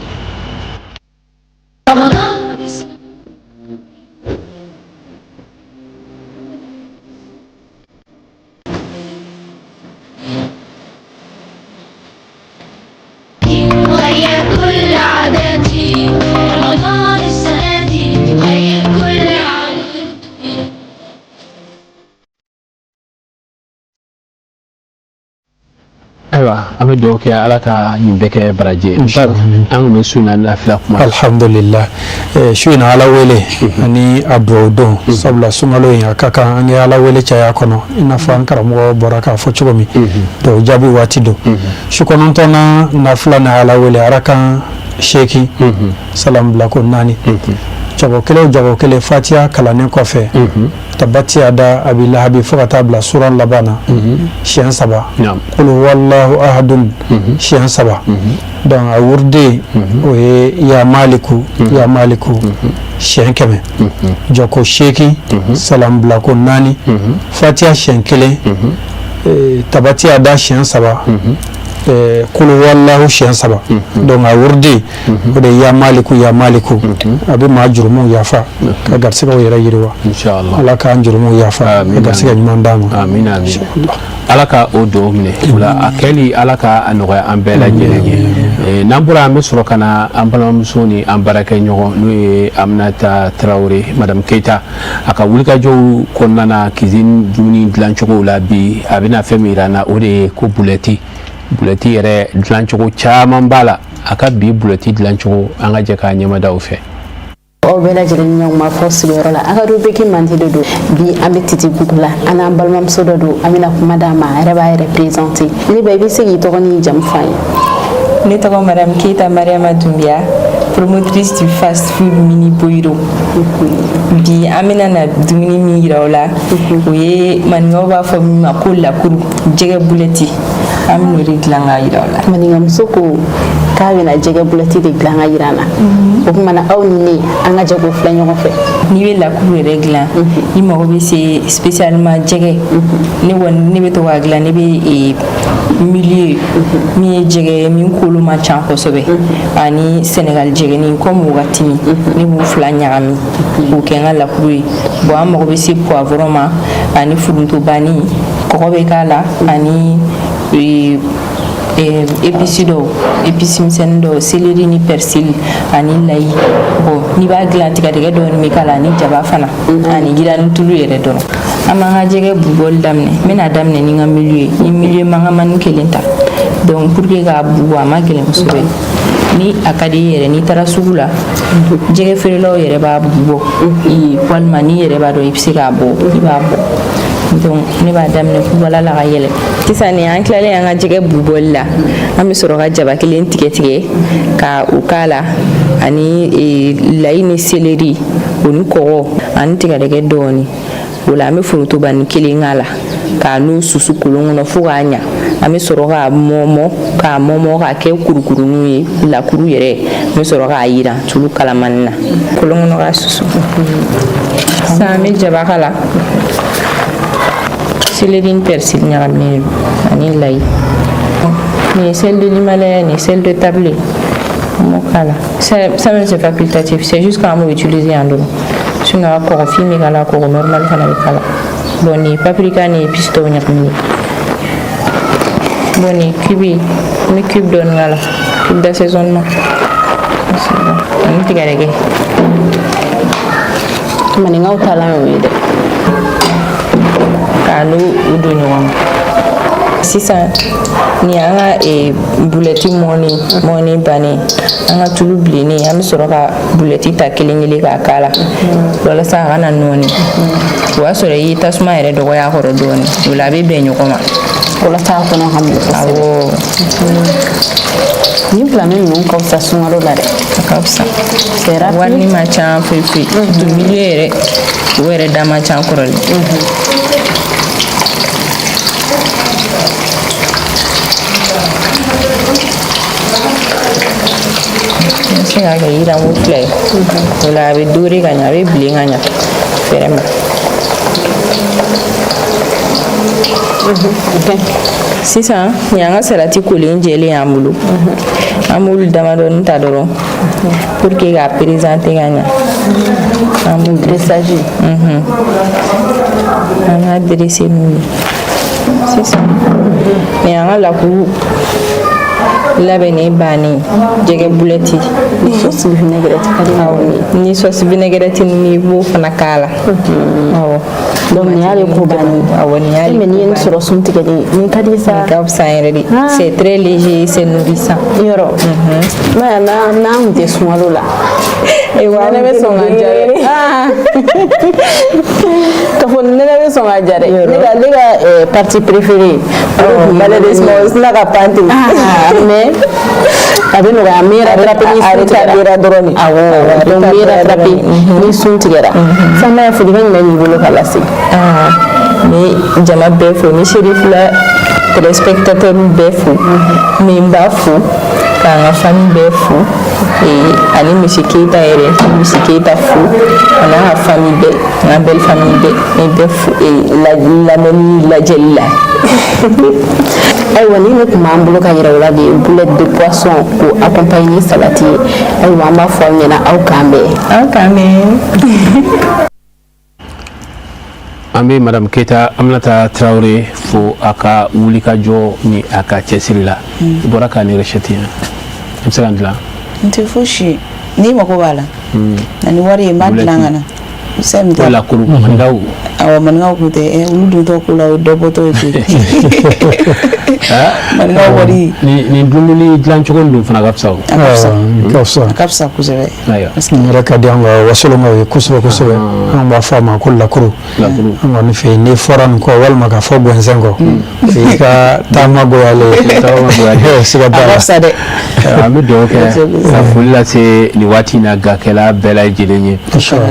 ayiwa an bɛ dugawu kɛ Ala ka nin bɛɛ kɛ baraji ye an kun bɛ su in na lafiya kuma alhamdulillah su in na Ala wele ani a dugawu don sabula sunkalo in a ka kan an ye Ala wele caya kɔnɔ i n'a fɔ an karamɔgɔ bɔra k'a fɔ cogo min dugawu jaabi waati don su 9nan nafila na Ala wele ara kan 8 salam bila ko 4 jago kelen Fatiha kalannen kɔfɛ tabati ada abi lahabi fo ka taa bila sura laban na siɲɛ 3 qul huwallahu ahadun siɲɛ 3 donc a wurde o ye ya maliku siɲɛ 100 jɔko 8 salam bila ko 4 Fatiha siɲɛ 1 tabati a da siɲɛ 3 kulu wallahu siɲɛ 3 donc a wurdi o de ya maliku a bɛ maa jurumu yafa ka garisigɛw yɛrɛ yiriwa inshallah ala k'an jurumu yafa ka garisigɛ ɲuman d'a ma amin amin ala ka o dugawu minɛ o la a kɛli ala ka a nɔgɔya an bɛɛ lajɛlen ye n'an bɔra an bɛ sɔrɔ ka na an balimamuso ni an baarakɛɲɔgɔn n'o ye Aminata Tarawele madame Keita a ka wulikajɔw kɔnɔna na cuisine dumuni dilancogo la bi a bɛna fɛn min yira n na o de ye ko bulɛti yɛrɛ dilancogo caman b'a la a ka bi bulɛti dilancogo an ka jɛ k'a ɲɛmada o fɛ o bɛɛ lajɛlen ɲɔgɔn ma fɔ sigiyɔrɔ la a ka don beki mandi de don bi an bɛ titi gugu la an n'an balimamuso dɔ don an bɛna kuma d'a ma a yɛrɛ b'a yɛrɛ présenter ne ba i bɛ se k'i tɔgɔ n'i jamu f'an ye. Ne tɔgɔ madame Keita Mariama Doumbia, promotrice du fast food Mini Boiro. Bi an bɛna na dumuni min yira o la o ye maninkaw b'a fɔ min ma ko lakuru jɛgɛ bulɛti an bɛna o de dilan k'a yira o la. Maninkamuso ko k'a bɛna jɛgɛ bulɛti de dilan ka yira an na o tuma na aw ni ne an ka jɛ k'o filɛ ɲɔgɔn fɛ. N'i bɛ lakuru yɛrɛ dilan i mago bɛ se spécialement jɛgɛ ne kɔni ne bɛ to k'a dilan ne bɛ milieu min ye jɛgɛ min kolo ma ca kosɛbɛ ani Sénégal jɛgɛni comme wagati min ne b'u fila ɲagami k'o kɛ n ka lakuru ye bon an mago bɛ se poivron ma ani forontobanni kɔgɔ bɛ k'a la ani épices dɔw épices misɛnnin dɔw céleri ni persil ani layi bon n'i b'a dilan tigɛdɛgɛ dɔɔni bɛ k'a la ani jaba fana ani jirani tulu yɛrɛ dɔrɔn an b'an ka jɛgɛ bubɔli daminɛ n bɛna daminɛ ni n ka milieu ye ni milieu mankamani 1 ta donc pour que k'a bubu a ma gɛlɛn kosɛbɛ ni a ka di i yɛrɛ n'i taara sugu la jɛgɛ feerelaw yɛrɛ b'a bubɔ walima n'i yɛrɛ b'a dɔn i bɛ se k'a bɔ i b'a bɔ donc ne b'a daminɛ kubala la ka yɛlɛ sisan ni an tilalen an ka jɛgɛ bubɔli la an bɛ sɔrɔ ka jaba kelen tigɛ ka o k'a la ani layi ni céleri o ni kɔgɔ ani tigɛdɛgɛ dɔɔni o la an bɛ forontobanni 1 k'a la k'a n'o susu kolon kɔnɔ fo k'a ɲa an bɛ sɔrɔ k'a mɔmɔ k'a kɛ kurukuruninw ye lakuru yɛrɛ an bɛ sɔrɔ k'a yiran tulu kalamani na kolon kɔnɔ k'a susu sisan an bɛ jaba k'a la céleri ni persil ɲagaminen ani layi ni sel de l'Himalaya ni sel de table on k'a la ça même c'est facultatif c'est juste quand on veut utiliser en dehors sinon a kɔgɔ fin bɛ k'a la kɔgɔ normal fana bɛ k'a la bon ni paprika ni épices dɔw ɲagaminen bon ni cube n bɛ cube dɔɔni k'a la cube d'assaisonnement ani tigɛdɛgɛ maninkaw ta la y'o ye dɛ k'a n'u don ɲɔgɔn ma sisan ni an ka bulɛti mɔni bannen an ka tulu bilennen an bɛ sɔrɔ ka bulɛti ta kelen k'a k'a la walasa a kana nɔɔni o y'a sɔrɔ i ye tasuma yɛrɛ dɔgɔya a kɔrɔ dɔɔni o la a bɛ bɛn ɲɔgɔn ma walasa a kɔnɔ ka mɔ awɔ ni fila min ninnu ka fisa sunkalo la dɛ a ka fisa wari ma ca foyi foyi surtout milieu yɛrɛ o yɛrɛ da man ca kɔrɔlen se k'a kɛ yiranko 2 ye o la a bɛ dore ka ɲɛ a bɛ bilen ka ɲɛ fɛrɛ ma sisan ni an ka salati kolen jɛlen y'an bolo an b'olu damadɔni ta dɔrɔn pour que k'a présenter ka ɲɛ an b'o dressage an k'a dresser n'o ye sisan ni an ka lakuru labɛnnen bannen jɛgɛ bulɛti ni sauce vinaigrette ka di ni sauce vinaigrette ni b'o fana k'a la awɔ donc ni y'ale ko bannen awɔ ni y'ale ko bannen ni ye nin sɔrɔ sun tigɛlen nin ka di sa ka fisa yɛrɛ de c'est très léger c'est nourrissant yɔrɔ n'an kun tɛ sunkalo la ne bɛ sɔn ka ja dɛ ka fɔ ne bɛ sɔn ka ja dɛ ne ka partie préférée malheureusement o sina ka pan ten mais a bɛ nɔgɔya an bɛ rattraper ni sun tigɛra dɔrɔn de awɔ donc n bɛ rattraper ni sun tigɛra sisan Maya folikan jumɛn b'i bolo ka lase ni jama bɛɛ fo ni Serifula téléspectateurs bɛɛ fo n bɛ n ba fo k'an ka famille bɛɛ fo ani monsieur Keita yɛrɛ monsieur Keita fo a n'a ka famille bɛɛ n ka belle famille bɛɛ n bɛɛ fo lamɛnni lajɛli la ayiwa ni ne tun b'an bolo ka yɛrɛ o la de boulette de poisson ko accompagner salati ye ayiwa an b'a fɔ aw ɲɛna aw k'an bɛn an bɛ madame Keita Aminata Traoré fo a ka wulikajɔ ni a ka cɛsiri la i bɔra k'a ni recette ye i bɛ se ka n dilan n tɛ fosi n'i mago b'a la na ni wari ye n b'a dilan ka na wala kuru maninkaw awɔ maninkaw kun tɛ olu dun tɔ ko la o dɔ bɔtɔ ye koyi maninkaw wari ni dumuni dilan cogo dun fana ka fisa o a ka fisa kosɛbɛ n yɛrɛ ka di an ka wasolonkaw ye kosɛbɛ kosɛbɛ an b'a fɔ a ma ko lakuru an kɔni fɛ yen n'i fɔra nin kɔ walima ka fɔ gɛnsɛn kɔ i ka taama goyalen siga t'a la an bɛ dugawu kɛ ka foli lase nin waati in na gakɛla bɛɛ lajɛlen ye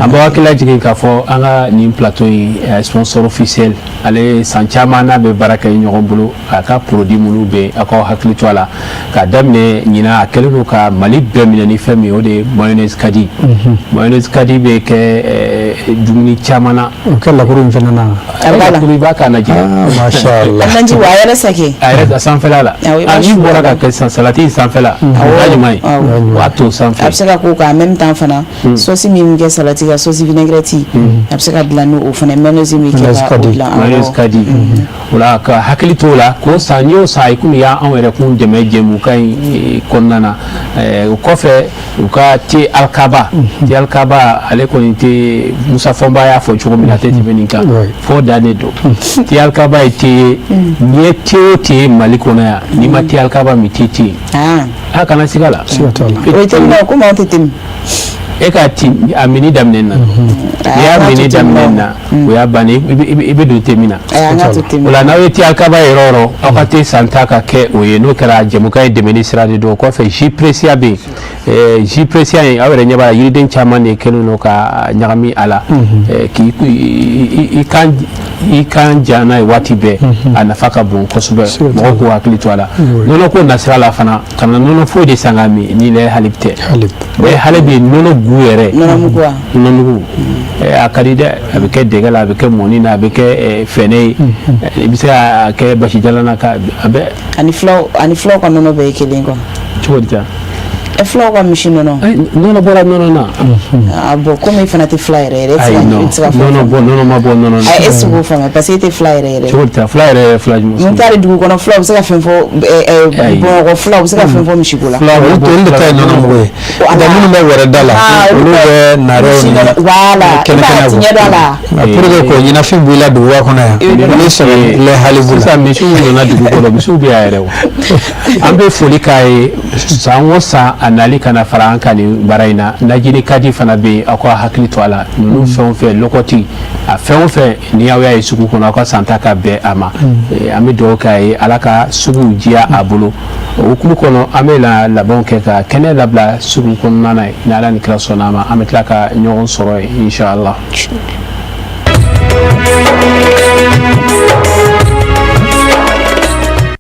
an b'a hakili lajigin k'a fɔ an ka nin plateau in sponsor officiel ale san caman n'a bɛ baara kɛ ɲɔgɔn bolo a ka produit minnu bɛ a k'aw hakili to a la k'a daminɛ ɲinan a kɛlen don ka Mali bɛɛ minɛ ni fɛn min ye o de ye mayonnaise kadi mayonnaise kadi bɛ kɛ dumuni caman na o kɛ lakuru in fana na lakuru i b'a k'a lajɛ masha Allah a wa a yɛrɛ sake a yɛrɛ sanfɛla la ni bɔra ka kɛ salati sanfɛla o ɲuman ye o b'a to sanfɛ a bɛ se ka k'o kan en même temps fana sauce min bɛ kɛ salati ka sauce vinaigrette a bɛ se ka dilan n'o fana mayonnaise min kɛ ka o dilan mayonnaise kadi o la ka hakili to o la ko san y'o san i komi y'anw yɛrɛ kun dɛmɛ jɛmukan in kɔnɔna na o kɔfɛ u ka te alikaba ale kɔni tɛ Musa Fɔnba y'a fɔ cogo min na a tɛ tɛmɛ nin kan fo dan de don te alikaba ye te ye n'i ye te o te ye Mali kɔnɔ yan n'i ma te alikaba min te te a kana siga la o ye te min na komi anw tɛ te min e ka ti a mini daminɛ na n'i y'a mini daminɛ na o y'a bannen i bɛ don te min na o la n'aw ye te alikaba yɔrɔ o yɔrɔ aw ka te san ta ka kɛ o ye n'o kɛra jɛmukan ye dɛmɛni sira de don o kɔfɛ jus précia bɛ yen jus précia in aw yɛrɛ ɲɛ b'a la yiriden caman de kɛlen don ka ɲagami a la i kan ja n'a ye waati bɛɛ a nafa ka bon kosɛbɛ mɔgɔw k'u hakili to a la nɔnɔ ko nasira la fana ka na nɔnɔ foyi de san k'a min ni lait halib tɛ hali bi nɔnɔ gu yɛrɛ nɔnɔmugu a ka di dɛ a bɛ kɛ dɛgɛ la a bɛ kɛ mɔni na a bɛ kɛ fɛnɛ ye i bɛ se ka kɛ basijalan na ka a bɛ ani fulaw ka nɔnɔ bɛɛ ye kelen quoi cogo di ta fulaw ka misi nɔnɔ nɔnɔ bɔra nɔnɔ na a bɔn komi i fana tɛ fila yɛrɛ yɛrɛ nɔnɔ ma bɔ nɔnɔ na e sigi o faamuya parce que e tɛ fila yɛrɛ yɛrɛ cogo di ta fila yɛrɛ fila jumɛn mun taara dugu kɔnɔ fulaw bɛ se ka fɛn fɔ bamakɔ fulaw bɛ se ka fɛn fɔ misiko la olu de ta ye nɔnɔmugu ye nka minnu bɛ wɛrɛ da la olu bɛ narew ni kɛnɛkɛnɛ bɔ pour que k'o ɲɛnafin bɔ i la duguba kɔnɔ yan ni sɔrɔ lait halib la sisan misiw donna dugu kɔnɔ misiw bɛ yan yɛrɛ o an bɛ foli k'a ye san o san a nali kana fara an kan nin baara in na najini kadi fana bɛ yen aw ka hakili to a la ninnu fɛn o fɛn lɔgɔti a fɛn o fɛn ni aw y'a ye sugu kɔnɔ aw ka san ta ka bɛn a ma an bɛ dugawu k'a ye ala ka suguw diya a bolo o hukumu kɔnɔ an bɛ labɛnw kɛ ka kɛnɛ labila sugu kɔnɔna na ye ni ala ni kira sɔnna a ma an bɛ tila ka ɲɔgɔn sɔrɔ yen inshallah.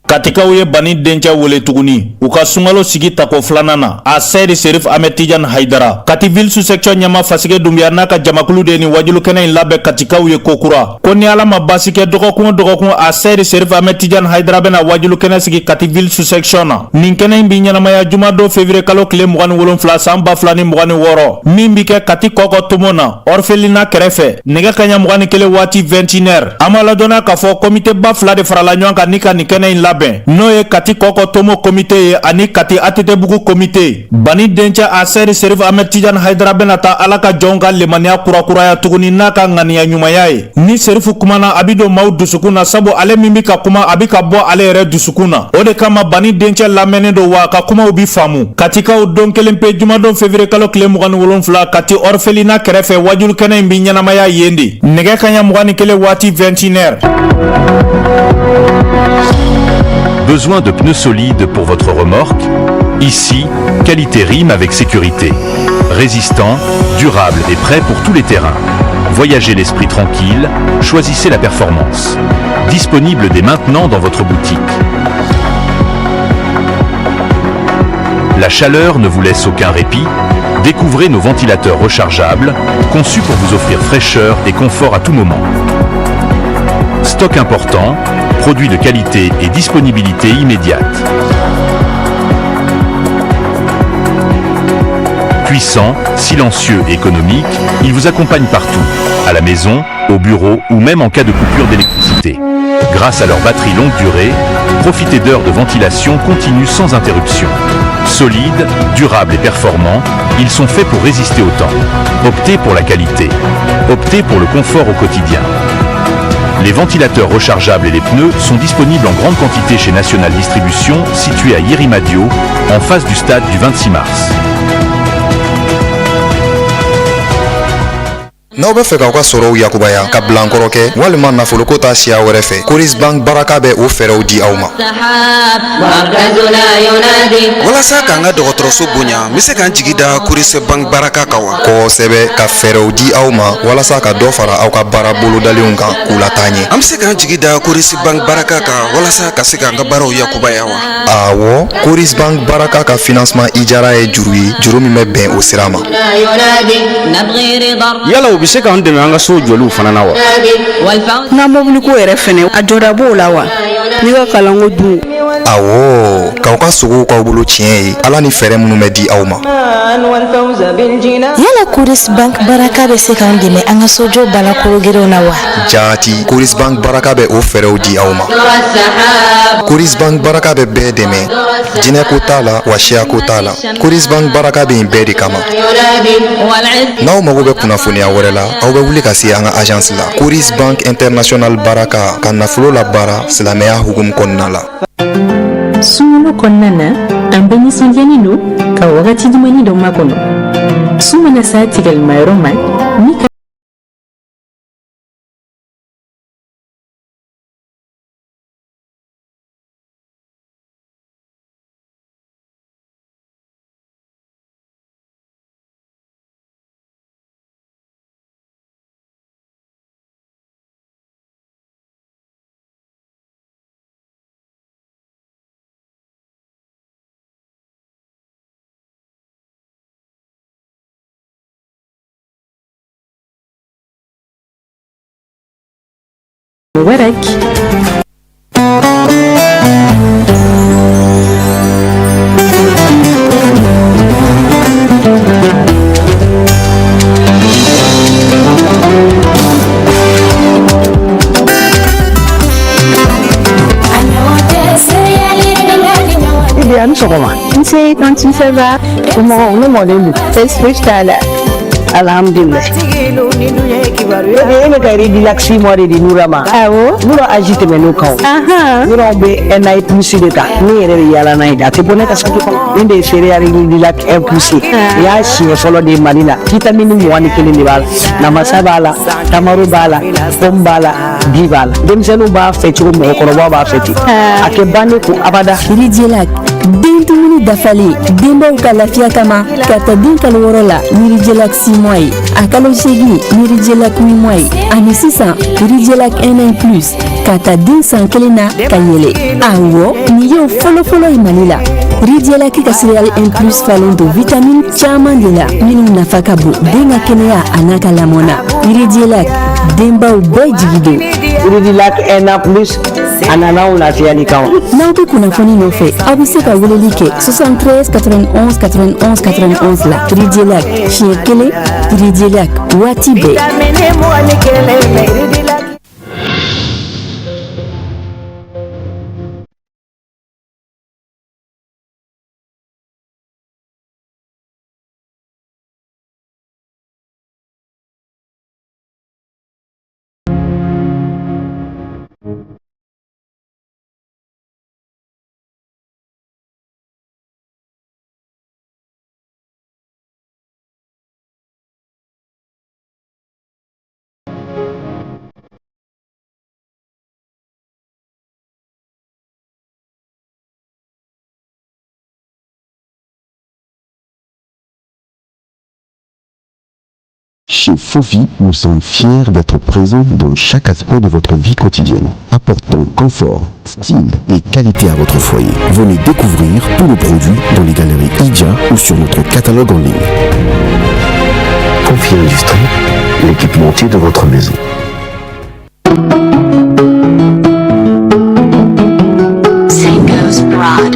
Katikaw ye Bani dencɛ wele tuguni u ka sunkalo sigi tako filanan na a Seydi Serif Ahmed Tidiane Haidara Kati ville sous-section ɲɛma Fasige Dunbiya n'a ka jamakulu de ni wajulu kɛnɛ in labɛn Katikaw ye kokura ko ni ala ma basi kɛ dɔgɔkun o dɔgɔkun a Seydi Serif Ahmed Tidiane Haidara bɛna wajulu kɛnɛ sigi Kati ville sous-section na nin kɛnɛ in bi ɲɛnamaya jumadon février kalo tile 27 san 2026 min bi kɛ Kati kɔkɔ tomo na orphelinat kɛrɛfɛ nɛgɛ kaɲa 21 waati 21h an b'a ladɔnniya k'a fɔ comité ba fila de farala ɲɔgɔn kan ni ka nin kɛnɛ in labɛn n'o ye Kati kɔkɔ tomo comité ye ani Kati ATT-bugu comité Bani dencɛ a Seydi Serif Ahmed Tidiane Haidara bɛna taa ala ka jɔnw ka lemaniya kurakuraya tuguni n'a ka ŋaniya ɲumanya ye ni Serifu kumana a bi don maaw dusukun na sabu ale min bi ka kuma a bi ka bɔ ale yɛrɛ dusukun na o de kama Bani dencɛ lamɛnnen don wa ka kumaw bi faamu Katikaw don kelen pe jumadon février kalo tile 27 Kati orphelinat kɛrɛfɛ wajulu kɛnɛ in bi ɲɛnamaya yen de nɛgɛ kaɲa 21 waati 21h. Besoin de pneus solides pour votre remorque? Ici, qualité rime avec sécurité. Résistant, durable et prêt pour tous les terrains. Voyagez l'esprit tranquille, choisissez la performance. Disponible dès maintenant dans votre boutique. La chaleur ne vous laisse aucun répit. Découvrez nos ventilateurs rechargeables, conçus pour vous offrir fraîcheur et confort à tout moment. Stock important, produits de qualité et disponibilité immédiate. Puissant, silencieux et économique, il vous accompagne partout, à la maison, au bureau ou même en cas de coupure d'électricité. Grâce à leur batterie longue durée, profitez d'heures de ventilation continue sans interruption. Solides, durables et performants, ils sont faits pour résister au temps. Optez pour la qualité. Optez pour le confort au quotidien. Les ventilateurs rechargeables et les pneus sont disponibles en grande quantité chez National Distribution, situé à Yerimadio, en face du stade du 26 mars. N'aw bɛ fɛ k'aw ka sɔrɔw yakubaya ka bila an kɔrɔ kɛ walima nafoloko ta siya wɛrɛ fɛ Coris Bank baraka bɛ o fɛɛrɛw di aw ma. Walasa k'an ka dɔgɔtɔrɔso bonya n bɛ se k'an jigi da Coris Bank baraka kan wa. Kosɛbɛ ka fɛɛrɛw di aw ma walasa ka dɔ fara aw ka baara bolodalenw kan k'u lataa ɲɛ. An bɛ se k'an jigi da Coris Bank baraka kan walasa ka se k'an ka baaraw yakubaya wa. Awɔ, Coris Bank baraka ka financement i diyara ye juru ye juru min bɛ bɛn o sira ma. Yala u bɛ se k'an dɛmɛ an ka so jɔliw fana na wa? N ka mobiliko yɛrɛ fɛnɛ a jɔda b'o la wa? N'i ka kalanko dun? Awɔ, k'aw ka sogow k'aw bolo tiɲɛ ye Ala ni fɛɛrɛ minnu bɛ di aw ma. Yala Coris Bank baraka bɛ se k'an dɛmɛ an ka sojɔ balakorogerew na wa? Jaati, Coris Bank baraka bɛ o fɛɛrɛw di aw ma. Coris Bank baraka bɛ bɛɛ dɛmɛ jinɛko t'a la wa siyako t'a la. Coris Bank baraka bɛ yen bɛɛ de kama. N'aw mago bɛ kunnafoniya wɛrɛ la aw bɛ wuli ka se an ka agence la Coris Bank International baraka ka nafolo la baara silamɛya hukumu kɔnɔna la. Sunkalo kɔnɔna na an bɛ nisɔndiyalen don ka wagati dimani dɔ makɔnɔ. Su mana se a tigɛlimayɔrɔ ma ni ka Warek. Ibi sɔgɔma. Nse tanti Sɛba. Somɔgɔw ne mɔden don. Esprit t'a la. Alhamdulilayi. E bɛ ka Relaxi mois de di Nura ma. Awɔ. Nura âge tɛmɛn'o kan o. Nura bɛ NI plus de ta. Ne yɛrɛ bɛ yaala n'a ye a tɛ bɔ ne ka saki kɔnɔ. Ne de ye feere Relax 1 plus. O y'a siɲɛ fɔlɔ de ye Mali la. Vitamine 21 de b'a la. Namasa b'a la, tamaro b'a la, pomme b'a la, bi b'a la. Denmisɛnninw b'a fɛ cogo min mɔgɔkɔrɔbaw b'a fɛ ten. A kɛ bannen ko abada. Ridielac. Den dumuni dafalen denbaw ka lafiya kama ka ta den kalo 6 la ni Ridielac 6 mois ye a kalo 8 ni Ridielac 8 mois ye ani sisan Ridielac 1 plus ka ta den san 1 na ka yɛlɛ. Awɔ, nin ye fɔlɔfɔlɔ ye Mali la. Ridielac ka céréale 1 plus falen don vitamine caman de la minnu nafa ka bon den ka kɛnɛya a n'a ka lamɔ na. Ridielac denbaw bɛɛ jigi don. Ridielac 1 plus a nana o lafiyali kan. N'aw bɛ kunnafoni nɔfɛ aw bɛ se ka weleli kɛ 73 91 91 91 la. Ridielac siɲɛ 1 Ridielac waati bɛɛ. Chez Fofi, nous sommes fiers d'être présents dans chaque aspect de votre vie quotidienne, apportant confort, style et qualité à votre foyer. Venez découvrir tous nos produits dans les galeries Idia ou sur notre catalogue en ligne. Fofi Industrie, l'équipementier de votre maison. Sango's Broad.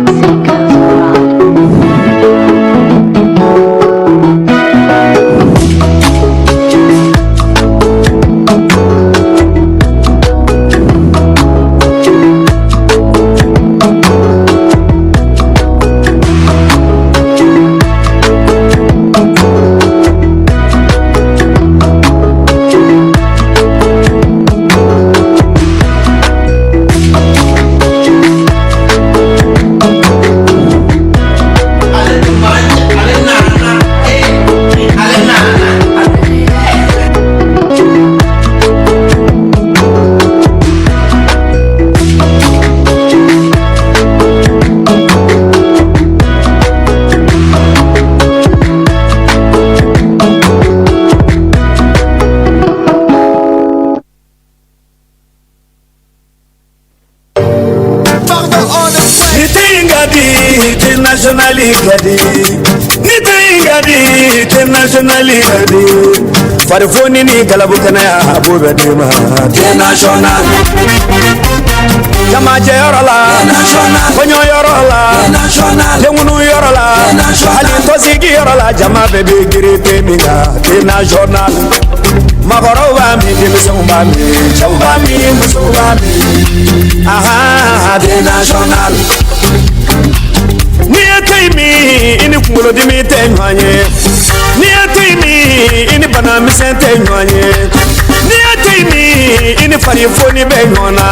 Internationally ready. Farifoni ni kalabukana ya abuwe dima. National. Kama je yorola. National. Konyo yorola. National. Lemunu yorola. National. Hali tosigi yorola. Jama bebe giripe minga. National. Magoro ba mi dimiso ba mi. Chau ba mi muso ba mi. Aha, national. Niatimi ini kungolo dimi tenwanye. Niatimi ini banami sentenwanye. Niatimi ini farifoni benwana.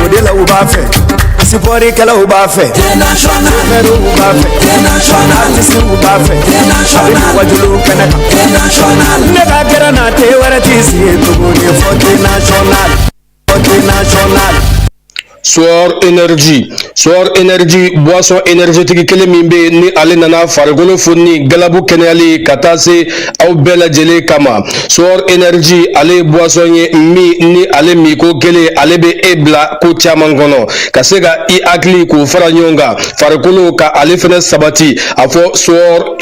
Odela ubafe. Sipori kala ubafe. National. Meru ubafe. National. Tisi ubafe. National. Wajulu kanaka. National. Nega kera na te waratisi tuguni for national. For national. Soor Energy boisson énergétique kelen min bɛ ni ale nana farikolo funni galabu kɛnɛyali ka taa se aw bɛɛ lajɛlen kama. Soor Energy ale boisson ye min ni ale mi ko kelen ale bɛ e bila ko caman kɔnɔ ka se ka i hakili k'o fara ɲɔgɔn kan farikolo ka ale fɛnɛ sabati a fɔ Soor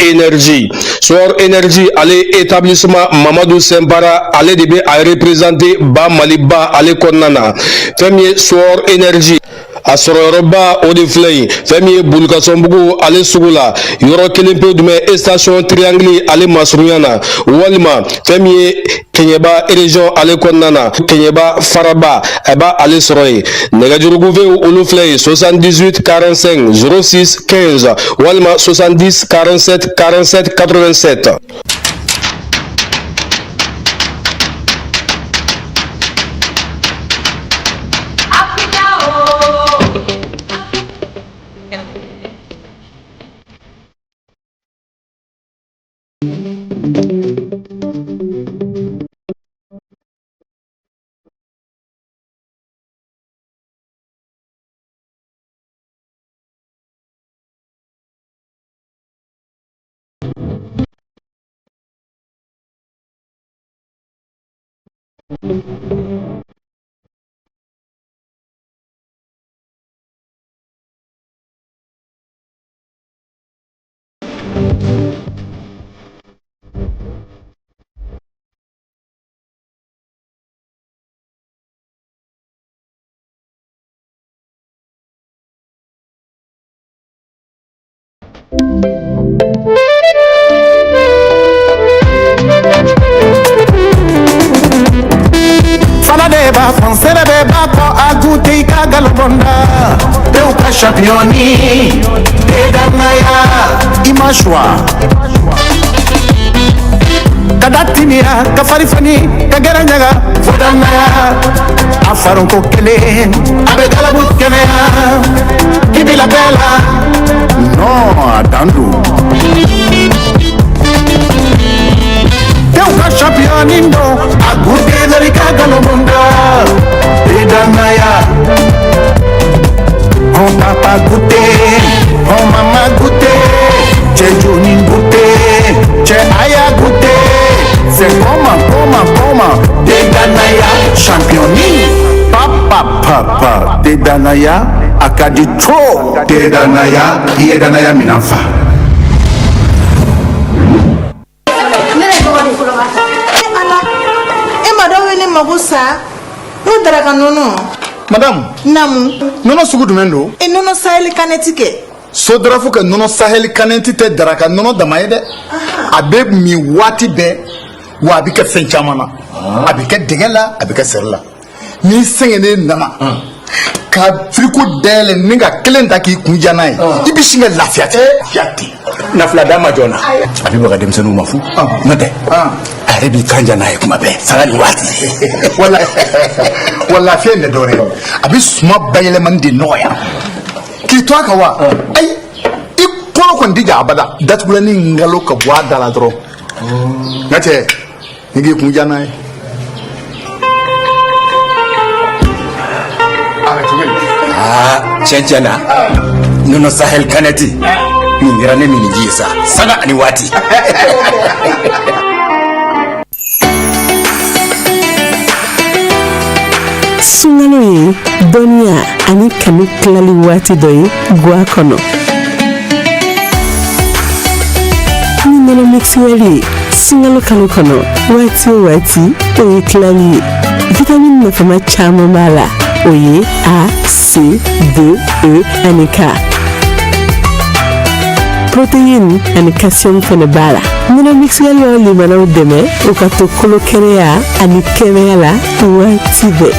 Energy ale établissement Mamadou Sembara ale de bɛ a représenter ba Maliba ale kɔnɔna na. Fɛn min ye Soor Energy a sɔrɔ yɔrɔba o de filɛ yen fɛn min ye Bulukasɔnbugu ale sugu la yɔrɔ kelen pe dumɛ station triangle ale masurunya na walima fɛn min ye Keɲeba région ale kɔnɔna na Keɲeba Faraba a b'a ale sɔrɔ yen nɛgɛjurugufe olu filɛ yen 78 45 06 15 walima 70 47 47 87. Français beba ko aguti ka galbonda eu ka championi te danaya imashwa kadatimira ka farifani ka garanyaga fodanaya afaron ko kele abe galabut kemea kibila bela no atandu eu ka championi no aguti ka galbonda Danaya, on papa goûté, on maman goûté, j'ai Johnny goûté, j'ai Aya goûté, c'est comment championni. Papa, te danaya, akadi tro. Te danaya, iye danaya minafa. Madame, Namu. Nono sugu jumɛn don? E nono Sahel Kaneti kɛ. So dara fo ka nono Sahel Kaneti tɛ daraka nono dama ye dɛ. A bɛ min waati bɛɛ wa a bɛ kɛ fɛn caman na. A bɛ kɛ dɛgɛ la, a bɛ kɛ sɛri la. N'i sɛgɛnnen nana ka frigo dayɛlɛ ni ka kelen ta k'i kun ja n'a ye i bɛ sin ka lafiya ten. Nafila d'a ma joona. A bɛ baga denmisɛnninw ma fu. N'o tɛ a yɛrɛ b'i kan ja n'a ye kuma bɛɛ saga ni waati. Wa lafiya in tɛ dɔwɛrɛ ye a bɛ suma bayɛlɛmani de nɔgɔya k'i to a kan wa ayi i kɔnɔ kɔni tɛ ja abada datugulani ngalo ka bɔ a da la dɔrɔn n'o tɛ n'i k'i kun ja n'a ye. Tiɲɛ na nono Sahel Kaneti nin kɛra ne min ji ye sa saga ani waati. Sunkalo ye dɔnniya ani kanu tilali waati dɔ ye guwa kɔnɔ. Ni nɔnɔ mixuel ye sunkalo kalo kɔnɔ waati o waati o ye tilali ye. Vitamine nafama caman b'a la. O ye A, C, D, E ani K. Protéine ani calcium fana b'a la. Nɔnɔ mixuel y'o limanaw dɛmɛ u ka to kolo kɛnɛya ani kɛnɛya la waati bɛɛ.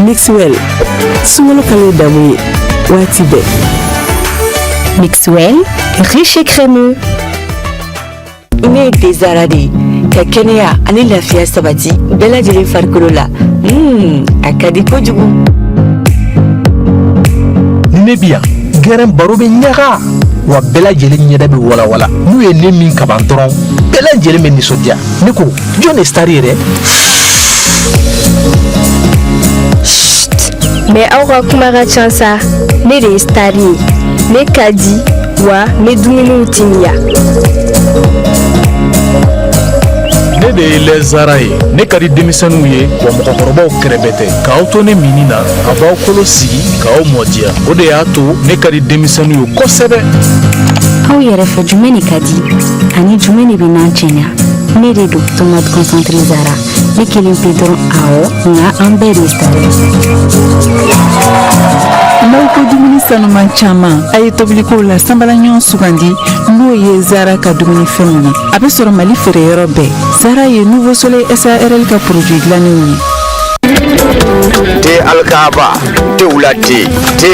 Mixwell, sunkalo kalo damu ye waati bɛɛ. Mixwell, riche et crémeux. Ne ye Zara de ye ka kɛnɛya ani lafiya sabati bɛɛ lajɛlen farikolo la. A ka di kojugu. Ni ne bi yan gɛrɛn baro bɛ ɲaga wa bɛɛ lajɛlen ɲɛda bɛ walawala n'u ye ne min kaban dɔrɔn bɛɛ lajɛlen bɛ nisɔndiya. Ne ko jɔn de star yɛrɛ? Mais aw ka kuma ka ca sa. Ne de ye star ye. Ne ka di wa ne dumuniw timiya. Ne de ye lɛzara ye. Ne ka di denmisɛnninw ye wa mɔgɔkɔrɔbaw kɛrɛbɛ tɛ. K'aw to ne mini na a b'aw kolo sigi k'aw mɔdiya. O de y'a to ne ka di denmisɛnninw ye kosɛbɛ. Aw yɛrɛ fɛ jumɛn de ka di ani jumɛn de bɛ n'an cɛɲa? Ne de don tomate concentré Zara. Ne kelen pe dɔrɔn awɔ nka an bɛɛ de star ye. N'aw ko dumuni sanuman caman a ye tobiliko la sanbalaɲɔgɔn sugandi n'o ye Zara ka dumunifɛnw ye. A bɛ sɔrɔ Mali feereyɔrɔ bɛɛ. Zara ye Nouveau Soleil SARL ka produit dilannenw ye. Te alkaba, te wula te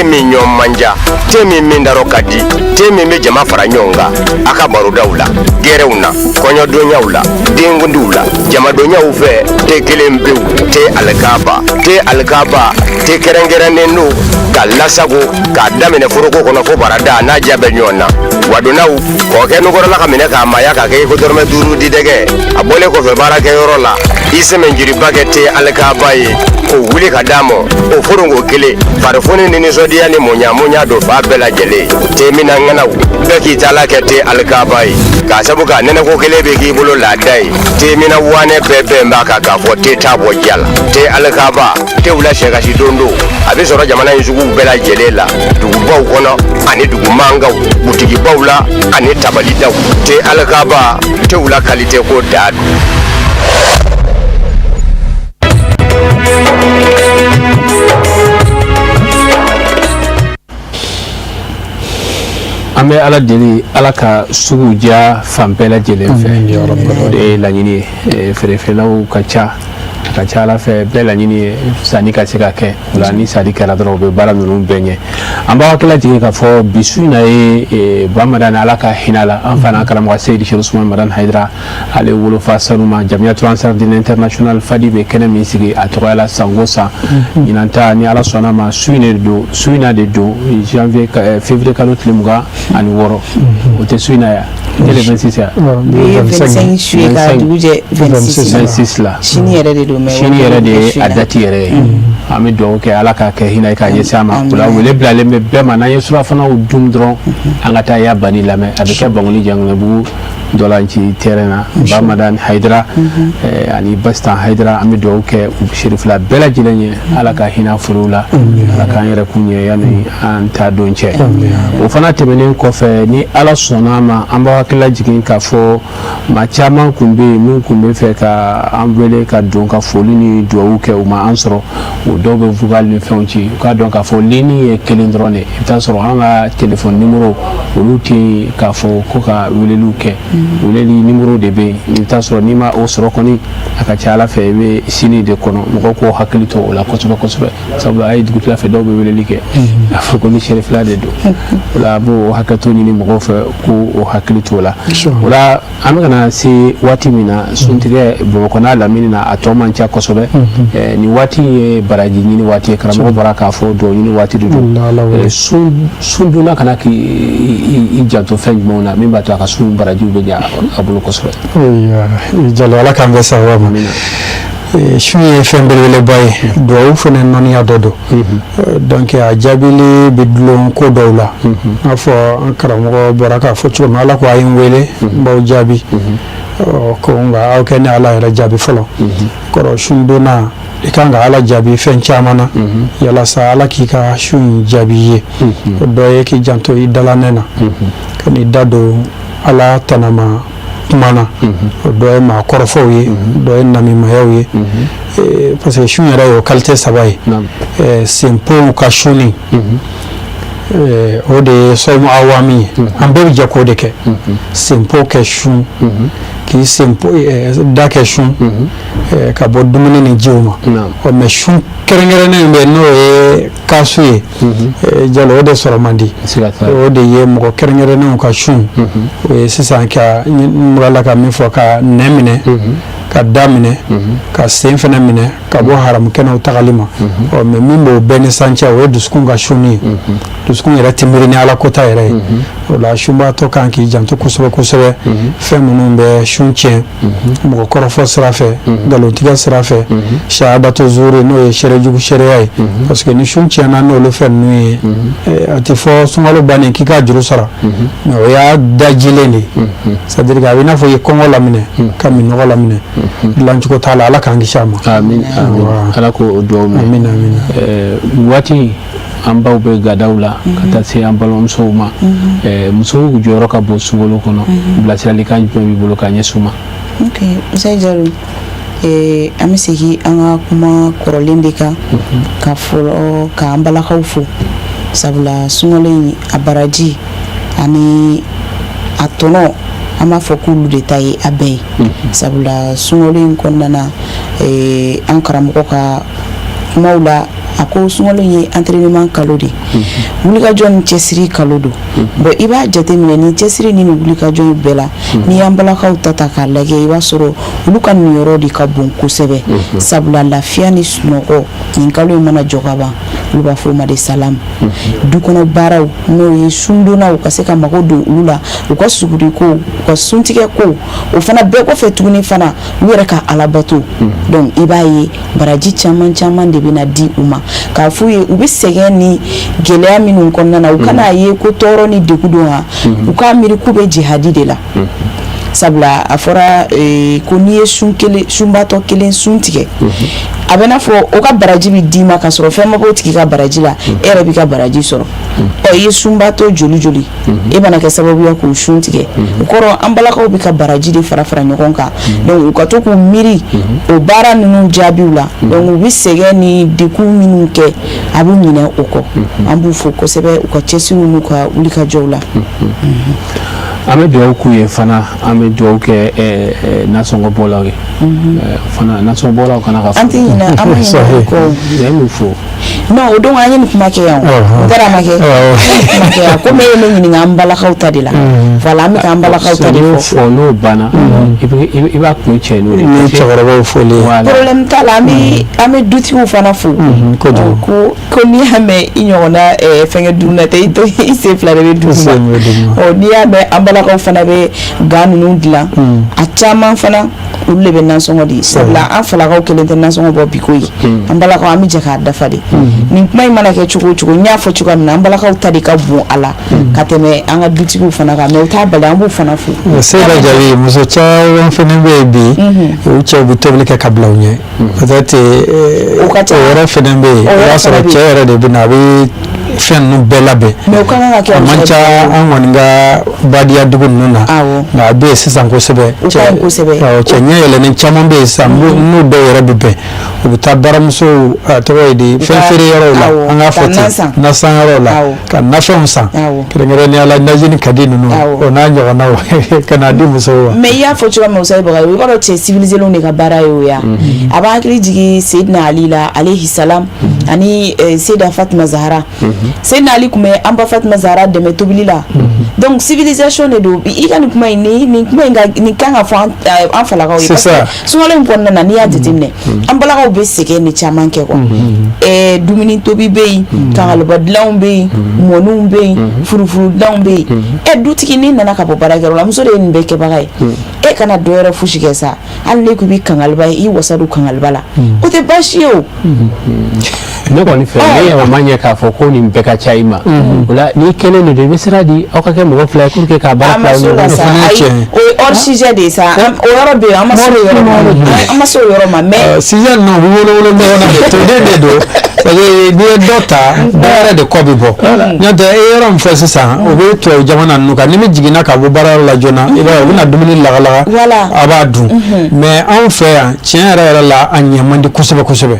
min ɲɔgɔn manja, te min daro ka di, te min bɛ jama fara ɲɔgɔn kan a ka barodaw la, gɛrɛw na, kɔɲɔdonyaw la, denkundiw la, jamadonyaw fɛ te kelen pewu, te alkaba, te kɛrɛnkɛrɛnnen don ka lasago k'a daminɛ foroko kɔnɔ fo barada n'a diya bɛ ɲɔgɔn na. Wadonaw k'o kɛ nukɔrɔla ka minɛ k'a maya k'a kɛ ko dɔrɔmɛ 5 di dɛgɛ a bɔlen kɔfɛ baarakɛyɔrɔ la i sɛmɛnjiriba kɛ te alkaba ye k'o wuli ka d'a ma o foronko kelen farifoni ni nisɔndiya ni muɲamuɲa don fa bɛɛ lajɛlen te mina ŋanaw bɛɛ k'i taala kɛ te alkaba ye k'a sabu ka nɛnɛko kelen bɛ k'i bolo laada ye te mina wanɛ bɛɛ bɛn b'a kan k'a fɔ te t'a bɔ ja la te alkaba te wula sɛkasi don don a bɛ sɔrɔ jamana in suguw bɛɛ lajɛlen la dugubaw kɔnɔ ani dugumangaw butigibaw la ani tabalidaw te alkaba te wula kalite ko da an bɛ ala deli ala ka sugu diya fan bɛɛ lajɛlen fɛ o de ye laɲini ye feerefeerelaw ka ca a ka ca ala fɛ bɛɛ laɲini ye sanni ka se ka kɛ o la ni sanni kɛra dɔrɔn u bɛ baara ninnu bɛɛ ɲɛ an b'a hakili lajigin k'a fɔ bi su in na ye bamadan ala ka hinɛ la an fana karamɔgɔ seyidi sheikh usman madan hayidara ale wolofa sanuma jamiyatu ansardin international fadi bɛ kɛnɛ min sigi a tɔgɔya la sango san ɲinan ta ni ala sɔnna ma su in de don janvier février kalo tile 26 o tɛ su in na yan tɛ le 26 yan 25 juillet ka dugu jɛ 26 la sini yɛrɛ de don sini yɛrɛ de ye a dati yɛrɛ ye an bɛ dugawu kɛ ala k'a kɛ hinɛ k'a ɲɛsin a ma o la wele bilalen bɛ bɛɛ ma n'an ye surafanaw dun dɔrɔn an ka taa ya bani lamɛn a bɛ kɛ Bangoni Janginɛbugu dolanci terena Bamadan Haidara ani Bastan Haidara an bɛ dugawu kɛ u sherifila bɛɛ lajɛlen ye ala ka hinɛ furu la ala k'an yɛrɛ kun ye yanni an ta don cɛ o fana tɛmɛnen kɔfɛ ni ala sɔnna ma an b'a hakili jigin k'a fɔ maa caman kun bɛ yen min kun bɛ fɛ ka an wele ka don ka foli ni dugawu kɛ u ma an sɔrɔ o dɔw bɛ vocal ni fɛnw ci u k'a dɔn k'a fɔ ligne ye kelen dɔrɔn de i bɛ taa sɔrɔ an ka téléphone numéro olu tɛ k'a fɔ ko ka weleliw kɛ weleli numéro de bɛ yen i bɛ taa sɔrɔ n'i ma o sɔrɔ kɔni a ka ca ala fɛ i bɛ sini de kɔnɔ mɔgɔw k'o hakili to o la kosɛbɛ kosɛbɛ sabula a ye dugutila fɛ dɔw bɛ weleli kɛ a fɔ ko ni sherifila de don o la a b'o hakɛto ɲini mɔgɔw fɛ k'o hakili to o la o la an bɛ kana se waati min na suntigɛ Bamakɔ n'a lamini na a tɔ man ca kosɛbɛ nin waati ye baraji ɲini waati ye karamɔgɔ bɔra k'a fɔ dɔw ɲini waati de don sun donna kana k'i janto fɛn jumɛnw na min b'a to a ka sun barajiw bɛ ɲa a bolo kosɛbɛ jalo ala k'an bɛ sababu ma sun ye fɛn belebeleba ye duwawu fana nɔniya dɔ don donc a jaabili bɛ dulon ko dɔw la n'a fɔ an karamɔgɔ bɔra k'a fɔ cogo min ala ko a ye n wele n b'aw jaabi ko nka aw kɛ ni ala yɛrɛ jaabi fɔlɔ kɔrɔ sun donna i kan ka ala jaabi fɛn caman na yalasa ala k'i ka sun jaabi ye o dɔ ye k'i janto i dalanɛ na ka n'i da don ala tanama kuma na o dɔ ye maa kɔrɔfɔw ye dɔ ye namimayaw ye parce que sun yɛrɛ y'o qualité saba ye senpow ka sunni o de ye sɔmu awami ye an bɛɛ bɛ jɛ k'o de kɛ senpo kɛ sun k'i senpo da kɛ sun ka bɔ dumuni ni jiw ma mais sun kɛrɛnkɛrɛnnen bɛ n'o ye kaasu ye jalo o de sɔrɔ man di o de ye mɔgɔ kɛrɛnkɛrɛnnenw ka sun o ye sisan ka murala ka min fɔ ka nɛ minɛ ka da minɛ ka sen fɛnɛ minɛ ka bɔ haramu kɛnɛw tagali ma mais min b'o bɛɛ ni sancɛ o ye dusukun ka sunni ye dusukun yɛrɛ tɛ miiri ni ala kota yɛrɛ ye o la sunbaatɔ kan k'i janto kosɛbɛ kosɛbɛ fɛn minnu bɛ sun tiɲɛ mɔgɔ kɔrɔfɔ sira fɛ nkalontigɛ sira fɛ sahadato zuri n'o ye seerejugu seereya ye parce que ni sun tiɲɛna n'olu fɛn ninnu ye a tɛ fɔ sunkalo bannen k'i ka juru sara mais o y'a dajilen de ye c'est à dire que a bɛ i n'a fɔ i ye kɔngɔ laminɛ ka minɔgɔ laminɛ dilancogo t'a la ala k'an kisi a ma amin ala k'o duwawu mɛn waati an baw bɛ gadaw la ka taa se an balimamusow ma musow jɔyɔrɔ ka bon sunkalo kɔnɔ bilasiralikan jumɛn b'i bolo k'a ɲɛsin u ma ok Musa Jalo an bɛ segin an ka kuma kɔrɔlen de kan ka fɔlɔ k'an balakaw fo sabula sunkalo in a baraji ani a tɔnɔ an b'a fɔ k'olu de ta ye a bɛɛ ye sabula sunkalo in kɔnɔna na an karamɔgɔ ka kumaw la a ko sunkalo ye entraînement kalo de wulikajɔ ni cɛsiri kalo don bon i b'a jateminɛ ni cɛsiri ni wulikajɔ bɛɛ la n'i y'an balakaw ta k'a lajɛ i b'a sɔrɔ olu ka niyɔrɔ de ka bon kosɛbɛ sabula lafiya ni sunɔgɔ nin kalo in mana jɔ ka ban olu b'a fɔ o ma de salamu du kɔnɔ baaraw n'o ye sundonnaw ka se ka mago don olu la u ka suguri ko u ka suntigɛ ko o fana bɛɛ kɔfɛ tuguni fana u yɛrɛ ka alabato donc i b'a ye baraji caman caman de bɛna di u ma k'a f'u ye u bɛ sɛgɛn ni gɛlɛya minnu kɔnɔna na u kana ye ko tɔɔrɔ ni degun don wa u k'a miiri k'u bɛ jihadi de la sabula a fɔra ko n'i ye sunbatɔ kelen sun tigɛ a bɛ n'a fɔ o ka baraji bɛ d'i ma ka sɔrɔ fɛn ma b'o tigi ka baraji la e yɛrɛ b'i ka baraji sɔrɔ i ye sunbatɔ joli joli e mana kɛ sababu ye k'o sun tigɛ o kɔrɔ an balakaw bɛ ka baraji de fara fara ɲɔgɔn kan donc u ka to k'u miiri o baara ninnu jaabiw la donc u bɛ sɛgɛn ni degun minnu kɛ a bɛ ɲinɛ o kɔ an b'u fo kosɛbɛ u ka cɛsiriw n'u ka wulikajɔw la an bɛ dugawu k'u ye fana an bɛ dugawu kɛ nasɔngɔbɔlaw ye fana nasɔngɔbɔlaw kana ka fɔ an tɛ ɲinɛ an ma ɲinɛ o kɔ yan y'u fɔ non o don an ye nin kuma kɛ yan o n taara ma kɛ yan komi e ye ne ɲininka an balakaw ta de la voilà an bɛ k'an balakaw ta de fɔ n'o banna i b'a kun cɛ n'o de ni cɛkɔrɔbaw fɔlen problème t'a la an bɛ dutigiw fana fo ko n'i y'a mɛn i ɲɔgɔnna fɛnkɛ dunna tɛ i sen fila de bɛ duguma n'i y'a mɛn an balakaw fana bɛ gan ninnu dilan a caman fana olu le bɛ nansɔngɔ di sabula an falakaw kelen tɛ nansɔngɔ bɔ bi ko ye an balakaw an bɛ jɛ k'a dafa de nin kuma in mana kɛ cogo o cogo n y'a fɔ cogoya min na an balakaw ta de ka bon a la ka tɛmɛ an ka dutigiw fana kan mais u t'a bali an b'u fana fo. Seyda Jali muso caman fana bɛ yen bi u cɛw bɛ tobili kɛ ka bila u ɲɛ peut-être o yɔrɔ fana bɛ yen o y'a sɔrɔ cɛ yɛrɛ de bɛ na a bɛ fɛn ninnu bɛɛ labɛn a man ca an kɔni ka badiya dugu ninnu na nka a bɛ yen sisan kosɛbɛ cɛ ɲɛ yɛlɛnnen caman bɛ yen sisan n'u dɔw yɛrɛ bɛ bɛn u bɛ taa baramusow tɔgɔ ye di fɛn feere yɔrɔw la an k'a fɔ ten nasan yɔrɔw la ka nafɛnw san kɛrɛnkɛrɛnnenya la najini ka di ninnu o n'a ɲɔgɔnnaw ka n'a di musow ma. mais i y'a fɔ cogoya min na Usayi Bagayogo i b'a dɔn cɛ civilisés de ka baara ye o ye a b'a hakili jigin Seydina Ali la alayhi salam ani Seyda Fatima Zahara Seydina Ali tun bɛ an ba Fatima Zahara dɛmɛ tobili la donc civilisation de don i ka nin kuma in nin kan ka fɔ an falakaw ye parce que sunkalo in kɔnɔna na n'i y'a jateminɛ an balakaw bɛ sɛgɛn de caman kɛ quoi dumuni tobi bɛ yen kangalibadilanw bɛ yen mɔniw bɛ yen furufurudilanw bɛ yen dutigi n'i nana ka bɔ baarakɛyɔrɔ la muso de ye nin bɛɛ kɛbaga ye e kana dɔ wɛrɛ fosi kɛ sa hali n'e ko i bɛ kangaliba ye i wasa don kangaliba la o tɛ baasi ye o. ne kɔni fɛ ne yɛrɛ ma ɲɛ k'a fɔ ko nin bɛɛ ka ca i ma o la n'i kɛlen de i bɛ sira di aw ka kɛ mɔgɔ fila ye pour que k'a baara fila ɲɔgɔn na fana cɛ o ye hors sujet de ye sa o yɔrɔ bɛ yen an ma se o yɔrɔ ma an ma se o yɔrɔ ma mais sujet ninnu u bɛ wolo ɲɔgɔn na de toden de don parce que n'i ye dɔ ta dɔ yɛrɛ de kɔ bɛ bɔ n'o tɛ e yɔrɔ min fɔ sisan o bɛ tubabu jamana ninnu kan ni min jiginna ka bɔ baarayɔrɔ la joona i b'a ye u bɛna dumuni lagalaga a b'a dun mais anw fɛ yan tiɲɛ yɛrɛ la a ɲɛ man di kosɛbɛ kosɛbɛ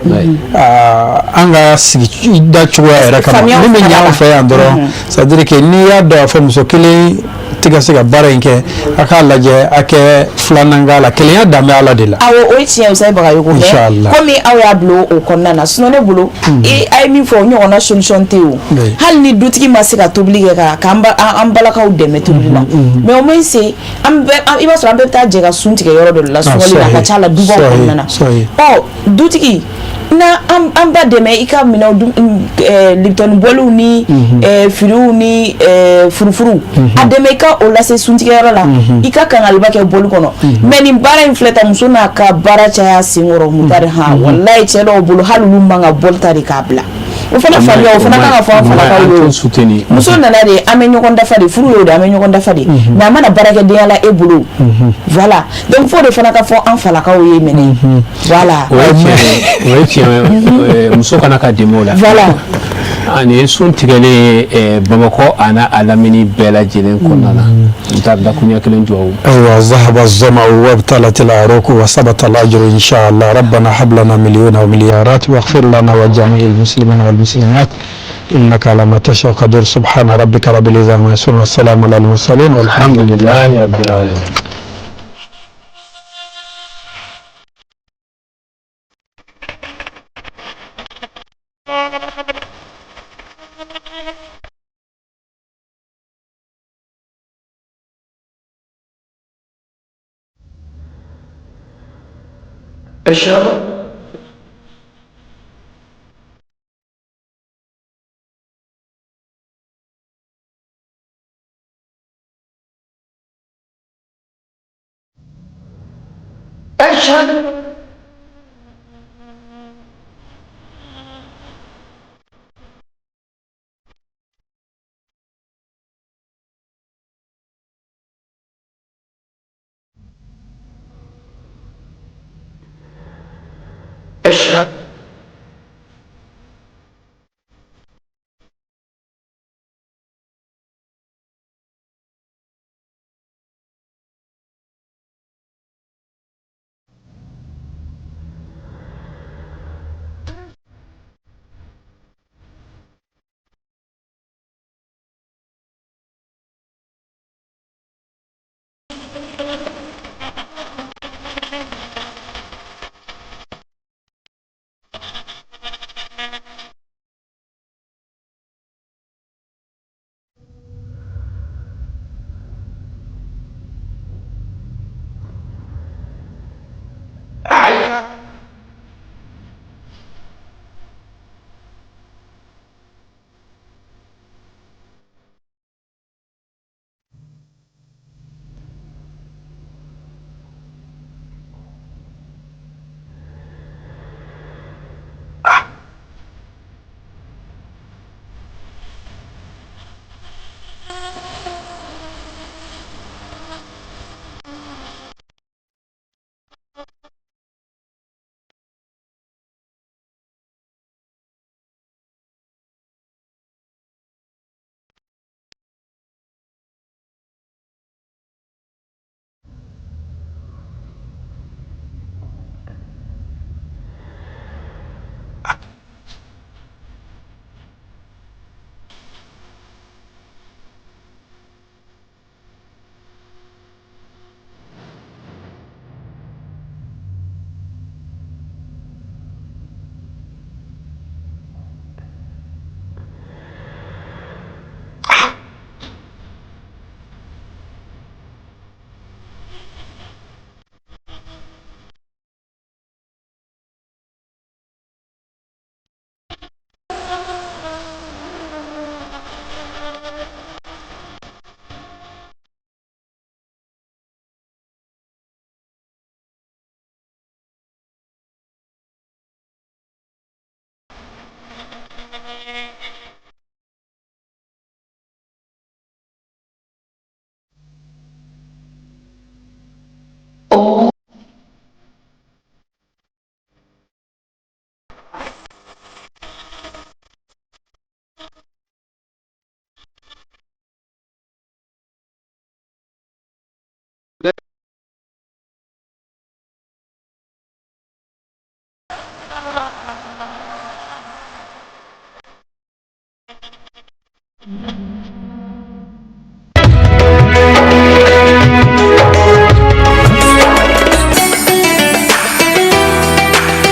an ka sigi da cogoya yɛrɛ kama min bɛ ɲɛ anw fɛ yan dɔrɔn c'est à dire que n'i y'a dɔn a fɔ muso kelen tɛ ka se ka baara in kɛ a k'a lajɛ a kɛ filanan k'a la kelenya dan bɛ Ala de la. awɔ o ye tiɲɛ Usayi Bagayogo mais komi aw y'a bila o kɔnɔna na sinon ne bolo a ye min fɔ o ɲɔgɔnna solution tɛ o hali ni dutigi ma se ka tobili kɛ k'an balakaw dɛmɛ tobili la mais au moins se i b'a sɔrɔ an bɛɛ bɛ taa jɛ ka sun tigɛ yɔrɔ dɔ de la sunkali la a ka ca la dubaw kɔnɔna na dutigi na an ba dɛmɛ i ka minɛw Lipton bɔliw ni firiw ni furufuru a dɛmɛ i ka o lase suntigɛyɔrɔ la i ka kangaliba kɛ bɔli kɔnɔ mais nin baara in filɛ ta muso n'a ka baara caya senkɔrɔ mutari walayi cɛ dɔw bolo hali olu man ka bɔli ta de k'a bila o fana faamuya o fana kan ka fɔ an falakaw ye muso nana de an bɛ ɲɔgɔn dafa de furu y'o de an bɛ ɲɔgɔn dafa de mais a mana baarakɛdenya la e bolo voilà donc fo de fana ka fɔ an falakaw ye mɛnɛ voilà o ye tiɲɛ muso kana ka dɛmɛ o la voilà ani sun tigɛlen Bamakɔ a n'a a lamini bɛɛ lajɛlen kɔnɔna na n t'a da kuɲɛ kelen jɔ o. ayiwa zahaba zama'u wabtalat al-aruq wa sabata al-ajru insha Allah rabbana hab lana milyona wa milyarat waghfir lana wa jami'il muslimina wal muslimat إنك على ما تشاء قدير سبحان ربك رب العزة عما يصفون والسلام على المرسلين والحمد لله رب العالمين.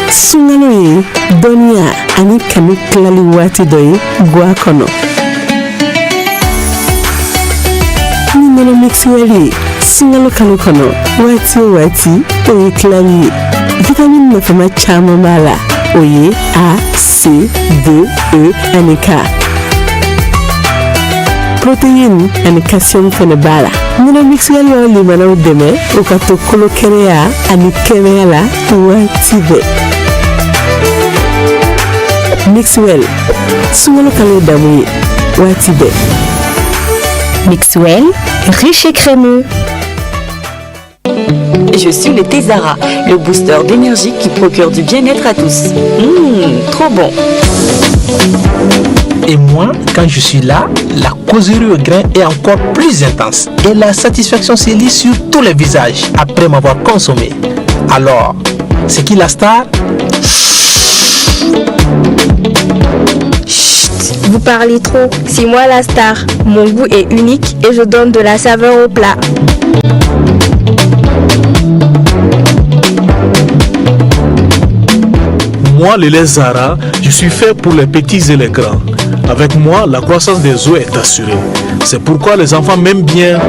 Sungalo ye dɔnniya ani kanu tilali waati dɔ ye guwa kɔnɔ ni nɔnɔ mixuel ye sungalo kalo kɔnɔ waati o waati o ye tilali ye vitamine nafama caman b'a la o ye A, C, D, E ani K protéine ani calcium fɛnɛ b'a la nɔnɔ mixuel y'o limanaw dɛmɛ o ka to kolo kɛnɛya ani kɛnɛya la waati bɛɛ Mixwell, sungalo kalo damu ye waati bɛɛ. Mixwell, riche et crémeux. Je suis le Tezara, le booster d'énergie qui procure du bien-être à tous. Trop bon. Et moi, quand je suis là, la causerie au grain est encore plus intense. Et la satisfaction se lit sur tous les visages après m'avoir consommé. Alors, c'est qui la star? Vous parlez trop, c'est moi la star. Mon goût est unique et je donne de la saveur au plat. Moi, le lait Zara, je suis fait pour les petits et les grands. Avec moi, la croissance des os est assurée. C'est pourquoi les enfants m'aiment bien.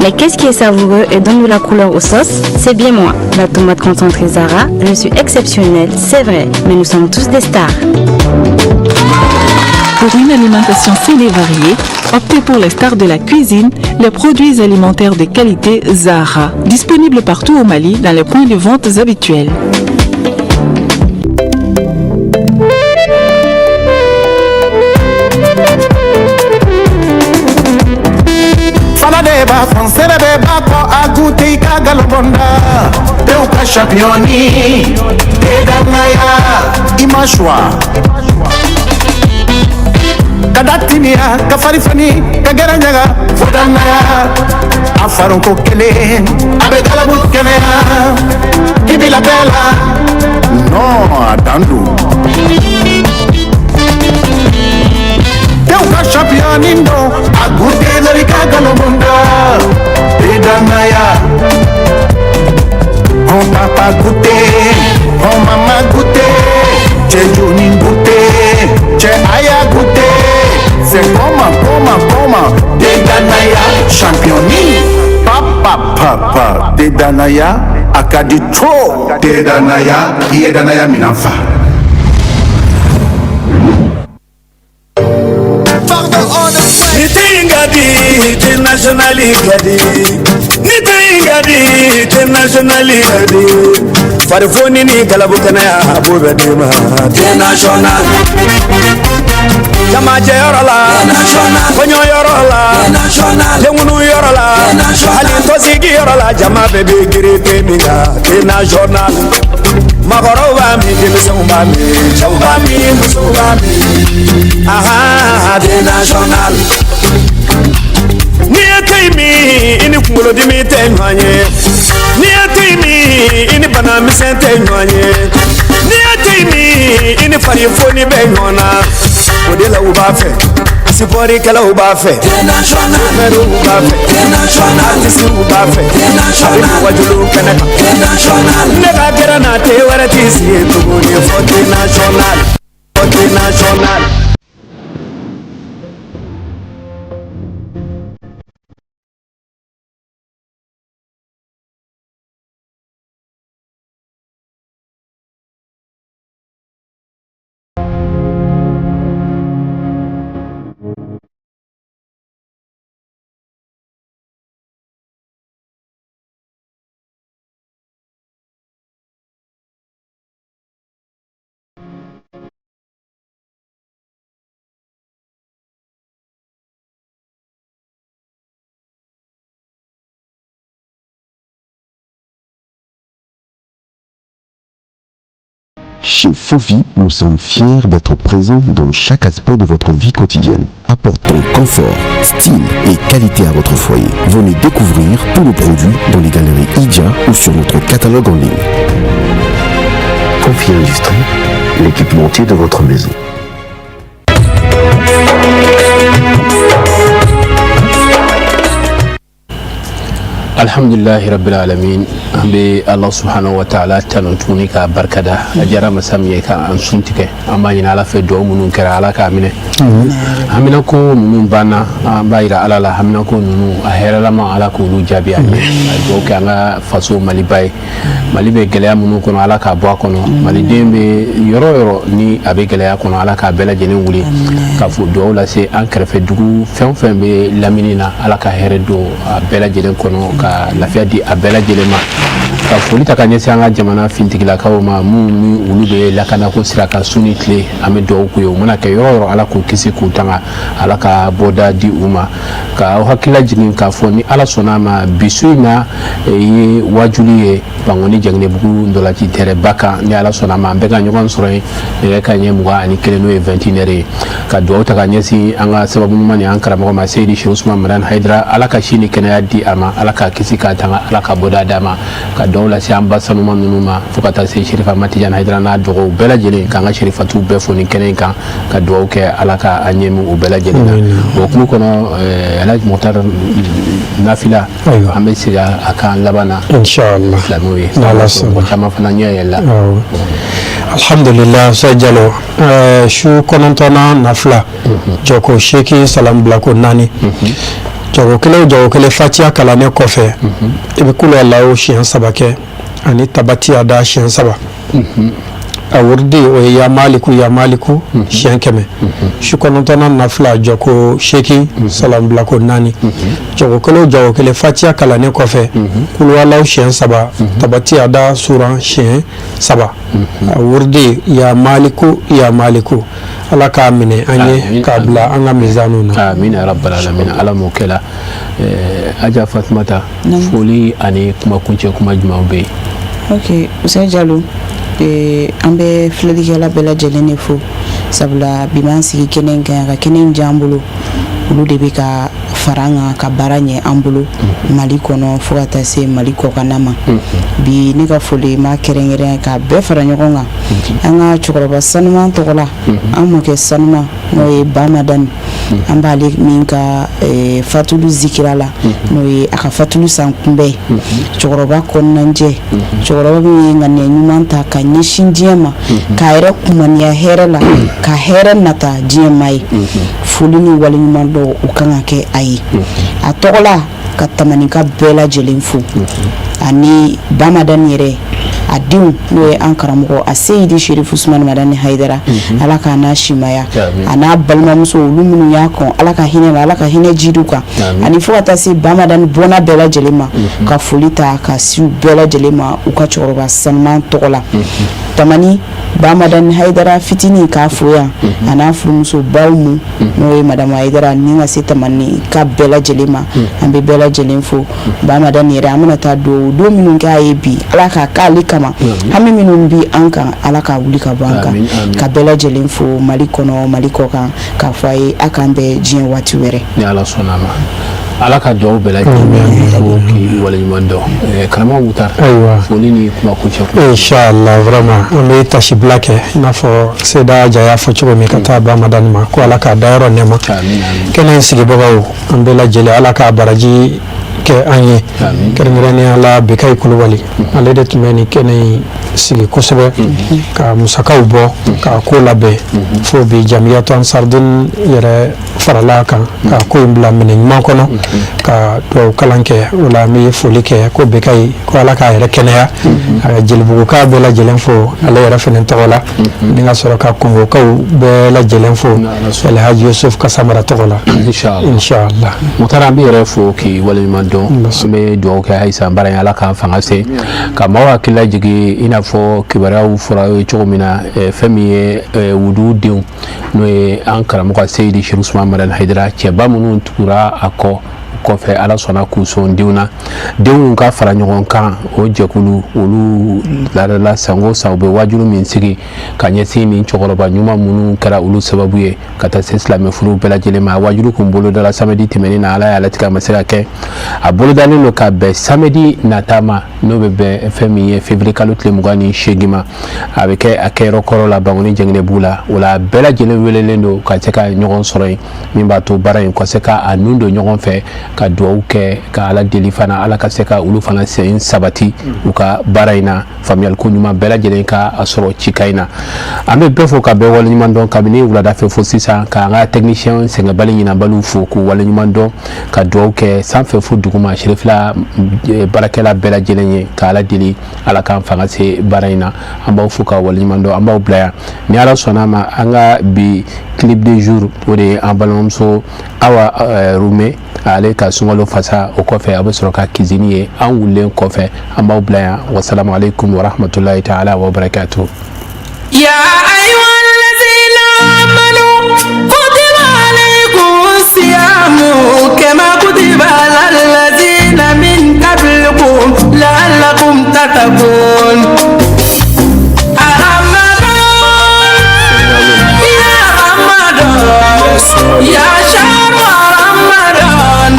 Mais qu'est-ce qui est savoureux et donne de la couleur aux sauces? C'est bien moi. La tomate concentrée Zara, je suis exceptionnelle, c'est vrai, mais nous sommes tous des stars. Pour une alimentation saine et variée, optez pour les stars de la cuisine, les produits alimentaires de qualité Zara. Disponibles partout au Mali dans les points de vente habituels. Français beba ko aguti kagalbonda Deuka championi Tedanaya Imashwa Kadatinia Kafarifani Kagaranyaga Fodanaya Afaron kokele Abegala bukenea Kibila bela No atandu Deuka championi no Aguti lerika galbonda Tedanaya On papa goûté On maman goûté J'ai Johnny goûté J'ai Aya goûté C'est comment Tedanaya championni Papa Tedanaya Akadi trop Tedanaya Yedanaya minanfa Internationally gadi internationally gadi farfoni ni galabukana ya bobe dema international jama je yorola international konyo yorola international lengunu yorola ali tosigi yorola jama bebe girete minga international magoroba mi demisumba mi chauba mi musuba mi aha international Niatimi ini kungolo dimi tenwanye Niatimi ini bana misente nwanye Niatimi ini farifoni benwana Odela ubafe Sipori kala ubafe International Meru ubafe International Artist ubafe International Wajulu kanaka International Nega kera na te waratisi Tuguni for national Chez Fovi, nous sommes fiers d'être présents dans chaque aspect de votre vie quotidienne. Apportons confort, style et qualité à votre foyer. Venez découvrir tous nos produits dans les galeries Idia ou sur notre catalogue en ligne. Confi Industrie, l'équipementier de votre maison. Alhamdulillahi rabbil alamin ambe Allah subhanahu wa ta'ala tanutuni ka barkada ajara masamiye ka an suntike amma ina ala fe do munun kera ala ka amine amina ko munun bana bayira ala la amina ko nunu a herala ma ala ko lu jabi anye do ka nga faso malibai malibe gele munun kono ala ka bo kono mali dembe yoro ni abe gele kono ala ka bela jeni wuli ka fu do la se an krefe dugu fen be laminina ala ka here do bela jeni kono lafiya di a bɛɛ lajɛlen ma ka foli ta ka ɲɛsin an ka jamana fintigilakaw ma minnu ni olu bɛ lakana ko sira kan su ni tile an bɛ dugawu k'u ye u mana kɛ yɔrɔ yɔrɔ ala k'u kisi k'u tanga ala ka bɔda di u ma ka aw hakilila jigin k'a fɔ ni ala sɔnna ma bi su in na ye wajuli ye Bangoni Jagnebugu ndolaci tɛrɛba kan ni ala sɔnna ma an bɛ ka ɲɔgɔn sɔrɔ yen nɛgɛ kanɲɛ 21 n'o ye 21 ye ka dugawu ta ka ɲɛsin an ka sababu ɲuman ni an karamɔgɔ ma Seydi Sheikh Usman Madan Haidara ala ka si ni kɛnɛya di a ma ala ka kisi ka tanga ala ka bɔda d'a ma ka dugawu lase an ba sanuma ninnu ma fo ka taa se Sherifa Matijan Haidara n'a dɔgɔw bɛɛ lajɛlen k'an ka Sherifatu bɛɛ fo ni kɛnɛ in kan ka dugawu kɛ ala ka a ɲɛmi u bɛɛ lajɛlen na o hukumu kɔnɔ Alhaji Mukhtar Nafila an bɛ segin a kan laban na inshallah silamɛw ye caman fana ɲɛ yɛlɛla alhamdulillah Ustaz Jalo su kɔnɔntɔnna nafila jɔko 8 salam bila ko 4 jago kelen fatiya kalanen kɔfɛ i bɛ kulu Allahu siɲɛ 3 kɛ ani tabati ada siɲɛ 3 a wuridi o ye ya maliku siɲɛ 100 su kɔnɔntɔnna nafila jɔko 8 salam bila ko 4 jago kelen fatiya kalanen kɔfɛ kulu Allahu siɲɛ 3 tabati ada suran siɲɛ 3 a wuridi ya maliku ala k'a minɛ an ye k'a bila an ka mizanu na amin ya rabbal alamin ala m'o kɛla Aja Fatumata foli ani kuma kuncɛ kuma jumɛn bɛ yen ok Ustaz Jalo an bɛ filɛlikɛla bɛɛ lajɛlen de fo sabula bi m'an sigi kɛnɛ in kan ka kɛnɛ in diya an bolo olu de bɛ ka fara an kan ka baara ɲɛ an bolo Mali kɔnɔ fo ka taa se Mali kɔkanna ma bi ne ka foli ma kɛrɛnkɛrɛn ka bɛɛ fara ɲɔgɔn kan an ka cɛkɔrɔba sanuman tɔgɔ la an mɔkɛ sanuman n'o ye Ba Madani an b'ale min ka fatulu zikira la n'o ye a ka fatulu san kunbɛn cɛkɔrɔba kɔnɔnajɛ cɛkɔrɔba min ye ŋaniya ɲuman ta ka ɲɛsin diɲɛ ma k'a yɛrɛ kumaniya hɛrɛ la ka hɛrɛ nata diɲɛ ma ye foli ni waleɲuman dɔw u kan ka kɛ a ye a tɔgɔ la ka tamanika bɛɛ lajɛlen fo ani Ba Madani yɛrɛ a denw n'o ye an karamɔgɔ a Seydi Sheikh Usman Madan Haidara ala k'a n'a simaya a n'a balimamuso olu minnu y'a kɔn ala ka hinɛ la ala ka hinɛ jidu kan ani fo ka taa se Ba Madani bɔnna bɛɛ lajɛlen ma ka foli ta ka siw bɛɛ lajɛlen ma u ka cɛkɔrɔba sanuman tɔgɔ la tamani Ba Madani Haidara fitinin k'a fo yan a n'a furumuso baw mu n'o ye Madame Haidara ni ka se tamani ka bɛɛ lajɛlen ma an bɛ bɛɛ lajɛlen fo Ba Madani yɛrɛ an bɛna taa don minnu k'a ye bi ala ka k'ale kama hami minnu bi an kan ala ka wuli ka bɔ an kan ka bɛɛ lajɛlen fo Mali kɔnɔ Mali kɔkan k'a fɔ a ye a k'an bɛɛ diɲɛ waati wɛrɛ ni ala sɔnna ma ala ka dugawu bɛɛ lajɛlen fo k'i waleɲuman dɔn karamɔgɔ Mukhtar foli ni kuma kuncɛ inshallah vraiment an bɛ tasibila kɛ i n'a fɔ Seyda Aja y'a fɔ cogo min ka taa Ba Madani ma ko ala k'a dayɔrɔ nɛɛma kɛnɛ in sigibagaw an bɛɛ lajɛlen ala k'a baraji kɛ an ye kɛrɛnkɛrɛnnenya la Bekayi Kulubali ale de tun bɛ nin kɛnɛ in sigi kosɛbɛ ka musakaw bɔ ka ko labɛn fo bi Jamiyatu Ansardin yɛrɛ farala kan ka ko in bila minɛ ɲuman kɔnɔ ka dugawu kalan kɛ o la an bɛ foli kɛ ko Bekayi ko ala k'a yɛrɛ kɛnɛya a ka Jelibuguka bɛɛ lajɛlen fo ale yɛrɛ fɛnɛ tɔgɔ la ni ka sɔrɔ ka Kongokaw bɛɛ lajɛlen fo Alhaji Yusuf Kasamara tɔgɔ la inshallah Mukhtar an bɛ yɛrɛ fo k'i waleɲuman dɔn an bɛ dugawu kɛ halisa baara in ala k'an fanga se ka maaw hakili lajigin i n'a fɔ kibaruyaw fɔra ye cogo min na fɛn min ye wudu denw n'o ye an karamɔgɔ Seydi Sheikh Usman Madan Haidara cɛba minnu tugura a kɔ kɔfɛ ala sɔnna k'u sɔn denw na denw ka fara ɲɔgɔn kan o jɛkulu olu ladala sango san u bɛ wajulu min sigi ka ɲɛsin nin cɛkɔrɔba ɲuman minnu kɛra olu sababu ye ka taa se silamɛ furu bɛɛ lajɛlen ma wajulu kun bolodala samedi tɛmɛnen na ala y'a latigɛ a ma se ka kɛ a bolodalen don ka bɛn samedi nata ma n'o bɛ bɛn fɛn min ye février kalo tile 28 ma a bɛ kɛ a kɛyɔrɔ kɔrɔ la Bangoni Jɛngɛnɛ b'u la o la bɛɛ lajɛlen welelen don ka se ka ɲɔgɔn sɔrɔ yen min b'a to baara in ka se ka a nun don ɲɔgɔn fɛ ka duwawu kɛ ka ala deli fana ala ka se ka olu fana sen sabati u ka baara in na faamuyali ko ɲuman bɛɛ lajɛlen ka a sɔrɔ cika in na an bɛ bɛɛ fo ka bɛɛ waleɲuman dɔn kabini wulada fɛ fo sisan ka an ka technicien sɛgɛnbali ɲinabaliw fo k'u waleɲuman dɔn ka duwawu kɛ sanfɛ fo duguma Sherifila baarakɛla bɛɛ lajɛlen ye ka ala deli ala k'an fanga se baara in na an b'aw fo ka waleɲuman dɔn an b'aw bila yan ni ala sɔnna ma an ka bi clip de jour o de ye an balimamuso Awa Rume ale ka sunkalo fasa o kɔfɛ a bɛ sɔrɔ ka kizini ye an wulilen kɔfɛ an b'aw bila yan wasalamu alaikum wa rahmatulahi ta'ala wa barakatuh. Ya ayyuhallazina amanu kutiba alaykumus siyamu kama kutiba alal ladzina min qablikum la'allakum tattaqun. يا شهر رمضان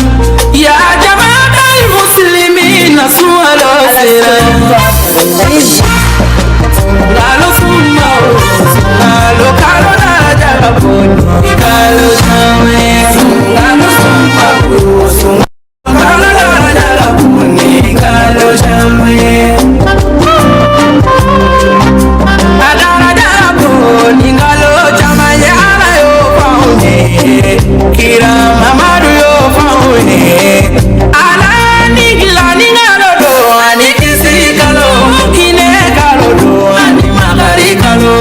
يا جماعة المسلمين صوروا قالوا ثم قالوا قالوا لا جابون قالوا سامي قالوا ثم قالوا لا جابون قالوا سامي Kira mamadu yo faune ala nigla ningalo do ani kisi kalo ine kalo do ani magari kalo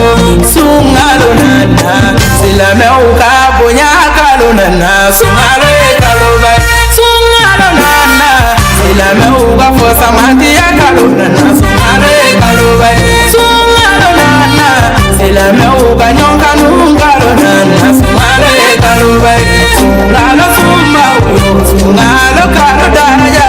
sungalo nana silame uka bonya kalo nana sungalo kalo ba sungalo nana silame uka fosa mati ya kalo nana sungalo kalo ba sungalo nana silame uka nyonga nungalo nana sungalo kalo ba Ngalo sumba, ngalo kalo daraja